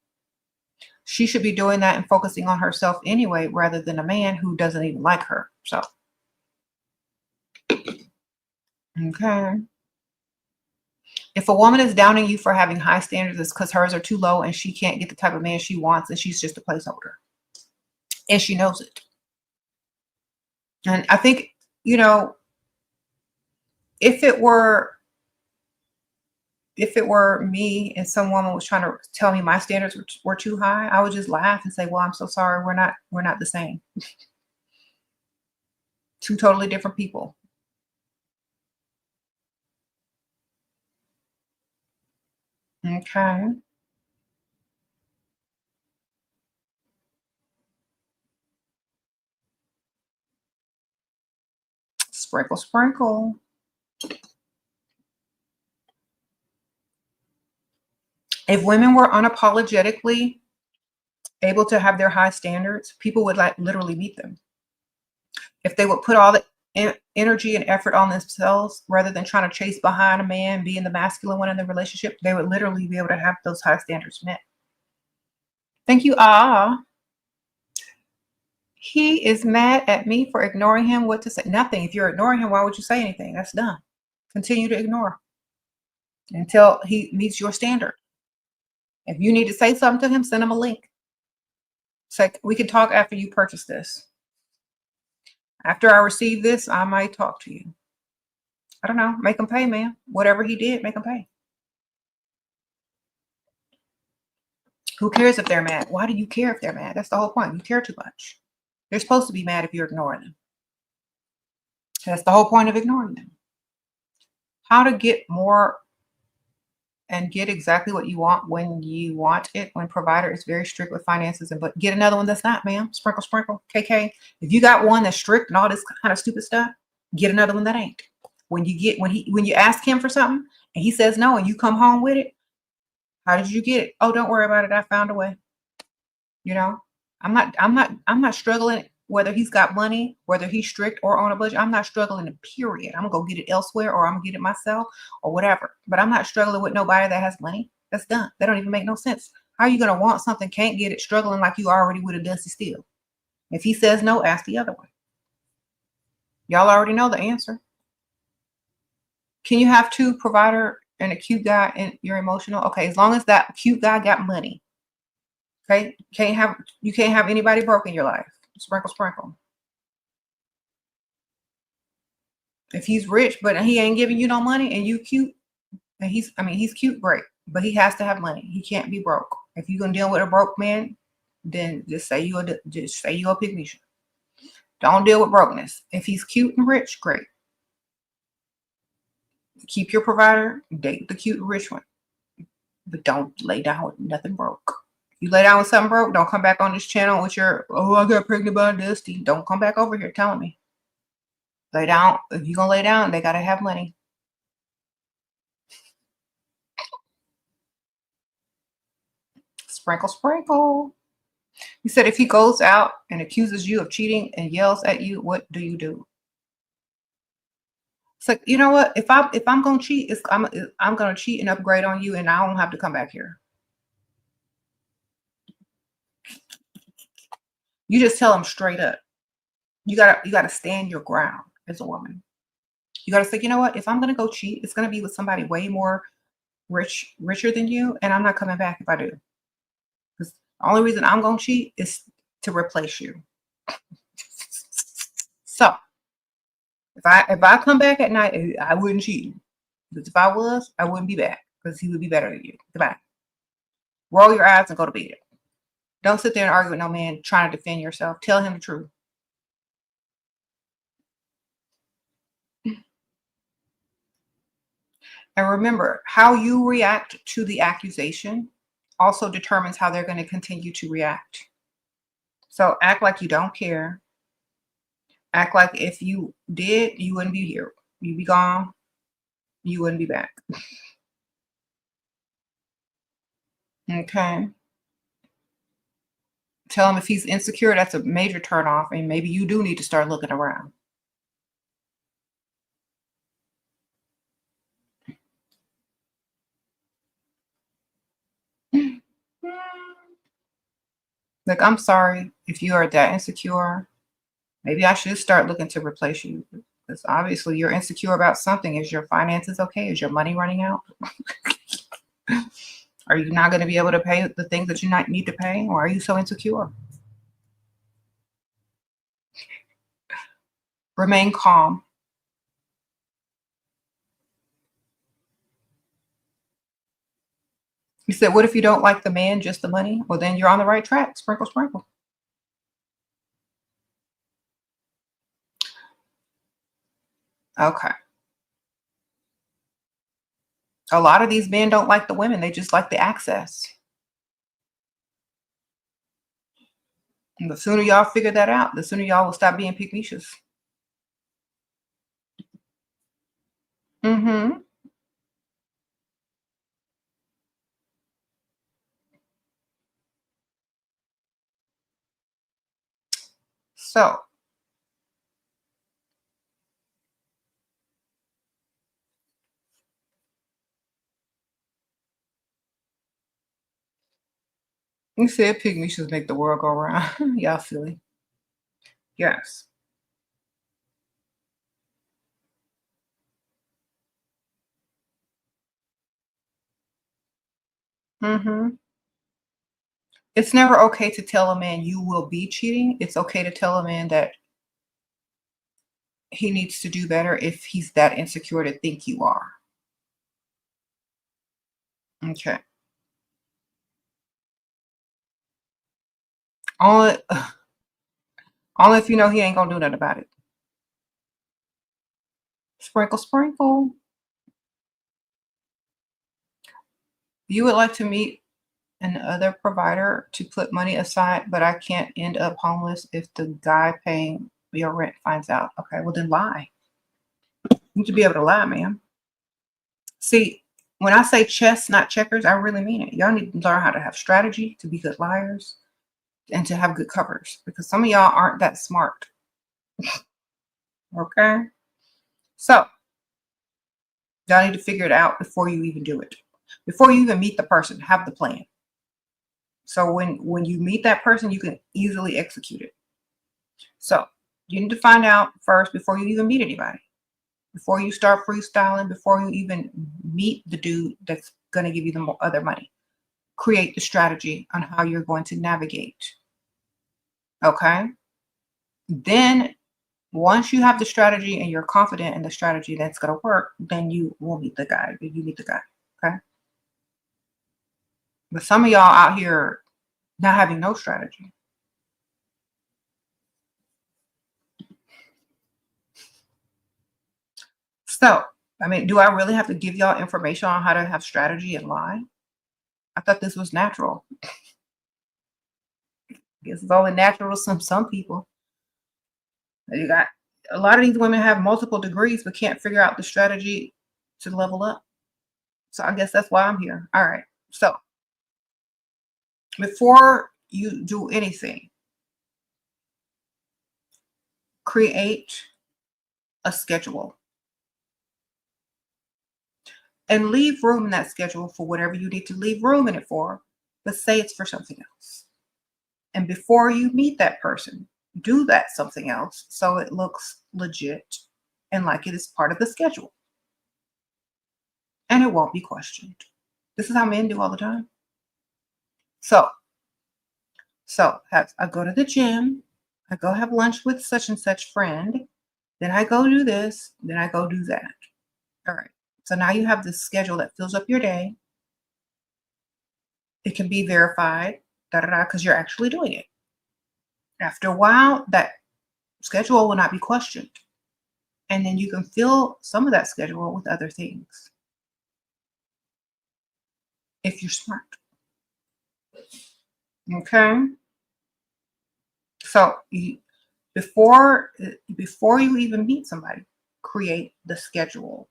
She should be doing that and focusing on herself anyway, rather than a man who doesn't even like her. So, okay. If a woman is downing you for having high standards, it's because hers are too low and she can't get the type of man she wants, and she's just a placeholder. And she knows it. And I think, you know, if it were me and some woman was trying to tell me my standards were too high, I would just laugh and say, well, I'm so sorry. We're not the same. Two totally different people. Okay. Sprinkle, sprinkle. If women were unapologetically able to have their high standards, people would like literally meet them. If they would put all the energy and effort on themselves rather than trying to chase behind a man, being the masculine one in the relationship, they would literally be able to have those high standards met. Thank you. He is mad at me for ignoring him. What to say? Nothing. If you're ignoring him, why would you say anything? That's done. Continue to ignore until he meets your standard. If you need to say something to him, send him a link. Say, we can talk after you purchase this. After I receive this, I might talk to you. I don't know. Make him pay, man. Whatever he did, make him pay. Who cares if they're mad? Why do you care if they're mad? That's the whole point. You care too much. They're supposed to be mad if you're ignoring them. That's the whole point of ignoring them. How to get more and get exactly what you want when you want it. When provider is very strict with finances, but get another one that's not, ma'am. Sprinkle, sprinkle. KK. If you got one that's strict and all this kind of stupid stuff, get another one that ain't. When you ask him for something and he says no and you come home with it, how did you get it? Oh, don't worry about it. I found a way. You know, I'm not struggling whether he's got money, whether he's strict or on a budget. I'm not struggling, period. I'm gonna go get it elsewhere, or I'm gonna get it myself, or whatever. But I'm not struggling with nobody that has money. That's done. That don't even make no sense. How are you gonna want something, can't get it, struggling like you already with a dusty steel? If he says no, ask the other way. Y'all already know the answer. Can you have two, provider and a cute guy, and you're emotional? Okay, as long as that cute guy got money. Okay, you can't have anybody broke in your life. Sprinkle, sprinkle. If he's rich but he ain't giving you no money and you cute, and he's cute, great, but he has to have money. He can't be broke. If you're gonna deal with a broke man, then just say you a pygmy. Don't deal with brokenness. If he's cute and rich, great. Keep your provider, date the cute and rich one, but don't lay down with nothing broke. You lay down with something broke, don't come back on this channel with your, oh, I got pregnant by Dusty. Don't come back over here telling me. Lay down. If you're going to lay down, they got to have money. Sprinkle, sprinkle. He said, if he goes out and accuses you of cheating and yells at you, what do you do? It's like, you know what? If I'm going to cheat, I'm going to cheat and upgrade on you, and I don't have to come back here. You just tell them straight up. You gotta stand your ground as a woman. You gotta say, you know what? If I'm gonna go cheat, it's gonna be with somebody way more richer than you, and I'm not coming back if I do. Because the only reason I'm gonna cheat is to replace you. So if I come back at night, I wouldn't cheat. Because if I was, I wouldn't be back. Because he would be better than you. Goodbye. Roll your eyes and go to bed. Don't sit there and argue with no man trying to defend yourself. Tell him the truth. And remember, how you react to the accusation also determines how they're going to continue to react. So act like you don't care. Act like if you did, you wouldn't be here. You'd be gone. You wouldn't be back. Okay. Tell him if he's insecure, that's a major turn off, and maybe you do need to start looking around. Like, I'm sorry if you are that insecure. Maybe I should start looking to replace you because obviously you're insecure about something. Is your finances okay? Is your money running out? Are you not going to be able to pay the things that you not need to pay? Or are you so insecure? Remain calm. You said, what if you don't like the man, just the money? Well, then you're on the right track. Sprinkle, sprinkle. Okay. A lot of these men don't like the women. They just like the access. And the sooner y'all figure that out, the sooner y'all will stop being pygmicious. Mm-hmm. So you said pygmicious make the world go round. Y'all silly. Yes. Mm-hmm. It's never okay to tell a man you will be cheating. It's okay to tell a man that he needs to do better if he's that insecure to think you are. Okay. Only, only if you know he ain't gonna do nothing about it. Sprinkle, sprinkle. You would like to meet another provider to put money aside, but I can't end up homeless if the guy paying your rent finds out. Okay, well then lie. You need to be able to lie, man. See, when I say chess, not checkers, I really mean it. Y'all need to learn how to have strategy, to be good liars, and to have good covers because some of y'all aren't that smart. Okay. So y'all need to figure it out before you even do it. Before you even meet the person, have the plan. So when you meet that person, you can easily execute it. So you need to find out first before you even meet anybody. Before you start freestyling, before you even meet the dude that's going to give you the other money. Create the strategy on how you're going to navigate. Okay. Then once you have the strategy and you're confident in the strategy that's going to work, then you will meet the guy. You meet the guy. Okay. But some of y'all out here not having no strategy. So, I mean, do I really have to give y'all information on how to have strategy and lie? I thought this was natural. I guess it's only natural to some people. You got a lot of these women have multiple degrees but can't figure out the strategy to level up. So I guess that's why I'm here. All right. So before you do anything, create a schedule and leave room in that schedule for whatever you need to leave room in it for, but say it's for something else. And before you meet that person, do that something else so it looks legit and like it is part of the schedule. And it won't be questioned. This is how men do all the time. So I go to the gym, I go have lunch with such and such friend, then I go do this, then I go do that. All right. So now you have this schedule that fills up your day. It can be verified, because you're actually doing it. After a while, that schedule will not be questioned. And then you can fill some of that schedule with other things if you're smart. Okay. So Before you even meet somebody, create the schedule.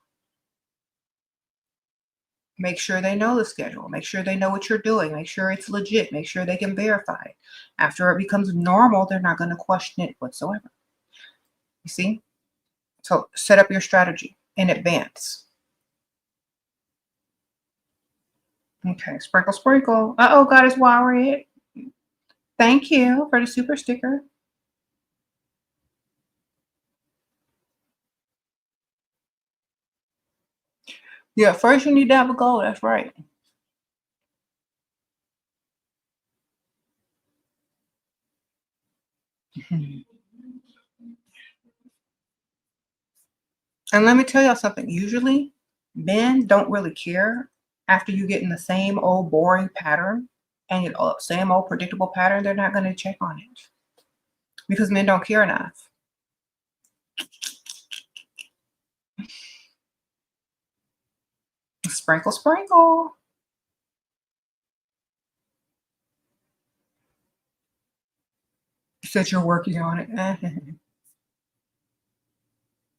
Make sure they know the schedule. Make sure they know what you're doing. Make sure it's legit. Make sure they can verify it. After it becomes normal, they're not going to question it whatsoever. You see? So set up your strategy in advance. Okay, sprinkle, sprinkle. Uh-oh, Goddess Warrior. Thank you for the super sticker. Yeah, first you need to have a goal. That's right. And let me tell y'all something. Usually, men don't really care after you get in the same old boring pattern and the same old predictable pattern. They're not going to check on it because men don't care enough. Sprinkle, sprinkle. You said you're working on it.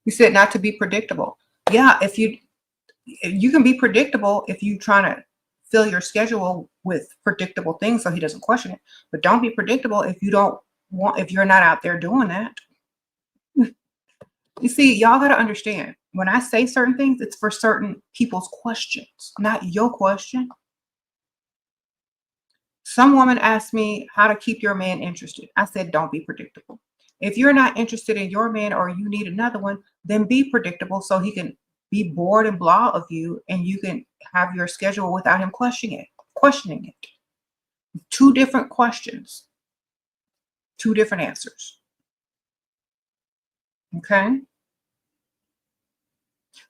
You said not to be predictable. Yeah, if you can be predictable if you trying to fill your schedule with predictable things so he doesn't question it. But don't be predictable if you're not out there doing that. You see, y'all got to understand, when I say certain things, it's for certain people's questions, not your question. Some woman asked me how to keep your man interested. I said, don't be predictable. If you're not interested in your man or you need another one, then be predictable so he can be bored and blah of you and you can have your schedule without him questioning it. Two different questions, two different answers. Okay?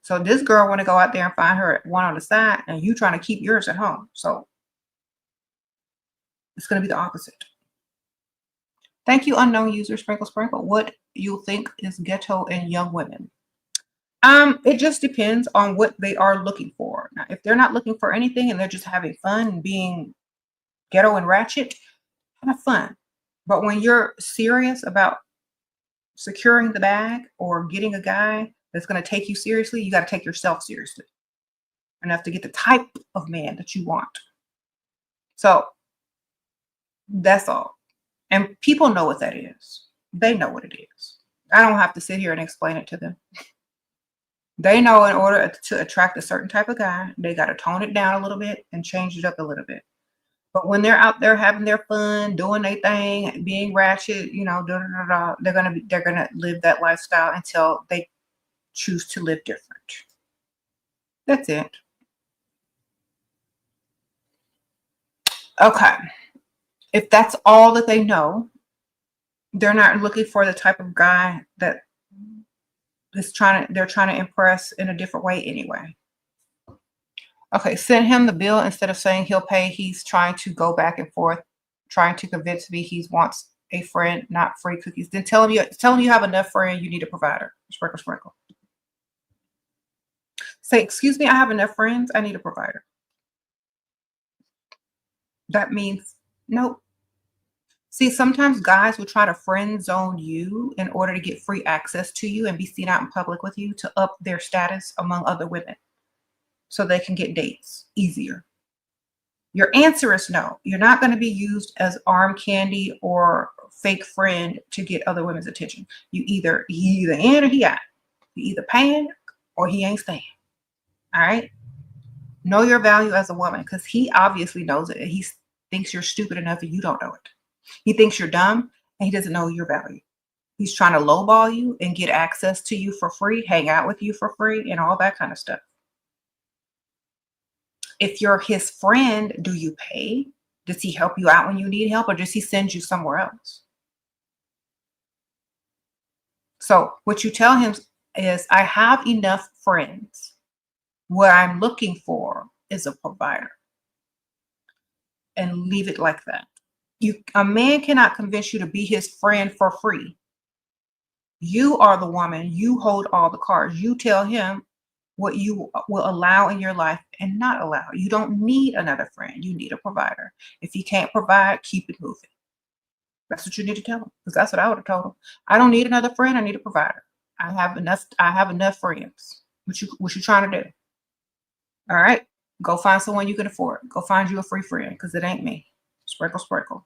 So this girl want to go out there and find her one on the side and you trying to keep yours at home. So it's going to be the opposite. Thank you, unknown user, sprinkle, sprinkle. What you think is ghetto in young women? It just depends on what they are looking for. Now, if they're not looking for anything and they're just having fun and being ghetto and ratchet, have fun. But when you're serious about securing the bag or getting a guy that's going to take you seriously, you got to take yourself seriously enough to get the type of man that you want. So that's all. And people know what that is. They know what it is. I don't have to sit here and explain it to them. They know in order to attract a certain type of guy, they got to tone it down a little bit and change it up a little bit. But when they're out there having their fun, doing their thing, being ratchet, they're gonna live that lifestyle until they choose to live different. That's it. Okay. If that's all that they know, they're not looking for the type of guy that they're trying to impress in a different way anyway. Okay, send him the bill instead of saying he'll pay. He's trying to go back and forth, trying to convince me he wants a friend, not free cookies. Then tell him you have enough friend, you need a provider. Sprinkle, sprinkle. Say, excuse me, I have enough friends, I need a provider. That means nope. See, sometimes guys will try to friend zone you in order to get free access to you and be seen out in public with you to up their status among other women so they can get dates easier. Your answer is no. You're not going to be used as arm candy or fake friend to get other women's attention. He either in or he out. You either paying or he ain't staying. All right? Know your value as a woman because he obviously knows it. He thinks you're stupid enough and you don't know it. He thinks you're dumb and he doesn't know your value. He's trying to lowball you and get access to you for free, hang out with you for free, and all that kind of stuff. If you're his friend, do you pay? Does he help you out when you need help or does he send you somewhere else? So what you tell him is, I have enough friends. What I'm looking for is a provider. And leave it like that. A man cannot convince you to be his friend for free. You are the woman. You hold all the cards. You tell him what you will allow in your life and not allow. You don't need another friend. You need a provider. If you can't provide, keep it moving. That's what you need to tell them, because that's what I would have told them. I don't need another friend. I need a provider. I have enough friends. What you trying to do? All right. Go find someone you can afford. Go find you a free friend, because it ain't me. Sprinkle, sprinkle.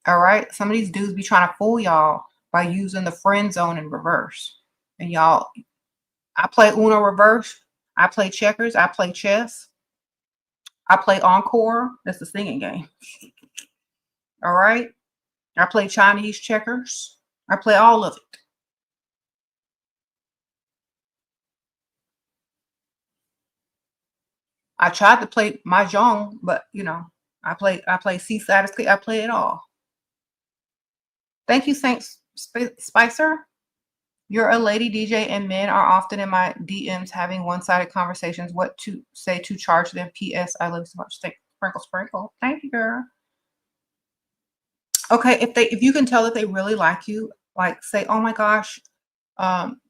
All right. Some of these dudes be trying to fool y'all by using the friend zone in reverse. And y'all, I play Uno reverse. I play checkers. I play chess. I play Encore. That's the singing game. All right. I play Chinese checkers. I play all of it. I tried to play Mahjong, but you know, I play Seaside Escape. I play it all. Thank you, Saint Spicer. You're a lady DJ, and men are often in my DMs having one-sided conversations. What to say to charge them? P.S. I love so much. Sprinkle, sprinkle. Thank you, girl. Okay, if you can tell that they really like you, like say, oh my gosh,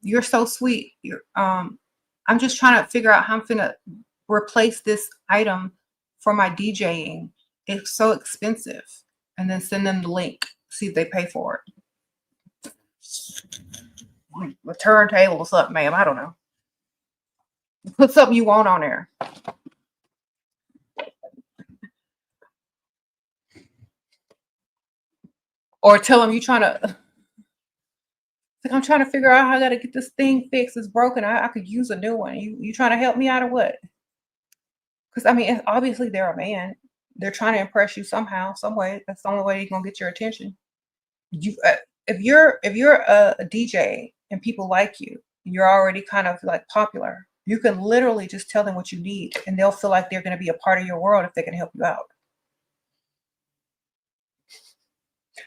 you're so sweet. I'm just trying to figure out how I'm gonna replace this item for my DJing. It's so expensive. And then send them the link. See if they pay for it. The turntable or something, ma'am. I don't know. Put something you want on there. Or tell them you trying to. I'm trying to figure out how I got to get this thing fixed. It's broken. I could use a new one. You trying to help me out or what? Because I mean, obviously they're a man. They're trying to impress you somehow, some way. That's the only way you're gonna get your attention. If you're a DJ and people like you, you're already kind of like popular. You can literally just tell them what you need, and they'll feel like they're going to be a part of your world if they can help you out.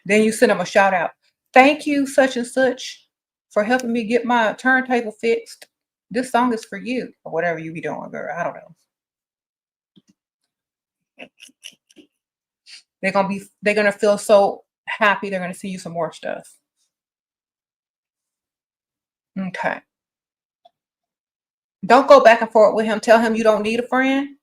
Then you send them a shout out. Thank you, such and such, for helping me get my turntable fixed. This song is for you, or whatever you be doing, girl. I don't know. They're gonna feel so happy. They're gonna send you some more stuff. Okay. Don't go back and forth with him. Tell him you don't need a friend.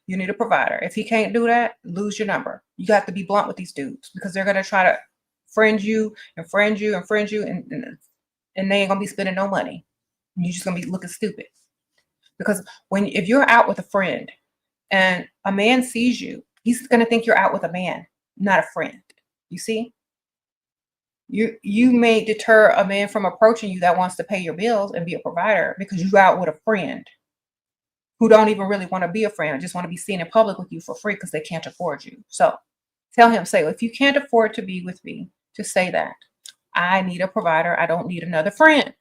You need a provider. If he can't do that, lose your number. You have to be blunt with these dudes, because they're gonna try to friend you and friend you and friend you, and they ain't gonna be spending no money. You're just gonna be looking stupid. Because if you're out with a friend and a man sees you, he's gonna think you're out with a man, not a friend. You see? You may deter a man from approaching you that wants to pay your bills and be a provider, because you're out with a friend who don't even really want to be a friend, or just want to be seen in public with you for free because they can't afford you. So tell him, say, if you can't afford to be with me, just say that. I need a provider. I don't need another friend.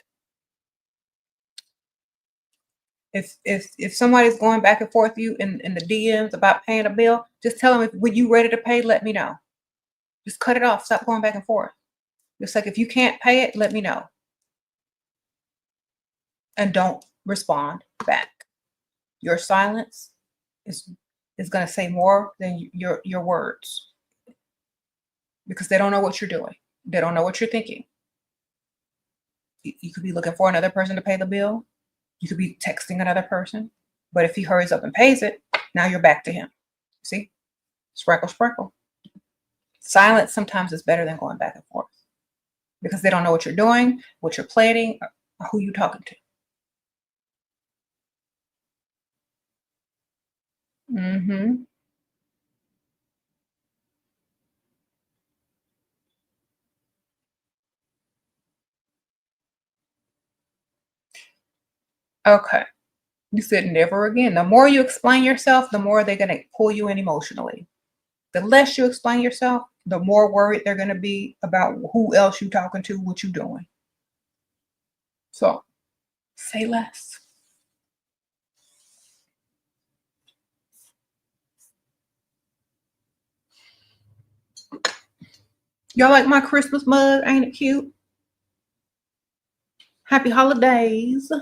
If somebody's going back and forth with you in the DMs about paying a bill, just tell them, when you ready to pay, let me know. Just cut it off. Stop going back and forth. It's like, if you can't pay it, let me know. And don't respond back. Your silence is going to say more than your words, because they don't know what you're doing. They don't know what you're thinking. You could be looking for another person to pay the bill. You could be texting another person. But if he hurries up and pays it, now you're back to him. See? Sprinkle, sprinkle. Silence sometimes is better than going back and forth, because they don't know what you're doing, what you're planning, or who you're talking to. Mm-hmm. Okay. You said never again. The more you explain yourself, the more they're going to pull you in emotionally. The less you explain yourself, the more worried they're going to be about who else you talking to, what you doing. So say less. Y'all like my Christmas mug? Ain't it cute? Happy holidays.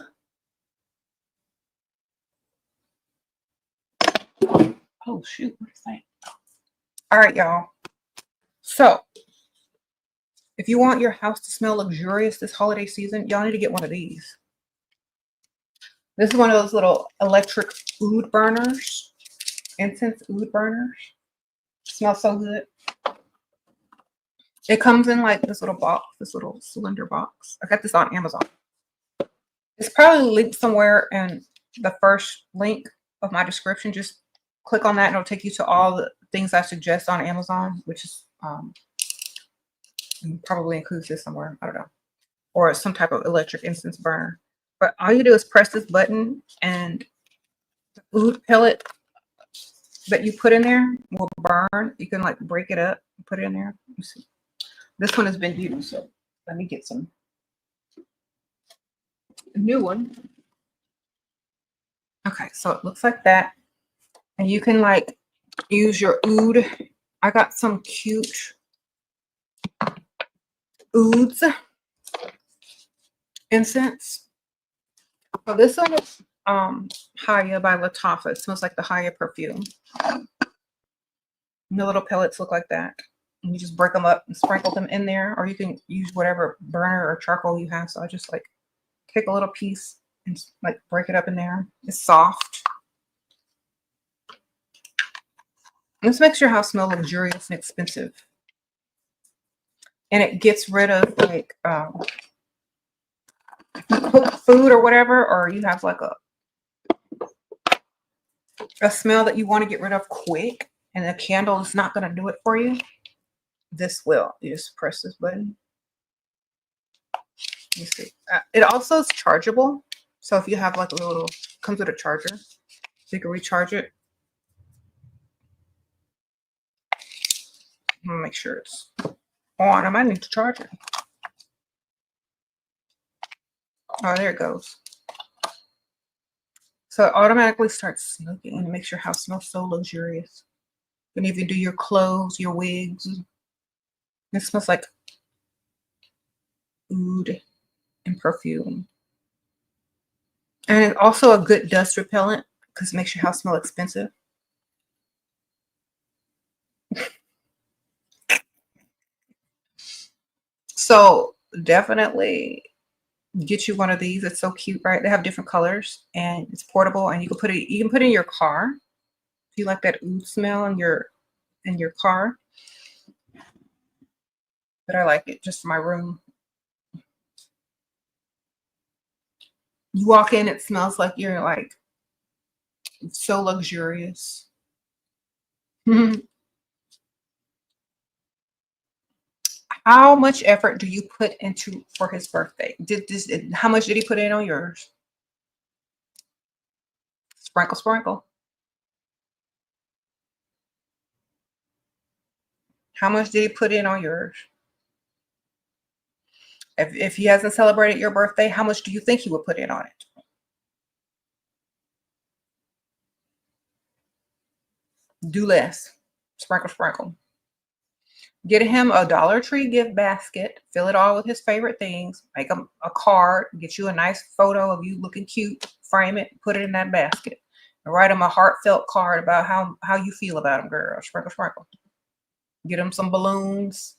Oh, shoot. What is that? All right, y'all. So if you want your house to smell luxurious this holiday season, y'all need to get one of these. This is one of those little electric food burners. incense oud burners. Smells so good. It comes in like this little box, this little cylinder box. I got this on Amazon. It's probably linked somewhere in the first link of my description. Just click on that and it'll take you to all the things I suggest on Amazon, which is probably includes this somewhere. I don't know. Or some type of electric incense burner. But all you do is press this button and the oud pellet that you put in there will burn. You can like break it up and put it in there. Let me see. This one has been used, so let me get some new one. Okay, so it looks like that. And you can like use your oud. I got some cute ouds incense. So this one is Haya by Latafa. It smells like the Haya perfume. And the little pellets look like that. And you just break them up and sprinkle them in there, or you can use whatever burner or charcoal you have. So I just like take a little piece and like break it up in there. It's soft. This makes your house smell luxurious and expensive. And it gets rid of like if you cook food or whatever, or you have like a smell that you want to get rid of quick, and the candle is not going to do it for you. This will. You just press this button. Let me see. It also is chargeable. So if you have like a little, comes with a charger, so you can recharge it. I'm gonna make sure it's on. I might need to charge it. Oh, there it goes. So it automatically starts smoking and it makes your house smell so luxurious. You can even do your clothes, your wigs. It smells like oud and perfume. And it's also a good dust repellent because it makes your house smell expensive. So definitely get you one of these. It's so cute, right? They have different colors and it's portable, and you can put it in your car. If you like that oud smell in your car. But I like it just for my room. You walk in, it smells like you're like so luxurious. How much effort do you put into for his birthday? How much did he put in on yours? Sprinkle, sprinkle. How much did he put in on yours? If he hasn't celebrated your birthday, how much do you think he would put in on it? Do less. Sprinkle, sprinkle. Get him a Dollar Tree gift basket. Fill it all with his favorite things. Make him a card. Get you a nice photo of you looking cute. Frame it. Put it in that basket. And write him a heartfelt card about how you feel about him, girl. Sprinkle, sprinkle. Get him some balloons.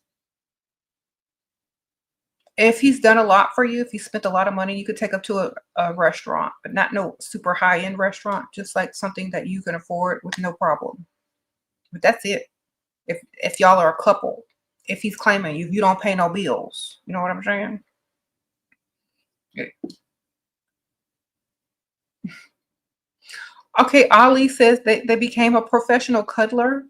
If he's done a lot for you, if he spent a lot of money, you could take him to a restaurant, but not no super high-end restaurant, just like something that you can afford with no problem. But that's it. If y'all are a couple, if he's claiming you don't pay no bills, you know what I'm saying? Okay, Ali says they became a professional cuddler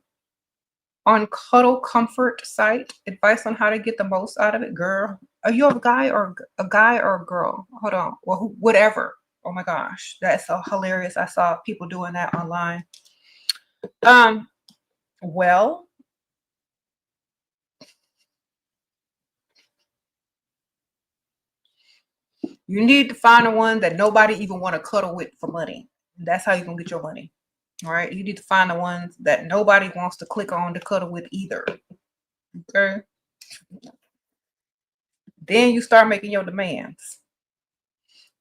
on Cuddle Comfort site. Advice on how to get the most out of it. Girl, are you a guy or a girl? Hold on. Well, whatever. Oh my gosh, that's so hilarious. I saw people doing that online. Well, you need to find the one that nobody even want to cuddle with for money. That's how you're gonna get your money. All right. You need to find the ones that nobody wants to click on to cuddle with either. Okay. Then you start making your demands.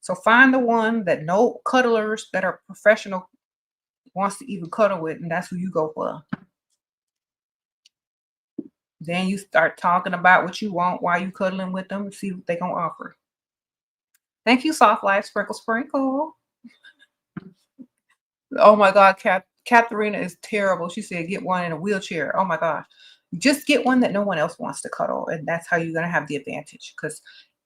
So find the one that no cuddlers that are professional wants to even cuddle with, and that's who you go for. Then you start talking about what you want while you cuddling with them and see what they're gonna offer. Thank you, Soft Life Sprinkle Sprinkle. Oh my God, Kat. Katharina is terrible. She said, get one in a wheelchair. Oh my gosh. Just get one that no one else wants to cuddle. And that's how you're going to have the advantage. Because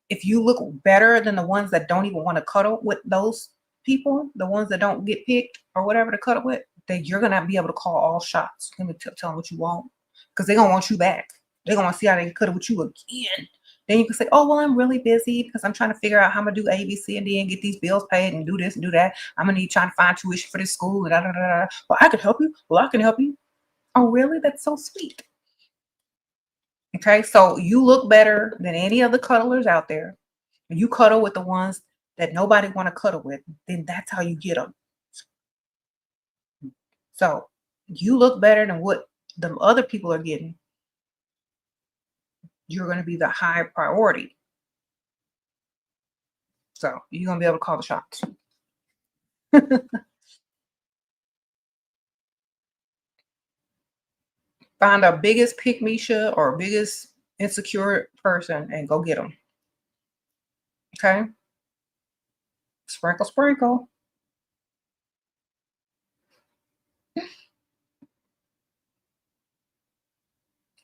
if you look better than the ones that don't even want to cuddle with those people, the ones that don't get picked or whatever to cuddle with, then you're going to be able to call all shots. Let me tell them what you want. Because they're going to want you back. They're going to see how they can cuddle with you again. Then you can say, oh, well, I'm really busy because I'm trying to figure out how I'm going to do A, B, C, and D and get these bills paid and do this and do that. I'm going to need trying to find tuition for this school. And da, da, da, da. Well, I can help you. Well, I can help you. Oh, really? That's so sweet. Okay, so you look better than any other cuddlers out there. When you cuddle with the ones that nobody want to cuddle with, then that's how you get them. So you look better than what the other people are getting. You're going to be the high priority. So you're going to be able to call the shots. Find our biggest pick-me-sha or biggest insecure person and go get them. Okay? Sprinkle, sprinkle.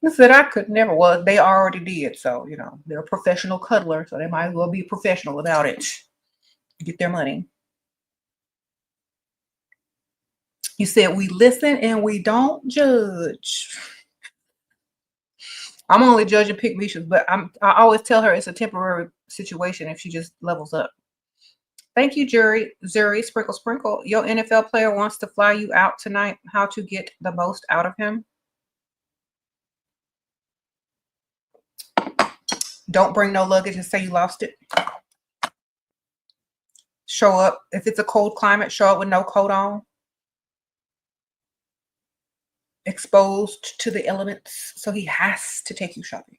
I said I could never. Well, they already did. So, you know, they're a professional cuddler. So they might as well be professional about it. Get their money. You said we listen and we don't judge. I'm only judging pick-me-shas, but I always tell her it's a temporary situation if she just levels up. Thank you, Zuri, sprinkle, sprinkle. Your NFL player wants to fly you out tonight. How to get the most out of him? Don't bring no luggage and say you lost it. Show up. If it's a cold climate, show up with no coat on. Exposed to the elements. So he has to take you shopping.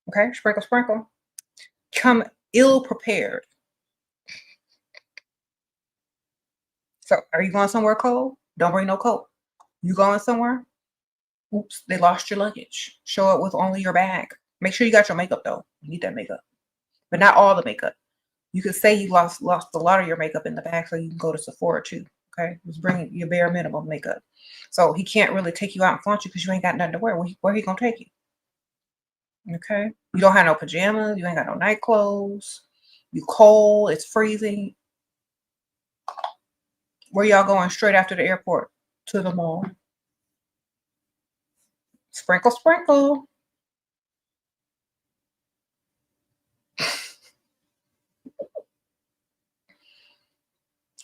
Okay? Sprinkle, sprinkle. Come ill prepared. So are you going somewhere cold? Don't bring no coat. You going somewhere? Oops, they lost your luggage. Show up with only your bag. Make sure you got your makeup though. You need that makeup. But not all the makeup. You could say you lost a lot of your makeup in the bag so you can go to Sephora too. Okay? Just bring your bare minimum makeup. So he can't really take you out and flaunt you because you ain't got nothing to wear. Where he gonna take you? Okay? You don't have no pajamas. You ain't got no night clothes. You cold. It's freezing. Where y'all going straight after the airport? To the mall. Sprinkle, sprinkle.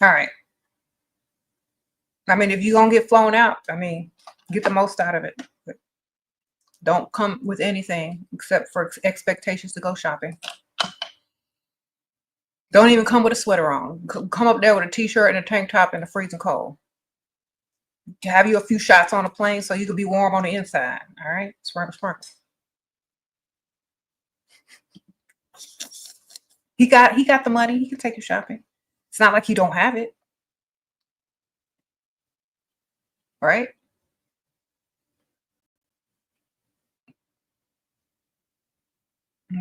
All right. I mean, if you're going to get flown out, I mean, get the most out of it. But don't come with anything except for expectations to go shopping. Don't even come with a sweater on. Come up there with a t-shirt and a tank top in the freezing cold. Have you a few shots on a plane so you can be warm on the inside. All right? Sprinkle, sprinkle. He got the money. He can take you shopping. It's not like you don't have it. Right?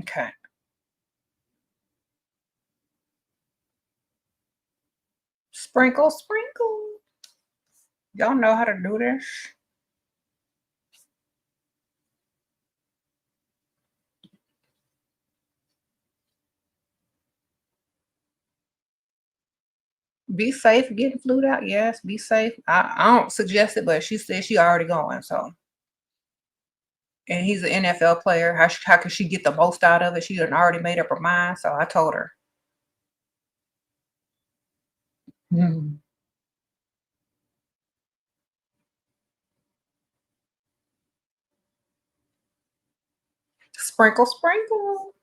Okay. Sprinkle, sprinkle. Y'all know how to do this. Be safe getting flued out. Yes, be safe. I don't suggest it, but she said she already going. So, and he's an NFL player. How can she get the most out of it? She had already made up her mind. So I told her. Sprinkle, sprinkle.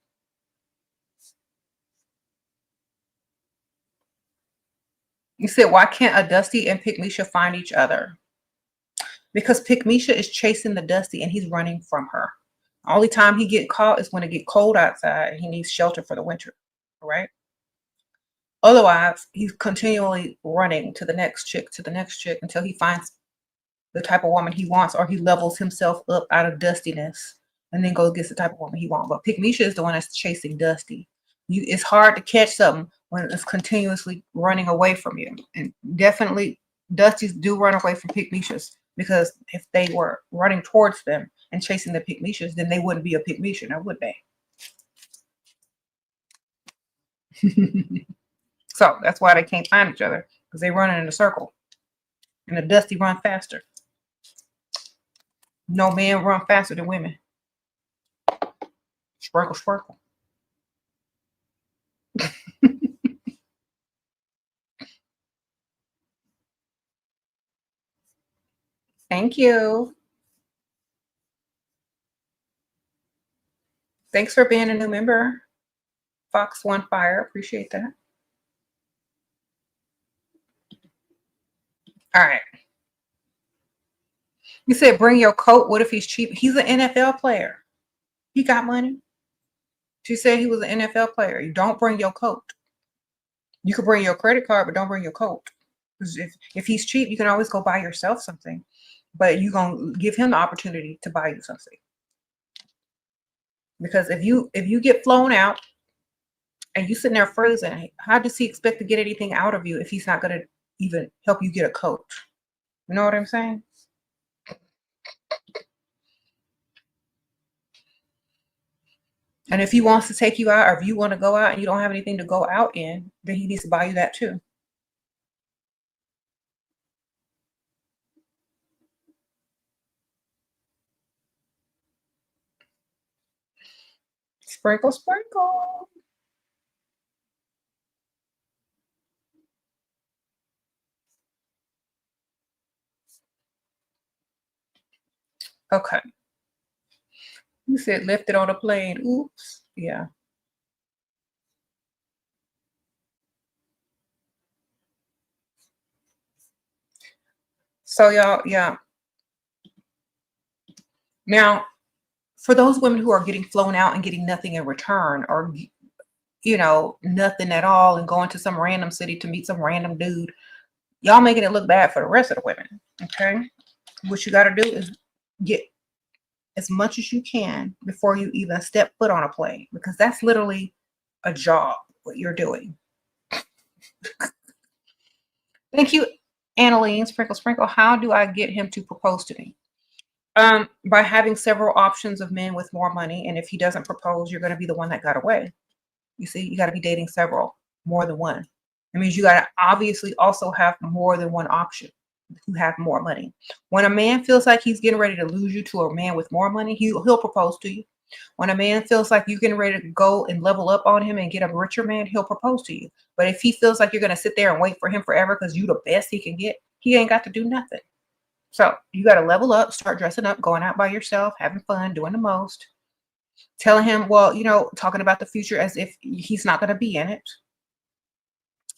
You said, why can't a Dusty and Pick-me-sha find each other? Because Pick-me-sha is chasing the Dusty and he's running from her. Only time he get caught is when it get cold outside and he needs shelter for the winter. Right? Otherwise, he's continually running to the next chick until he finds the type of woman he wants, or he levels himself up out of dustiness and then goes gets the type of woman he wants. But Pick-me-sha is the one that's chasing Dusty. It's hard to catch something when it's continuously running away from you. And definitely Dusties do run away from pygmishas because if they were running towards them and chasing the pygmishas, then they wouldn't be a pygmisha, now would they? So that's why they can't find each other, because they run in a circle. And the dusty run faster. No men run faster than women. Sprinkle, sprinkle. Thank you. Thanks for being a new member, Fox One Fire. Appreciate that. All right. You said bring your coat. What if he's cheap? He's an NFL player. He got money. She said he was an NFL player. You don't bring your coat. You could bring your credit card, but don't bring your coat. Because if he's cheap, you can always go buy yourself something. But you're going to give him the opportunity to buy you something. Because if you get flown out and you sitting there frozen, how does he expect to get anything out of you if he's not going to even help you get a coat? You know what I'm saying? And if he wants to take you out, or if you want to go out and you don't have anything to go out in, then he needs to buy you that too. Sprinkle, sprinkle. Okay. You said left it on a plane. Oops. Yeah. So y'all, yeah. Now, for those women who are getting flown out and getting nothing in return, or nothing at all, and going to some random city to meet some random dude, y'all making it look bad for the rest of the women. Okay. What you got to do is get as much as you can before you even step foot on a plane, because that's literally a job, what you're doing. Thank you, Annalene. Sprinkle, sprinkle. How do I get him to propose to me? By having several options of men with more money. And if he doesn't propose, you're going to be the one that got away. You see, you got to be dating several, more than one. It means you got to obviously also have more than one option who have more money. When a man feels like he's getting ready to lose you to a man with more money, he'll propose to you. When a man feels like you're getting ready to go and level up on him and get a richer man, he'll propose to you. But if he feels like you're going to sit there and wait for him forever because you're the best he can get, he ain't got to do nothing. So you got to level up, start dressing up, going out by yourself, having fun, doing the most. Telling him, well, talking about the future as if he's not going to be in it.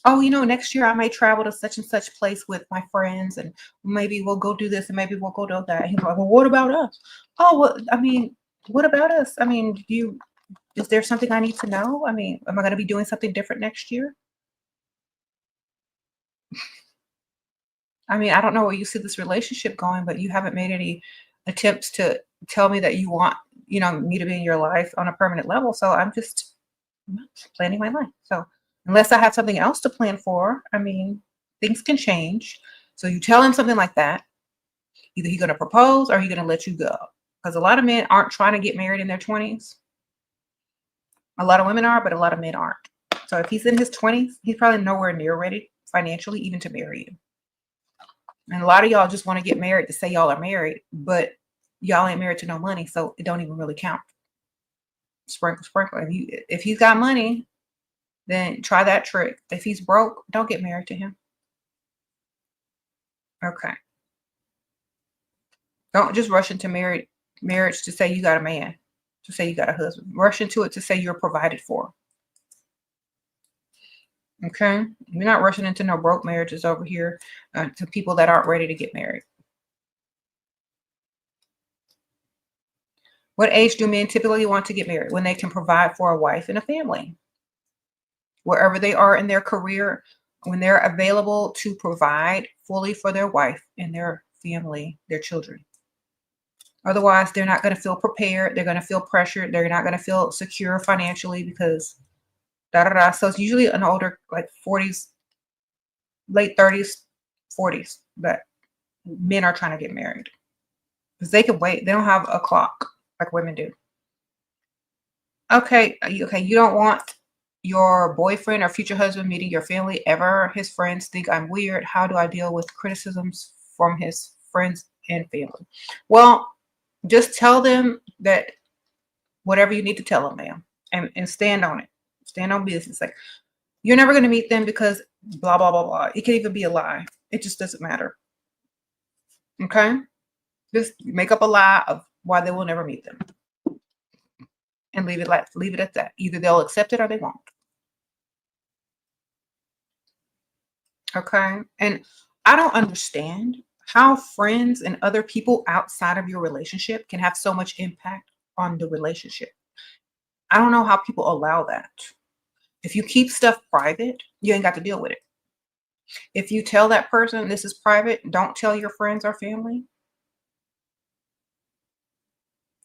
Oh, next year I may travel to such and such place with my friends, and maybe we'll go do this and maybe we'll go do that. He's like, well, what about us? Oh, well, what about us? Is there something I need to know? Am I going to be doing something different next year? I don't know where you see this relationship going, but you haven't made any attempts to tell me that you want, me to be in your life on a permanent level. So I'm just planning my life. So unless I have something else to plan for, things can change. So you tell him something like that. Either he's going to propose or he's going to let you go. Because a lot of men aren't trying to get married in their 20s. A lot of women are, but a lot of men aren't. So if he's in his 20s, he's probably nowhere near ready financially even to marry you. And a lot of y'all just want to get married to say y'all are married, but y'all ain't married to no money, so it don't even really count. Sprinkle, sprinkle. If he's got money, then try that trick. If he's broke, don't get married to him. Okay. Don't just rush into marriage to say you got a man, to say you got a husband. Rush into it to say you're provided for. Okay? You're not rushing into no broke marriages over here to people that aren't ready to get married. What age do men typically want to get married? When they can provide for a wife and a family. Wherever they are in their career, when they're available to provide fully for their wife and their family, their children. Otherwise, they're not going to feel prepared. They're going to feel pressured. They're not going to feel secure financially because So it's usually an older, like 40s, late 30s, 40s. that men are trying to get married because they can wait. They don't have a clock like women do. Okay, you don't want your boyfriend or future husband meeting your family ever. His friends think I'm weird. How do I deal with criticisms from his friends and family? Well, just tell them that whatever you need to tell them, ma'am, and stand on it. Stand on business. Like, you're never going to meet them because blah, blah, blah, blah. It could even be a lie. It just doesn't matter. Okay? Just make up a lie of why they will never meet them. And leave it at that. Either they'll accept it or they won't. Okay? And I don't understand how friends and other people outside of your relationship can have so much impact on the relationship. I don't know how people allow that. If you keep stuff private, you ain't got to deal with it. If you tell that person this is private, don't tell your friends or family,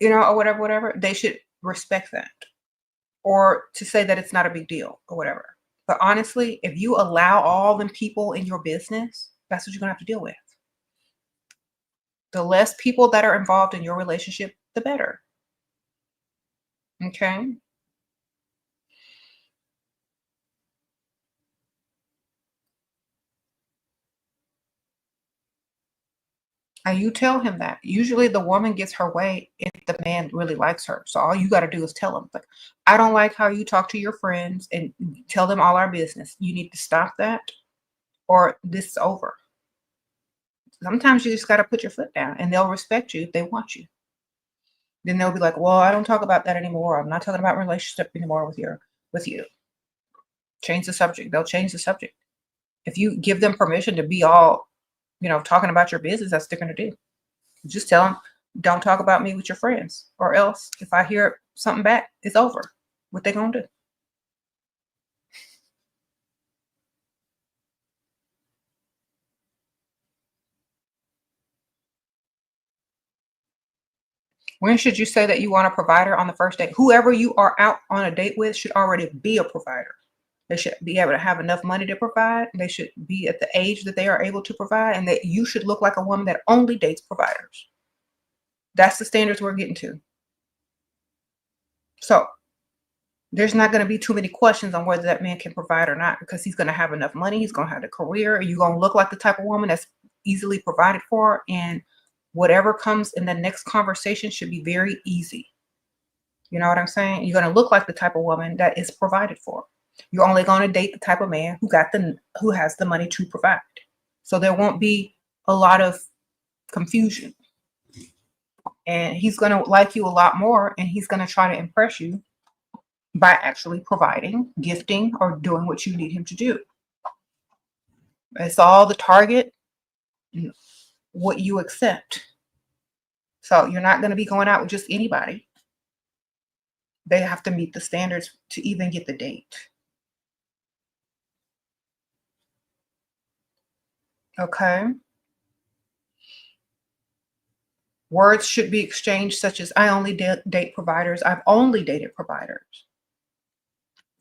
or whatever, they should respect that. Or to say that it's not a big deal or whatever. But honestly, if you allow all them people in your business, that's what you're going to have to deal with. The less people that are involved in your relationship, the better. Okay? And you tell him that. Usually the woman gets her way if the man really likes her. So all you got to do is tell him, like, I don't like how you talk to your friends and tell them all our business. You need to stop that or this is over. Sometimes you just got to put your foot down and they'll respect you if they want you. Then they'll be like, well, I don't talk about that anymore. I'm not talking about relationship anymore with you. Change the subject. They'll change the subject. If you give them permission to be all, talking about your business, that's what they're going to do. Just tell them, don't talk about me with your friends, or else if I hear something back, it's over. What they going to do? When should you say that you want a provider on the first date? Whoever you are out on a date with should already be a provider. They should be able to have enough money to provide. They should be at the age that they are able to provide, and that you should look like a woman that only dates providers. That's the standards we're getting to. So there's not going to be too many questions on whether that man can provide or not, because he's going to have enough money. He's going to have a career. You're going to look like the type of woman that's easily provided for, and whatever comes in the next conversation should be very easy. You know what I'm saying? You're going to look like the type of woman that is provided for. You're only going to date the type of man who has the money to provide. So there won't be a lot of confusion. And he's going to like you a lot more, and he's going to try to impress you by actually providing, gifting, or doing what you need him to do. It's all the target, what you accept. So you're not going to be going out with just anybody. They have to meet the standards to even get the date. Okay. Words should be exchanged such as, I only date providers. I've only dated providers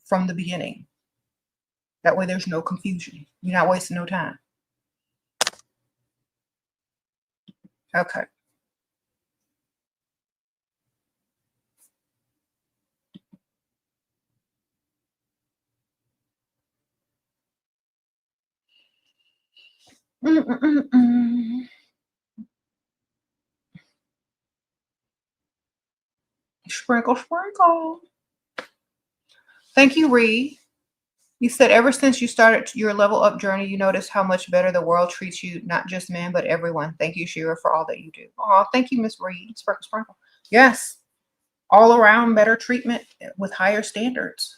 from the beginning. That way there's no confusion. You're not wasting no time. Okay. Sprinkle, sprinkle. Thank you, Reed. You said ever since you started your level up journey, you notice how much better the world treats you, not just men, but everyone. Thank you, Shira, for all that you do. Oh, thank you, Miss Reed. Sprinkle, sprinkle. Yes. All around better treatment with higher standards.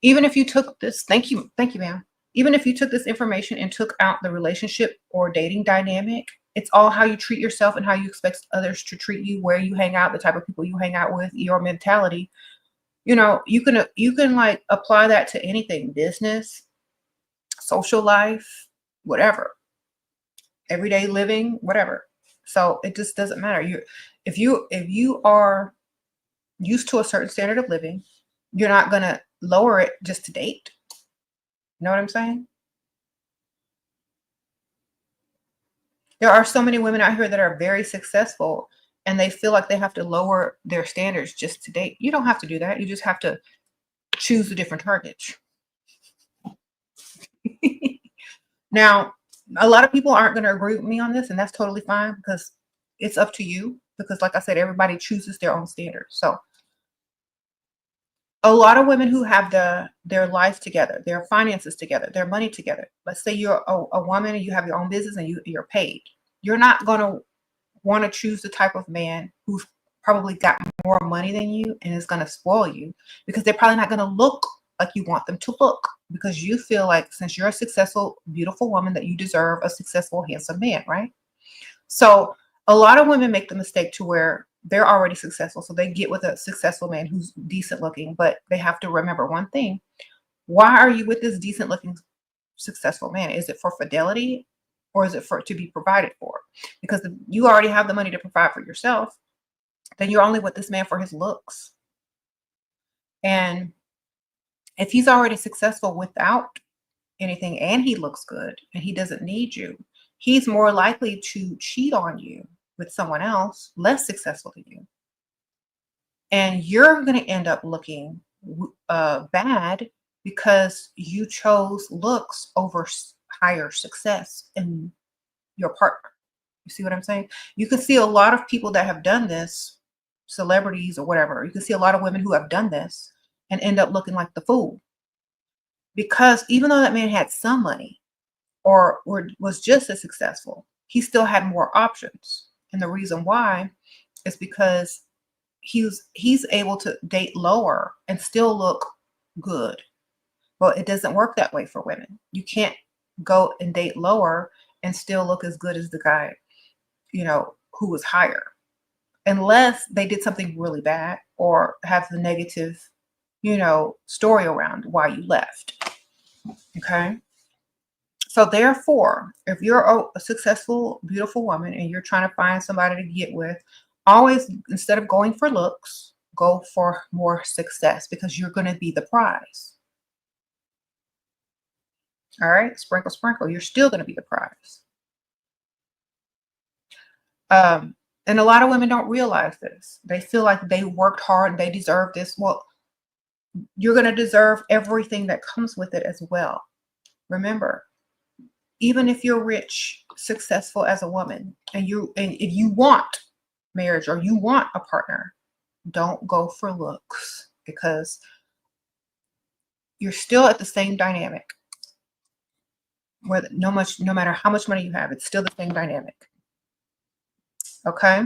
Even if you took this, thank you, ma'am. Even if you took this information and took out the relationship or dating dynamic, it's all how you treat yourself and how you expect others to treat you, where you hang out, the type of people you hang out with, your mentality. You can like apply that to anything, business, social life, whatever, everyday living, whatever. So it just doesn't matter. If you are used to a certain standard of living, you're not going to lower it just to date. You know what I'm saying? There are so many women out here that are very successful and they feel like they have to lower their standards just to date. You don't have to do that. You just have to choose a different target. Now, a lot of people aren't going to agree with me on this, and that's totally fine because it's up to you. Because, like I said, everybody chooses their own standards. So, a lot of women who have their life together, their finances together, their money together. Let's say you're a woman and you have your own business and you're paid. You're not going to want to choose the type of man who's probably got more money than you and is going to spoil you, because they're probably not going to look like you want them to look, because you feel like since you're a successful, beautiful woman that you deserve a successful, handsome man, right? So a lot of women make the mistake to where they're already successful. So they get with a successful man who's decent looking, but they have to remember one thing. Why are you with this decent looking, successful man? Is it for fidelity or is it for to be provided for? Because if you already have the money to provide for yourself, then you're only with this man for his looks. And if he's already successful without anything and he looks good and he doesn't need you, he's more likely to cheat on you with someone else less successful than you. And you're going to end up looking bad because you chose looks over higher success in your partner. You see what I'm saying? You can see a lot of people that have done this, celebrities or whatever. You can see a lot of women who have done this and end up looking like the fool. Because even though that man had some money or was just as successful, he still had more options. And the reason why is because he's able to date lower and still look good. Well, it doesn't work that way for women. You can't go and date lower and still look as good as the guy, who was higher, unless they did something really bad or have the negative, story around why you left. Okay. So therefore, if you're a successful, beautiful woman and you're trying to find somebody to get with, always, instead of going for looks, go for more success, because you're going to be the prize. All right. Sprinkle, sprinkle. You're still going to be the prize. And a lot of women don't realize this. They feel like they worked hard and they deserve this. Well, you're going to deserve everything that comes with it as well. Remember, even if you're rich, successful as a woman, and if you want marriage or you want a partner, don't go for looks, because you're still at the same dynamic. Whether no matter how much money you have, it's still the same dynamic. Okay?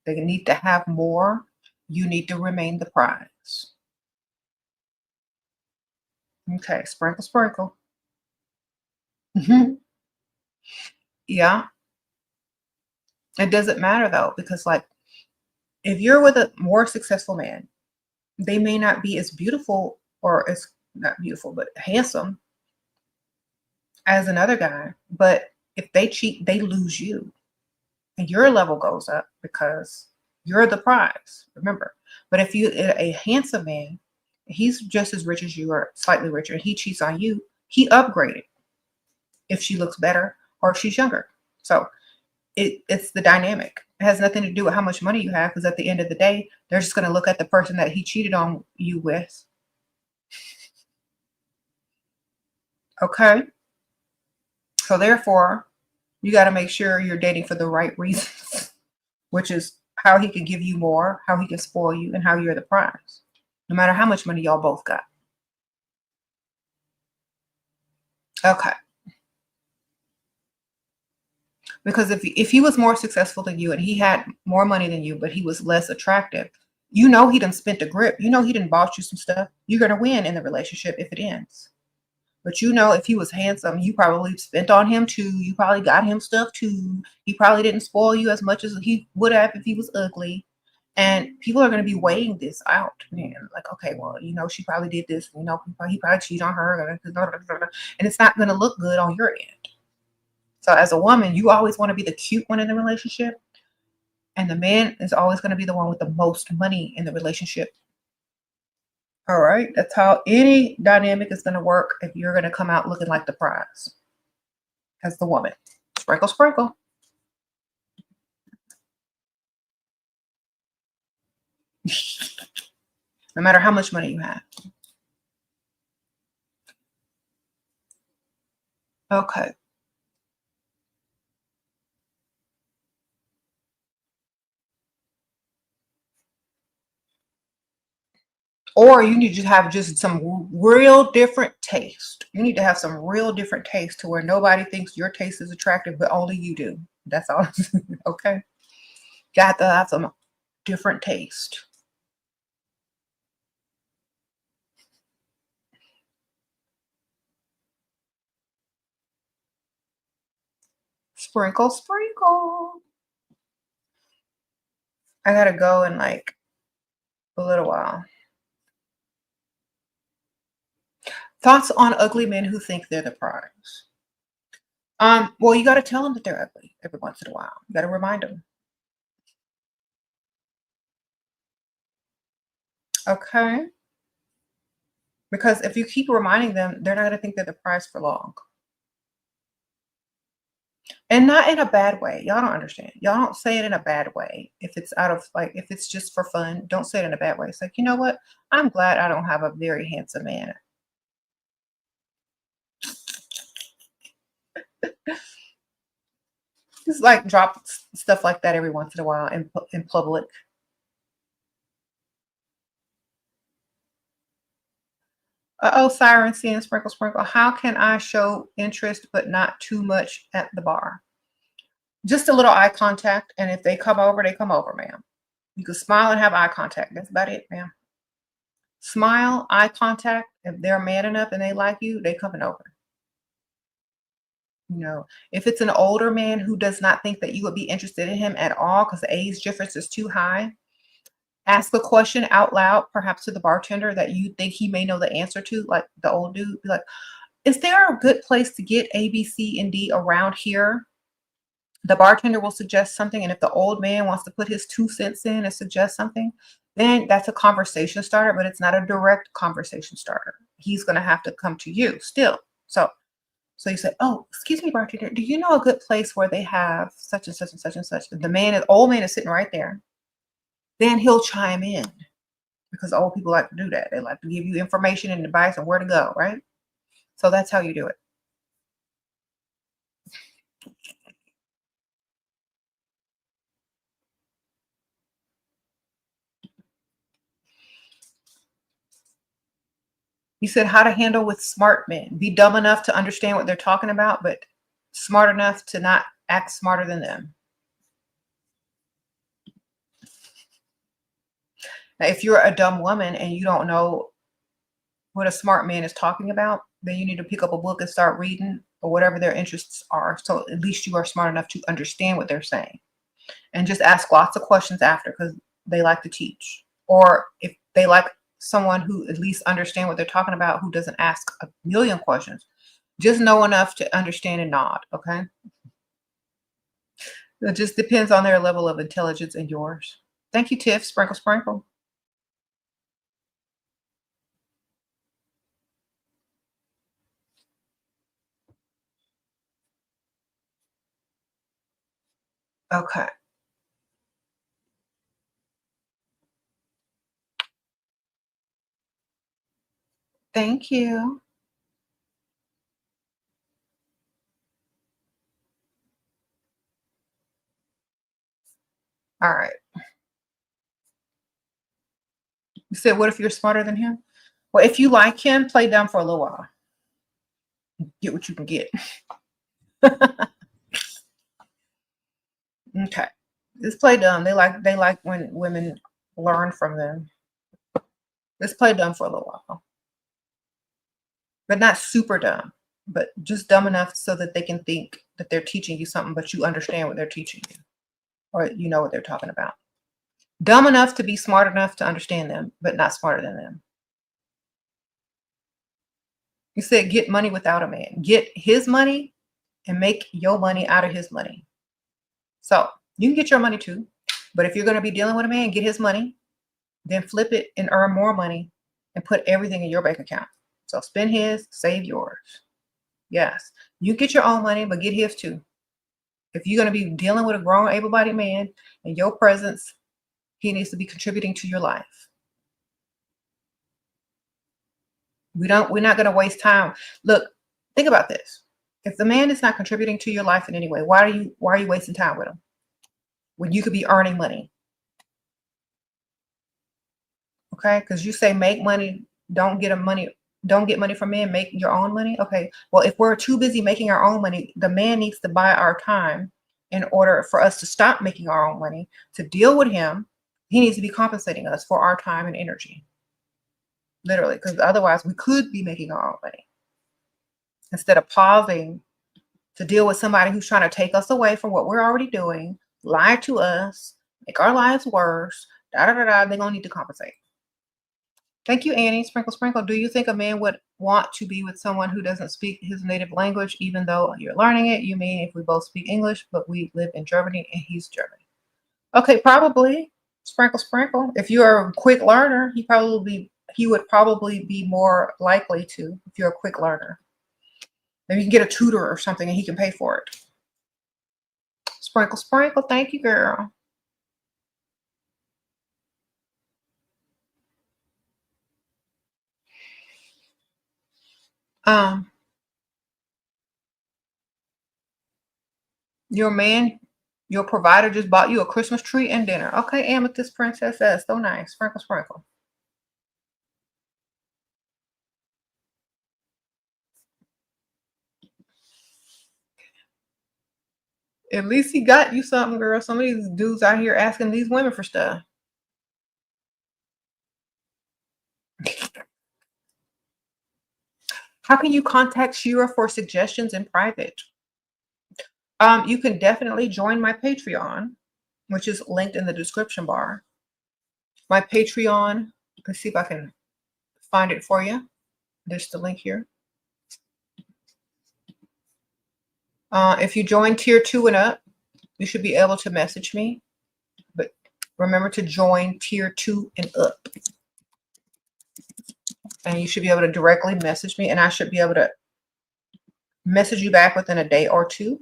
They need to have more. You need to remain the prize. Okay, sprinkle, sprinkle. Yeah. It doesn't matter though, because if you're with a more successful man, they may not be as beautiful, or as not beautiful, but handsome as another guy. But if they cheat, they lose you. And your level goes up because you're the prize, remember. But if you a handsome man, he's just as rich as you or slightly richer, and he cheats on you, he upgraded if she looks better or if she's younger. So it's the dynamic. It has nothing to do with how much money you have, because at the end of the day, they're just going to look at the person that he cheated on you with. Okay? So therefore, you got to make sure you're dating for the right reasons, which is how he can give you more, how he can spoil you, and how you're the prize, no matter how much money y'all both got. Okay. Because if he was more successful than you and he had more money than you, but he was less attractive, he done spent a grip. He done bought you some stuff. You're going to win in the relationship if it ends. But if he was handsome, you probably spent on him too. You probably got him stuff too. He probably didn't spoil you as much as he would have if he was ugly. And people are going to be weighing this out. Man, like, okay, well, she probably did this. He probably cheated on her. And it's not going to look good on your end. So as a woman, you always want to be the cute one in the relationship. And the man is always going to be the one with the most money in the relationship. All right. That's how any dynamic is going to work if you're going to come out looking like the prize as the woman. Sprinkle, sprinkle. No matter how much money you have. Okay. Or you need to have just some real different taste. You need to have some real different taste to where nobody thinks your taste is attractive, but only you do. That's all. Okay. Got to have some different taste. Sprinkle, sprinkle. I gotta go in like a little while. Thoughts on ugly men who think they're the prize. Well, you gotta tell them that they're ugly every once in a while. You gotta remind them. Okay. Because if you keep reminding them, they're not gonna think they're the prize for long. And not in a bad way. Y'all don't understand. Y'all don't say it in a bad way. If it's out of like, if it's just for fun, don't say it in a bad way. It's like, you know what? I'm glad I don't have a very handsome man. Just like drop stuff like that every once in a while in public. Uh-oh, siren seeing sprinkle, sprinkle. How can I show interest but not too much at the bar? Just a little eye contact. And if they come over, ma'am. You can smile and have eye contact. That's about it, ma'am. Smile, eye contact. If they're man enough and they like you, they coming over. You know, if it's an older man who does not think that you would be interested in him at all because the age difference is too high, ask a question out loud, perhaps to the bartender that you think he may know the answer to, like the old dude. Be like, is there a good place to get A, B, C, and D around here? The bartender will suggest something. And if the old man wants to put his 2 cents in and suggest something, then that's a conversation starter, but it's not a direct conversation starter. He's going to have to come to you still. So you say, oh, excuse me, bartender, do you know a good place where they have such and such and such and such? The old man is sitting right there. Then he'll chime in because old people like to do that. They like to give you information and advice on where to go, right? So that's how you do it. You said how to handle with smart men. Be dumb enough to understand what they're talking about, but smart enough to not act smarter than them. Now, if you're a dumb woman and you don't know what a smart man is talking about, then you need to pick up a book and start reading or whatever their interests are. So at least you are smart enough to understand what they're saying. And just ask lots of questions after because they like to teach. Or if they like someone who at least understand what they're talking about, who doesn't ask a million questions, just know enough to understand and nod, okay? It just depends on their level of intelligence and yours. Thank you, Tiff. Sprinkle, sprinkle. Okay. Thank you. All right. You said, what if you're smarter than him? Well, if you like him, play dumb for a little while. Get what you can get. Okay. Just play dumb. They like when women learn from them. Just play dumb for a little while. But not super dumb, but just dumb enough so that they can think that they're teaching you something, but you understand what they're teaching you. Or you know what they're talking about. Dumb enough to be smart enough to understand them, but not smarter than them. You said get money without a man. Get his money and make your money out of his money. So you can get your money too. But if you're going to be dealing with a man, get his money, then flip it and earn more money and put everything in your bank account. So spend his, save yours. Yes. You get your own money, but get his too. If you're going to be dealing with a grown, able-bodied man in your presence, he needs to be contributing to your life. We're not going to waste time. Look, think about this. If the man is not contributing to your life in any way, why are you wasting time with him when you could be earning money? Okay, because you say make money, don't get money from men, make your own money. Okay, well, if we're too busy making our own money, the man needs to buy our time in order for us to stop making our own money. To deal with him, he needs to be compensating us for our time and energy. Literally, because otherwise we could be making our own money. Instead of pausing to deal with somebody who's trying to take us away from what we're already doing, lie to us, make our lives worse, they're going to need to compensate. Thank you, Annie. Sprinkle, sprinkle. Do you think a man would want to be with someone who doesn't speak his native language, even though you're learning it? You mean if we both speak English, but we live in Germany and he's German? Okay, probably. Sprinkle, sprinkle. If you're a quick learner, he would probably be more likely to, if you're a quick learner. Maybe you can get a tutor or something and he can pay for it. Sprinkle, sprinkle. Thank you, girl. Your provider just bought you a Christmas tree and dinner. Okay, Amethyst Princess, that's so nice. Sprinkle, sprinkle. At least he got you something, girl. Some of these dudes out here asking these women for stuff. How can you contact Shira for suggestions in private? You can definitely join my Patreon, which is linked in the description bar. My Patreon, let's see if I can find it for you. There's the link here. If you join tier 2 and up, you should be able to message me. But remember to join tier 2 and up. And you should be able to directly message me, and I should be able to message you back within a day or two.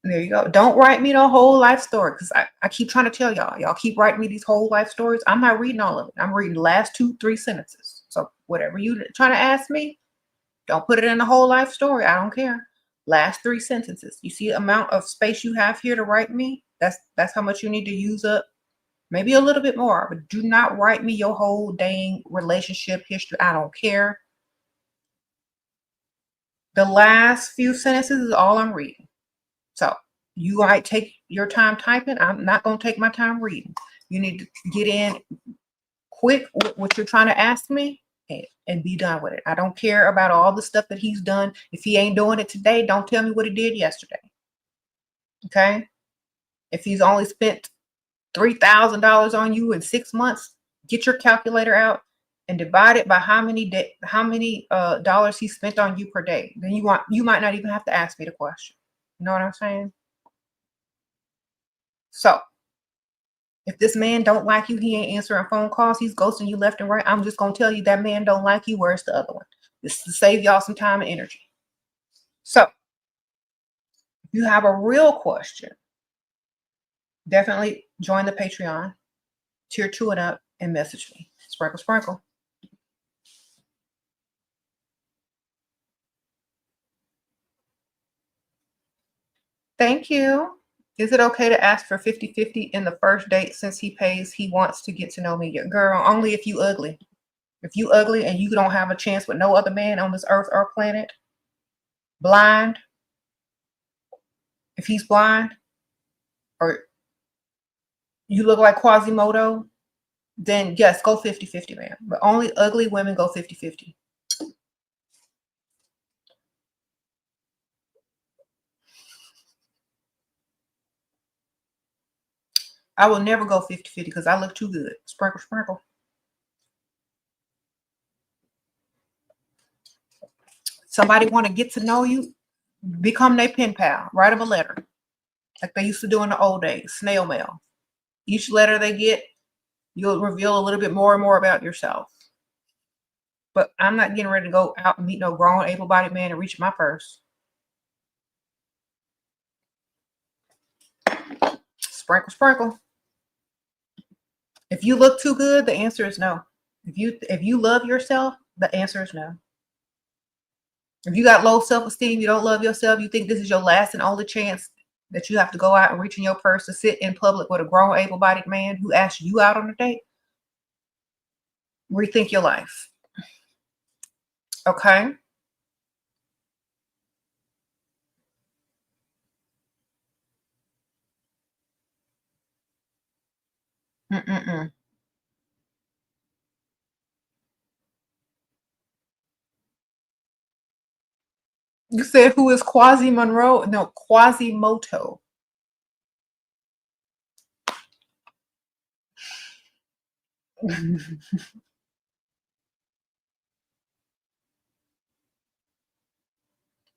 There you go. Don't write me the whole life story, because I keep trying to tell y'all keep writing me these whole life stories. I'm not reading all of it. I'm reading the last 2-3 sentences. So whatever you trying to ask me, don't put it in the whole life story. I don't care. Last 3 sentences. You see the amount of space you have here to write me? That's how much you need to use up. Maybe a little bit more, but do not write me your whole dang relationship history. I don't care. The last few sentences is all I'm reading. So you might take your time typing. I'm not going to take my time reading. You need to get in quick with what you're trying to ask me and be done with it. I don't care about all the stuff that he's done. If he ain't doing it today, don't tell me what he did yesterday. Okay? If he's only spent $3,000 on you in 6 months, get your calculator out and divide it by how many dollars he spent on you per day. Then you might not even have to ask me the question. You know what I'm saying? So if this man don't like you, he ain't answering phone calls, he's ghosting you left and right, I'm just going to tell you that man don't like you. Where's the other one? This is to save y'all some time and energy. So if you have a real question, definitely join the Patreon, tier 2 and up, and message me. Sprinkle, sprinkle. Thank you. Is it okay to ask for 50-50 in the first date since he pays? He wants to get to know me. Girl, only if you ugly. If you ugly and you don't have a chance with no other man on this earth or planet, blind, if he's blind, or you look like Quasimodo, then yes, go 50-50, man. But only ugly women go 50-50. I will never go 50-50 because I look too good. Sprinkle, sprinkle. Somebody want to get to know you, become their pen pal. Write them a letter like they used to do in the old days, snail mail. Each letter they get, you'll reveal a little bit more and more about yourself. But I'm not getting ready to go out and meet no grown, able-bodied man and reach my purse. Sprinkle, sprinkle. If you look too good, the answer is no. If you love yourself, the answer is no. If you got low self-esteem, you don't love yourself, you think this is your last and only chance that you have to go out and reach in your purse to sit in public with a grown, able-bodied man who asked you out on a date, rethink your life. Okay? Mm-mm-mm. You said who is Quasi Monroe? No, Quasimoto.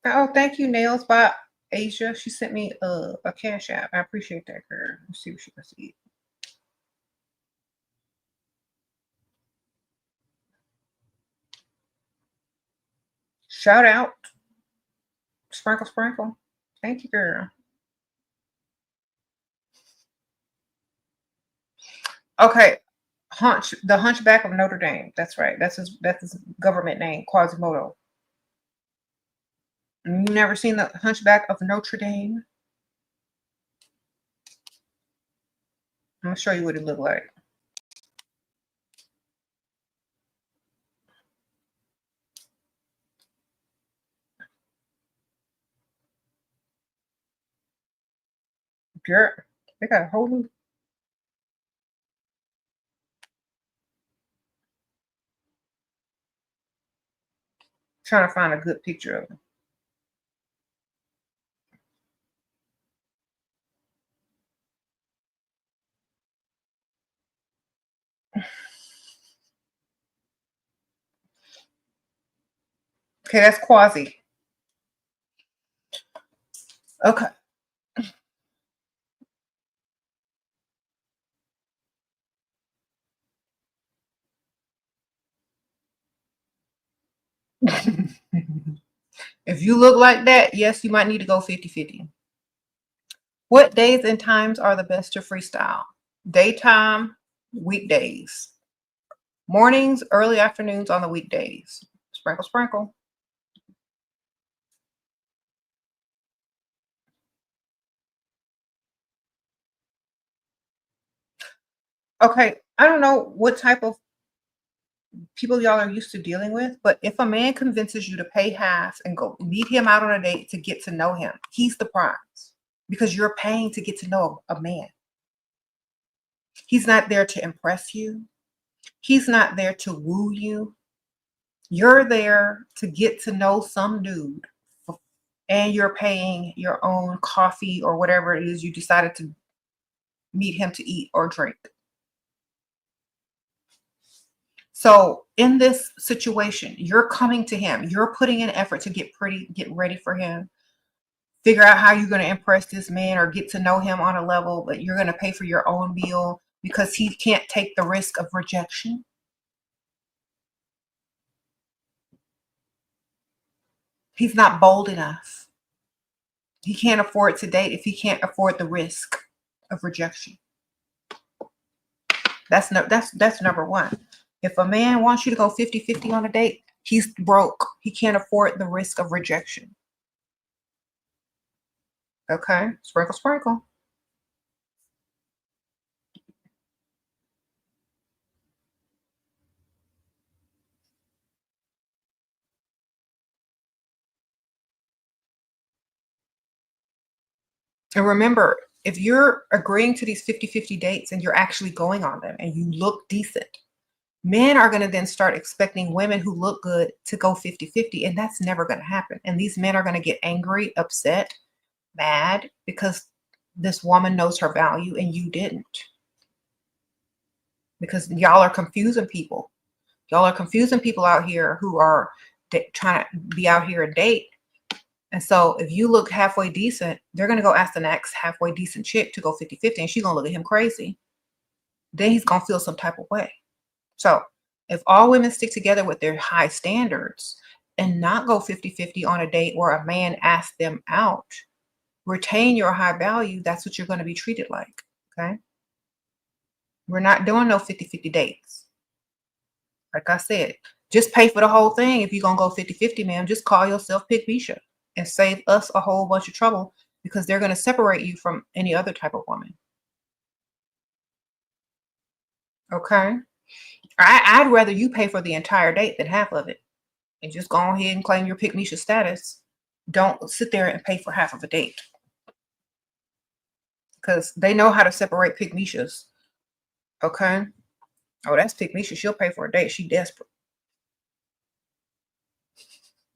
Oh, thank you, Nails by Asia. She sent me a cash app. I appreciate that, girl. Let's see what she can see. Shout out. Sprinkle, sprinkle. Thank you, girl. Okay. The Hunchback of Notre Dame. That's right. That's his government name, Quasimodo. You never seen the Hunchback of Notre Dame? I'm gonna show you what it looked like. Girl, they got a whole new. Trying to find a good picture of him. Okay, that's Quasi. Okay. If you look like that, yes, you might need to go 50-50. What days and times are the best to freestyle? Daytime, weekdays. Mornings, early afternoons on the weekdays. Sprinkle, sprinkle. Okay, I don't know what type of people y'all are used to dealing with, but if a man convinces you to pay half and go meet him out on a date to get to know him, he's the prize because you're paying to get to know a man. He's not there to impress you. He's not there to woo you. You're there to get to know some dude, and you're paying your own coffee or whatever it is you decided to meet him to eat or drink. So in this situation, you're coming to him, you're putting in effort to get ready for him, figure out how you're going to impress this man or get to know him on a level, but you're going to pay for your own meal because he can't take the risk of rejection. He's not bold enough. He can't afford to date if he can't afford the risk of rejection. That's number one. If a man wants you to go 50-50 on a date, he's broke. He can't afford the risk of rejection. Okay, sprinkle, sprinkle. And remember, if you're agreeing to these 50-50 dates and you're actually going on them and you look decent, men are going to then start expecting women who look good to go 50-50, and that's never going to happen. And these men are going to get angry, upset, mad because this woman knows her value and you didn't. Because y'all are confusing people. Y'all are confusing people out here who are trying to be out here and date. And so if you look halfway decent, they're going to go ask the next halfway decent chick to go 50-50, and she's going to look at him crazy. Then he's going to feel some type of way. So if all women stick together with their high standards and not go 50-50 on a date where a man asks them out, retain your high value, that's what you're going to be treated like. Okay. We're not doing no 50-50 dates. Like I said, just pay for the whole thing. If you're going to go 50-50, ma'am, just call yourself Pick Misha and save us a whole bunch of trouble, because they're going to separate you from any other type of woman. Okay. I'd rather you pay for the entire date than half of it, and just go ahead and claim your Pick Misha status. Don't sit there and pay for half of a date, because they know how to separate Pick Mishas. Okay. Oh, that's Pick Misha. She'll pay for a date. She desperate.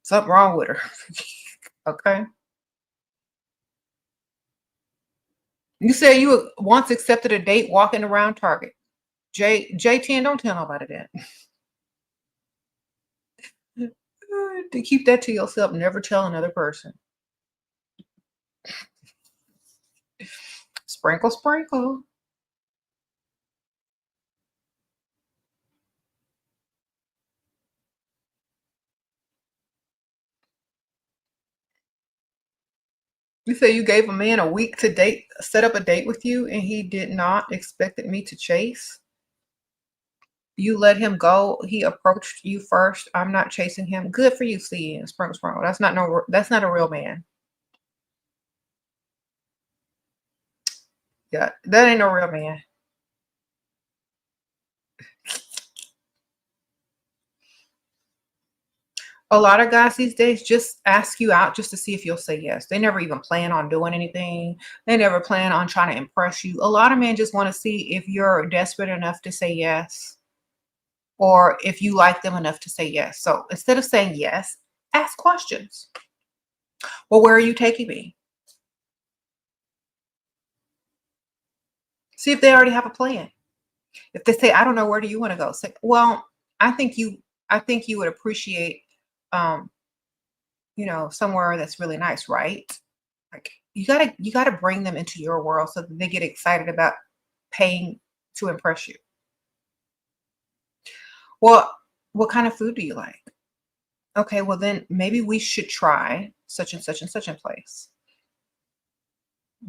Something wrong with her. Okay. You say you once accepted a date walking around Target. J10, don't tell nobody that. To keep that to yourself, never tell another person. Sprinkle, sprinkle. You say you gave a man a week to set up a date with you, and he did not expected me to chase. You let him go. He approached you first. I'm not chasing him. Good for you, CN. Sprinkle, sprinkle. That's not a real man. Yeah, that ain't no real man. A lot of guys these days just ask you out just to see if you'll say yes. They never even plan on doing anything. They never plan on trying to impress you. A lot of men just want to see if you're desperate enough to say yes, or if you like them enough to say yes. So instead of saying yes, ask questions. Well, where are you taking me? See if they already have a plan. If they say, I don't know, where do you want to go? Say, well, I think you would appreciate somewhere that's really nice, right? Like you gotta bring them into your world so that they get excited about paying to impress you. Well, what kind of food do you like? Okay, well then maybe we should try such and such and such a place.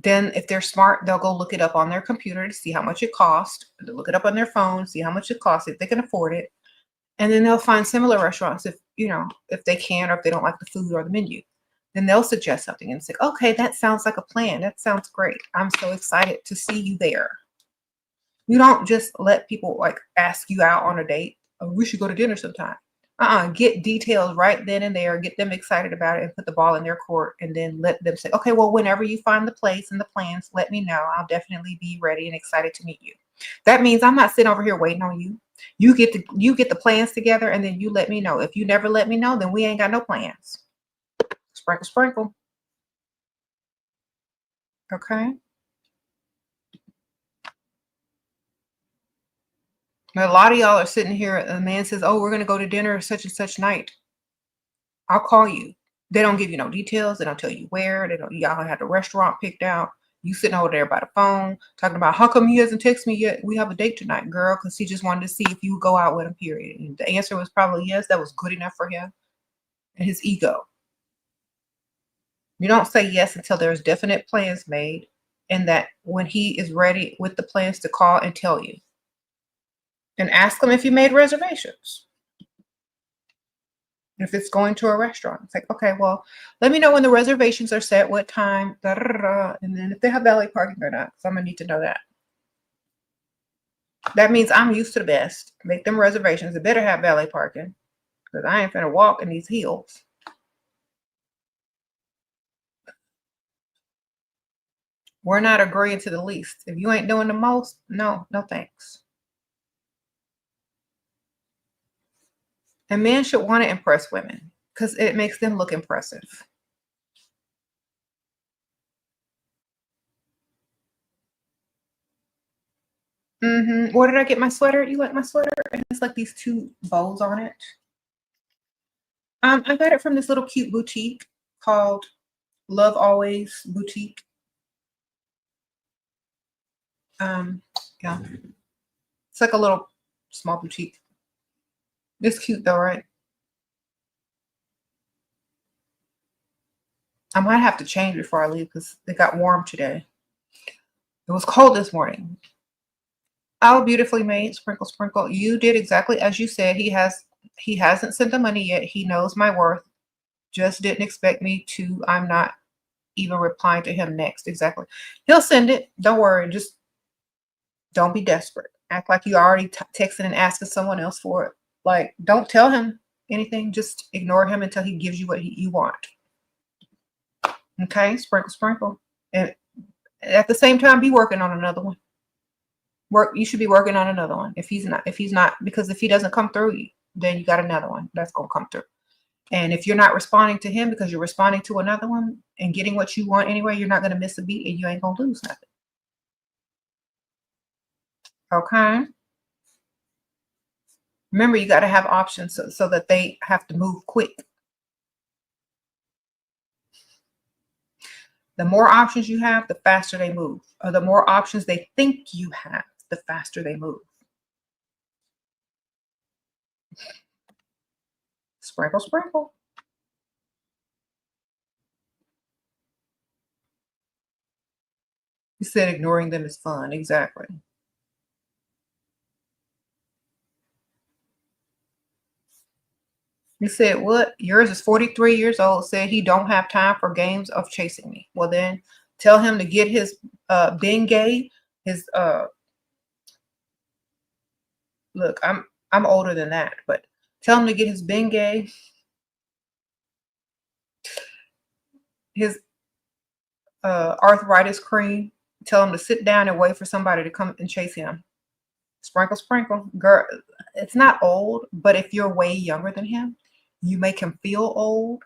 Then if they're smart, they'll go look it up on their computer to see how much it costs. They'll look it up on their phone, see how much it costs, if they can afford it. And then they'll find similar restaurants if they can, or if they don't like the food or the menu. Then they'll suggest something and say, okay, that sounds like a plan. That sounds great. I'm so excited to see you there. You don't just let people like ask you out on a date. Oh, we should go to dinner sometime. Get details right then and there, get them excited about it and put the ball in their court, and then let them say, okay, well, whenever you find the place and the plans, let me know. I'll definitely be ready and excited to meet you. That means I'm not sitting over here waiting on you. You get the plans together, and then you let me know. If you never let me know, then we ain't got no plans. Sprinkle, sprinkle. Okay. But a lot of y'all are sitting here. A man says, oh, we're going to go to dinner such and such night. I'll call you. They don't give you no details. They don't tell you where. Y'all don't have the restaurant picked out. You sitting over there by the phone talking about, how come he hasn't texted me yet? We have a date tonight, girl, because he just wanted to see if you would go out with him, period. And the answer was probably yes. That was good enough for him and his ego. You don't say yes until there's definite plans made, and that when he is ready with the plans to call and tell you. And ask him if you made reservations. If it's going to a restaurant, it's like, okay, well, let me know when the reservations are set, what time, da, da, da, da, and then if they have valet parking or not, because I'm gonna need to know that. That means I'm used to the best. Make them reservations. They better have valet parking, because I ain't finna walk in these heels. We're not agreeing to the least. If you ain't doing the most, no thanks. And men should want to impress women because it makes them look impressive. Where did I get my sweater? You like my sweater? And it's like these two bows on it. I got it from this little cute boutique called Love Always Boutique. Yeah. It's like a little small boutique. It's cute though, right? I might have to change before I leave because it got warm today. It was cold this morning. Oh, beautifully made, sprinkle, sprinkle. You did exactly as you said. He hasn't sent the money yet. He knows my worth. Just didn't expect me to. I'm not even replying to him next. Exactly. He'll send it. Don't worry. Just don't be desperate. Act like you already texting and asking someone else for it. Like, don't tell him anything. Just ignore him until he gives you what you want. Okay, sprinkle, sprinkle. And at the same time, be working on another one. You should be working on another one. If he's not, because if he doesn't come through, then you got another one that's gonna come through. And if you're not responding to him because you're responding to another one and getting what you want anyway, you're not gonna miss a beat and you ain't gonna lose nothing. Okay. Remember, you got to have options so that they have to move quick. The more options you have, the faster they move. Or the more options they think you have, the faster they move. Sprinkle, sprinkle. You said ignoring them is fun. Exactly. You said what? Yours is 43 years old. Said he don't have time for games of chasing me. Well, then tell him to get his Bengay. His look, I'm older than that, but tell him to get his Bengay, his arthritis cream. Tell him to sit down and wait for somebody to come and chase him. Sprinkle, sprinkle. Girl, it's not old, but if you're way younger than him, you make him feel old.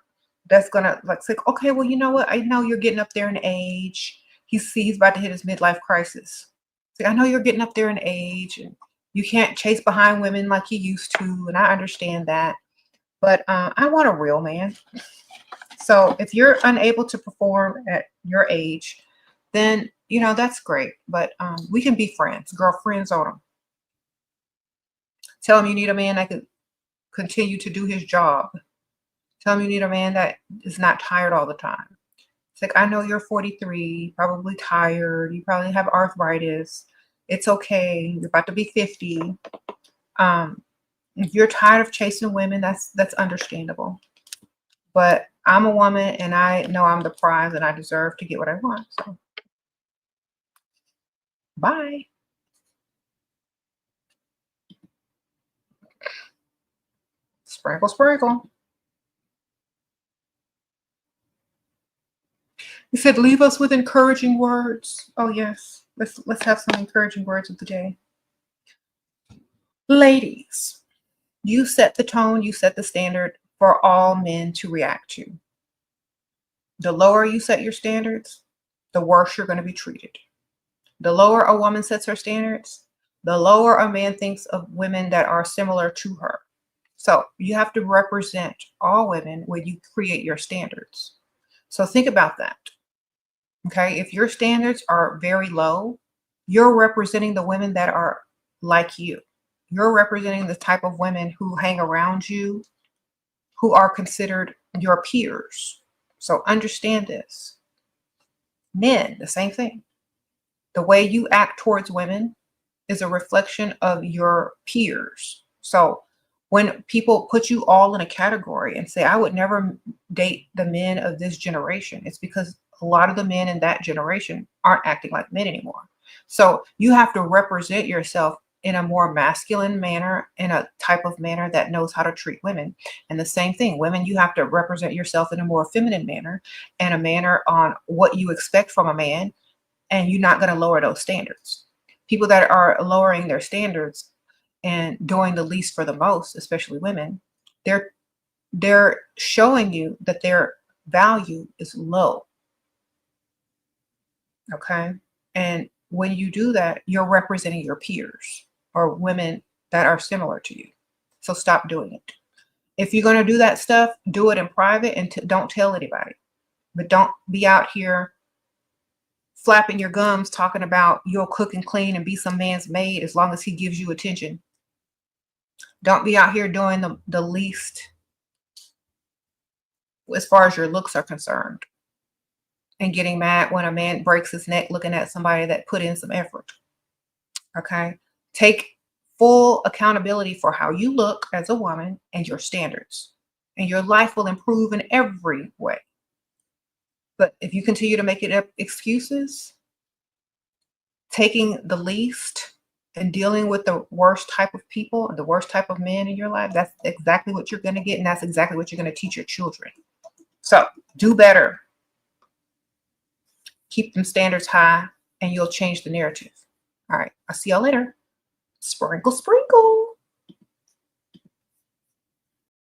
That's gonna like say, okay, well, you know what? I know you're getting up there in age. He's about to hit his midlife crisis. See, I know you're getting up there in age and you can't chase behind women like you used to, and I understand that. But I want a real man. So if you're unable to perform at your age, then that's great. But we can be friends, girlfriends on them. Tell him you need a man that could continue to do his job. Tell him you need a man that is not tired all the time. It's like, I know you're 43, probably tired. You probably have arthritis. It's okay. You're about to be 50. If you're tired of chasing women, that's understandable. But I'm a woman and I know I'm the prize and I deserve to get what I want. So bye. Sprinkle, sprinkle. He said, leave us with encouraging words. Oh yes. Let's have some encouraging words of the day. Ladies, you set the tone, you set the standard for all men to react to. The lower you set your standards, the worse you're going to be treated. The lower a woman sets her standards, the lower a man thinks of women that are similar to her. So you have to represent all women when you create your standards. So think about that. Okay. If your standards are very low, you're representing the women that are like you. You're representing the type of women who hang around you, who are considered your peers. So understand this. Men, the same thing. The way you act towards women is a reflection of your peers. So when people put you all in a category and say, I would never date the men of this generation, it's because a lot of the men in that generation aren't acting like men anymore. So you have to represent yourself in a more masculine manner, in a type of manner that knows how to treat women. And the same thing, women, you have to represent yourself in a more feminine manner and a manner on what you expect from a man. And you're not going to lower those standards. People that are lowering their standards and doing the least for the most, especially women, they're showing you that their value is low. Okay. And when you do that, you're representing your peers or women that are similar to you. So stop doing it. If you're going to do that stuff, do it in private and don't tell anybody. But don't be out here flapping your gums talking about you'll cook and clean and be some man's maid as long as he gives you attention. Don't be out here doing the least as far as your looks are concerned. and getting mad when a man breaks his neck looking at somebody that put in some effort. Okay. Take full accountability for how you look as a woman and your standards, and your life will improve in every way. But if you continue to make it up excuses, taking the least and dealing with the worst type of people and the worst type of men in your life, that's exactly what you're going to get. And that's exactly what you're going to teach your children. So do better. Keep them standards high and you'll change the narrative. All right. I'll see y'all later. Sprinkle, sprinkle.